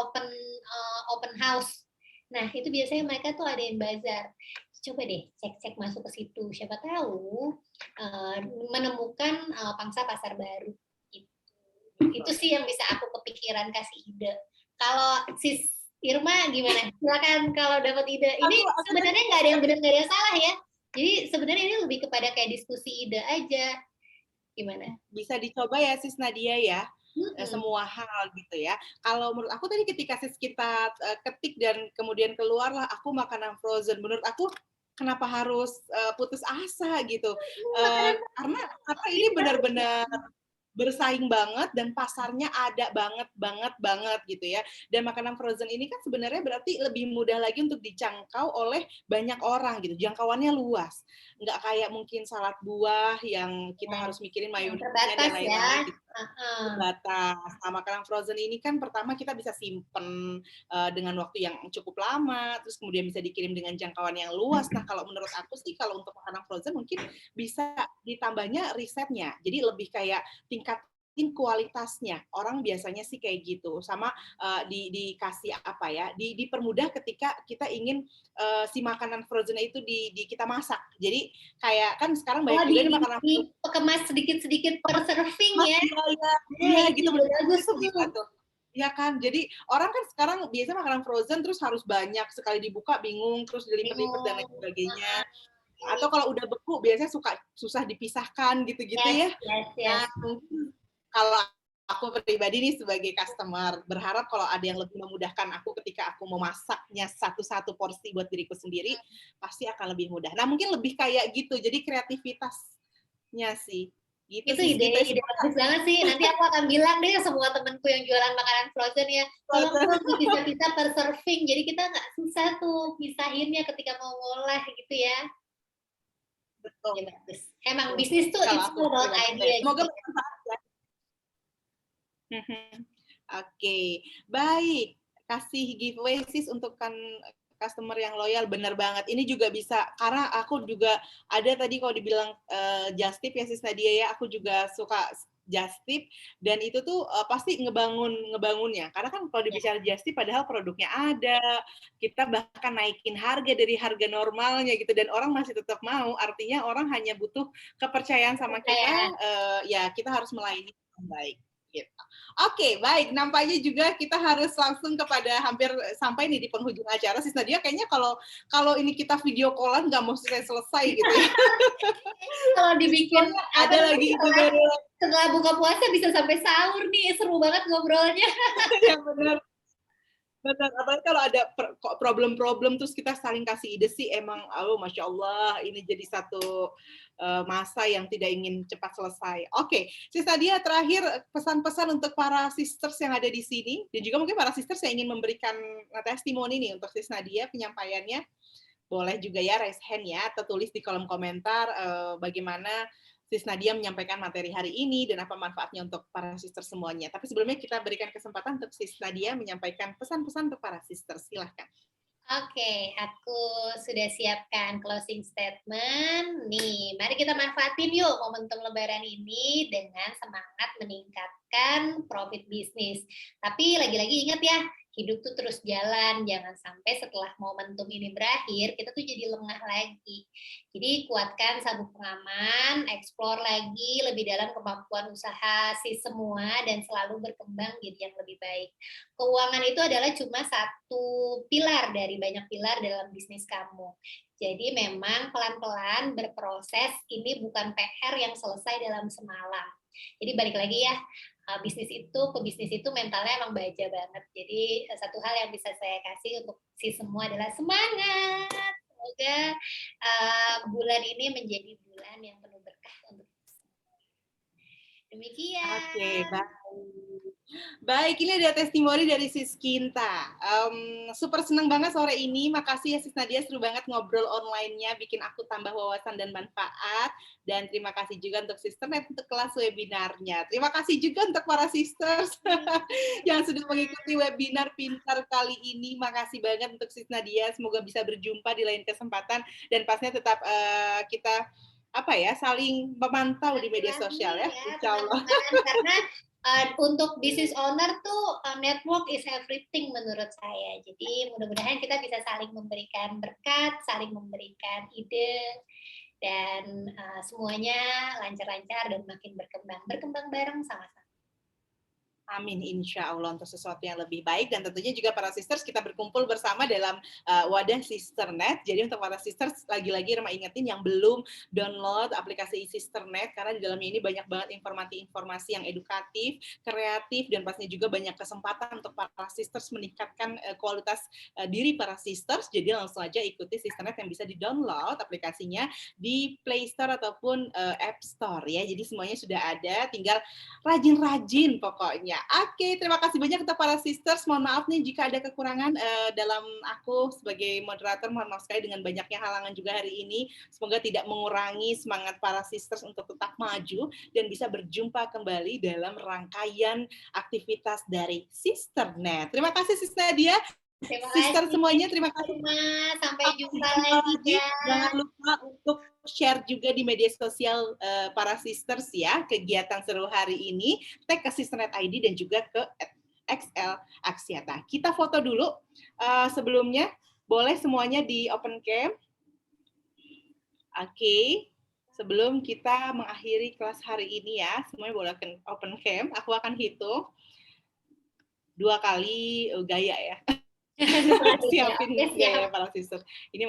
open house. Nah itu biasanya mereka tuh adain bazar. Coba deh cek-cek masuk ke situ, siapa tahu menemukan pangsa pasar baru. Itu sih yang bisa aku kepikiran kasih ide. Kalau Sis Irma gimana? Silakan kalau dapat ide. Ini sebenarnya nggak ada yang benar, nggak ada yang salah ya. Jadi sebenarnya ini lebih kepada kayak diskusi ide aja. Gimana? Bisa dicoba ya Sis Nadia ya. Semua hal gitu ya. Kalau menurut aku tadi ketika kita ketik dan kemudian keluarlah aku makanan frozen, menurut aku kenapa harus putus asa gitu? Karena ini benar-benar bersaing banget dan pasarnya ada banget gitu ya. Dan makanan frozen ini kan sebenarnya berarti lebih mudah lagi untuk dijangkau oleh banyak orang gitu. Jangkauannya luas. Nggak kayak mungkin salad buah yang kita harus mikirin mayonesnya dan lain-lain gitu. Terbatas. Nah, makanan frozen ini kan pertama kita bisa simpen dengan waktu yang cukup lama, terus kemudian bisa dikirim dengan jangkauan yang luas. Nah, kalau menurut aku sih kalau untuk makanan frozen mungkin bisa ditambahnya risetnya. Jadi lebih kayak tingkatin kualitasnya. Orang biasanya sih kayak gitu. Sama dikasih apa ya? Dipermudah ketika kita ingin si makanan frozen itu kita masak. Jadi kayak kan sekarang banyak juga nih makanan kemas sedikit-sedikit per serving ya. Iya gitu bagus tuh. Ya kan, jadi orang kan sekarang biasanya makanan frozen terus harus banyak sekali dibuka bingung terus dilipet-lipet dan lain sebagainya. Atau kalau udah beku biasanya susah dipisahkan gitu-gitu ya. Nah, mungkin kalau aku pribadi nih sebagai customer berharap kalau ada yang lebih memudahkan aku ketika aku mau masaknya satu-satu porsi buat diriku sendiri pasti akan lebih mudah. Nah, mungkin lebih kayak gitu. Jadi kreativitasnya sih. Gitu itu ide bagus banget sih. Nanti aku akan bilang deh semua temanku yang jualan makanan frozen ya, tolong bisa per serving. Jadi kita nggak susah tuh pisahinnya ketika mau ngolah gitu ya. Betul. Ya, bagus. Emang bisnis tuh it's about idea. Semoga bermanfaat ya. Oke, baik. Kasih giveaway sis untuk customer yang loyal, benar banget. Ini juga bisa, karena aku juga ada tadi kalau dibilang just tip ya sis Nadia ya, aku juga suka just tip, dan itu tuh pasti ngebangunnya. Karena kan kalau dibicara just tip, padahal produknya ada, kita bahkan naikin harga dari harga normalnya gitu, dan orang masih tetap mau, artinya orang hanya butuh kepercayaan sama kita, ya kita harus melayani dengan baik. Gitu. Oke, baik. Nampaknya juga kita harus langsung kepada hampir sampai nih di penghujung acara. Sis Nadia, kayaknya kalau ini kita video callan nggak mau selesai gitu ya. Kalau dibikin ada lagi setelah buka puasa bisa sampai sahur nih, seru banget ngobrolnya. Ya benar. Benar, apalagi kalau ada problem-problem terus kita saling kasih ide sih emang, Masya Allah, ini jadi satu masa yang tidak ingin cepat selesai. Oke, Sis Nadia, terakhir pesan-pesan untuk para sisters yang ada di sini, dan juga mungkin para sisters yang ingin memberikan testimoni nih untuk Sis Nadia penyampaiannya. Boleh juga ya raise hand ya, atau tulis di kolom komentar bagaimana Sis Nadia menyampaikan materi hari ini dan apa manfaatnya untuk para sisters semuanya. Tapi sebelumnya kita berikan kesempatan untuk Sis Nadia menyampaikan pesan-pesan untuk para sisters. Silahkan. Oke, aku sudah siapkan closing statement. Nih, mari kita manfaatin yuk momentum Lebaran ini dengan semangat meningkatkan profit bisnis. Tapi lagi-lagi ingat ya, hidup tuh terus jalan. Jangan sampai setelah momentum ini berakhir, kita tuh jadi lengah lagi. Jadi kuatkan sabuk pengaman, explore lagi lebih dalam kemampuan usaha si semua, dan selalu berkembang jadi yang lebih baik. Keuangan itu adalah cuma satu pilar dari banyak pilar dalam bisnis kamu. Jadi memang pelan-pelan berproses, ini bukan PR yang selesai dalam semalam. Jadi balik lagi ya, pebisnis itu mentalnya emang baja banget. Jadi satu hal yang bisa saya kasih untuk si semua adalah semangat. Semoga bulan ini menjadi bulan yang penuh berkah untuk kita semua. Demikian. Oke, baik. Baik, ini ada testimoni dari Sis Kinta. Super senang banget sore ini. Makasih ya Sis Nadia, seru banget ngobrol online-nya, bikin aku tambah wawasan dan manfaat. Dan terima kasih juga untuk Sisternet untuk kelas webinarnya. Terima kasih juga untuk para sisters yang sudah mengikuti webinar pintar kali ini. Makasih banget untuk Sis Nadia. Semoga bisa berjumpa di lain kesempatan dan pastinya tetap kita saling memantau di media sosial ya, insya Allah. Karena untuk business owner tuh network is everything menurut saya. Jadi mudah-mudahan kita bisa saling memberikan berkat, saling memberikan ide, dan semuanya lancar-lancar dan makin berkembang bareng sama-sama. Amin, insya Allah untuk sesuatu yang lebih baik. Dan tentunya juga para sisters kita berkumpul bersama dalam wadah Sisternet. Jadi untuk para sisters, lagi-lagi Rema ingetin yang belum download aplikasi Sisternet, karena di dalamnya ini banyak banget informasi yang edukatif, kreatif, dan pastinya juga banyak kesempatan untuk para sisters meningkatkan kualitas diri para sisters. Jadi langsung aja ikuti Sisternet yang bisa di-download aplikasinya di Play Store ataupun App Store ya. Jadi semuanya sudah ada, tinggal rajin-rajin pokoknya. Oke, terima kasih banyak untuk para sisters. Mohon maaf nih jika ada kekurangan dalam aku sebagai moderator. Mohon maaf sekali dengan banyaknya halangan juga hari ini. Semoga tidak mengurangi semangat para sisters untuk tetap maju dan bisa berjumpa kembali dalam rangkaian aktivitas dari Sisternet. Terima kasih Sis Nadia. Sister semuanya, terima kasih. Sampai jumpa lagi ya. Jangan lupa untuk share juga di media sosial para sisters ya, kegiatan seru hari ini, tag ke Sisternet ID dan juga ke XL Aksiata. Kita foto dulu sebelumnya, boleh semuanya di open cam. Oke. Sebelum kita mengakhiri kelas hari ini ya, semuanya boleh open cam. Aku akan hitung 2 kali gaya ya. Siapin gaya para sister. Ini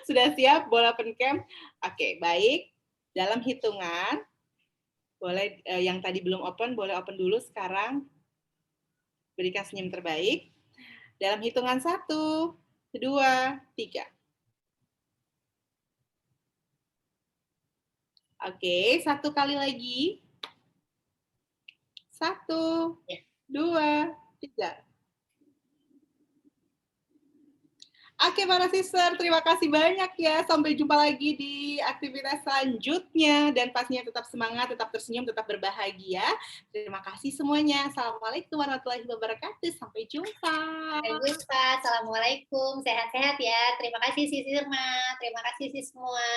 sudah siap bola open cam? Oke, baik. Dalam hitungan, boleh yang tadi belum open, boleh open dulu sekarang. Berikan senyum terbaik. Dalam hitungan 1, 2, 3. Oke, 1 kali lagi. 1, 2, 3. Oke para sister, terima kasih banyak ya. Sampai jumpa lagi di aktivitas selanjutnya. Dan pastinya tetap semangat, tetap tersenyum, tetap berbahagia. Terima kasih semuanya. Assalamualaikum warahmatullahi wabarakatuh. Sampai jumpa. Sampai jumpa. Assalamualaikum. Sehat-sehat ya. Terima kasih Sis Irma. Terima kasih Sis semua.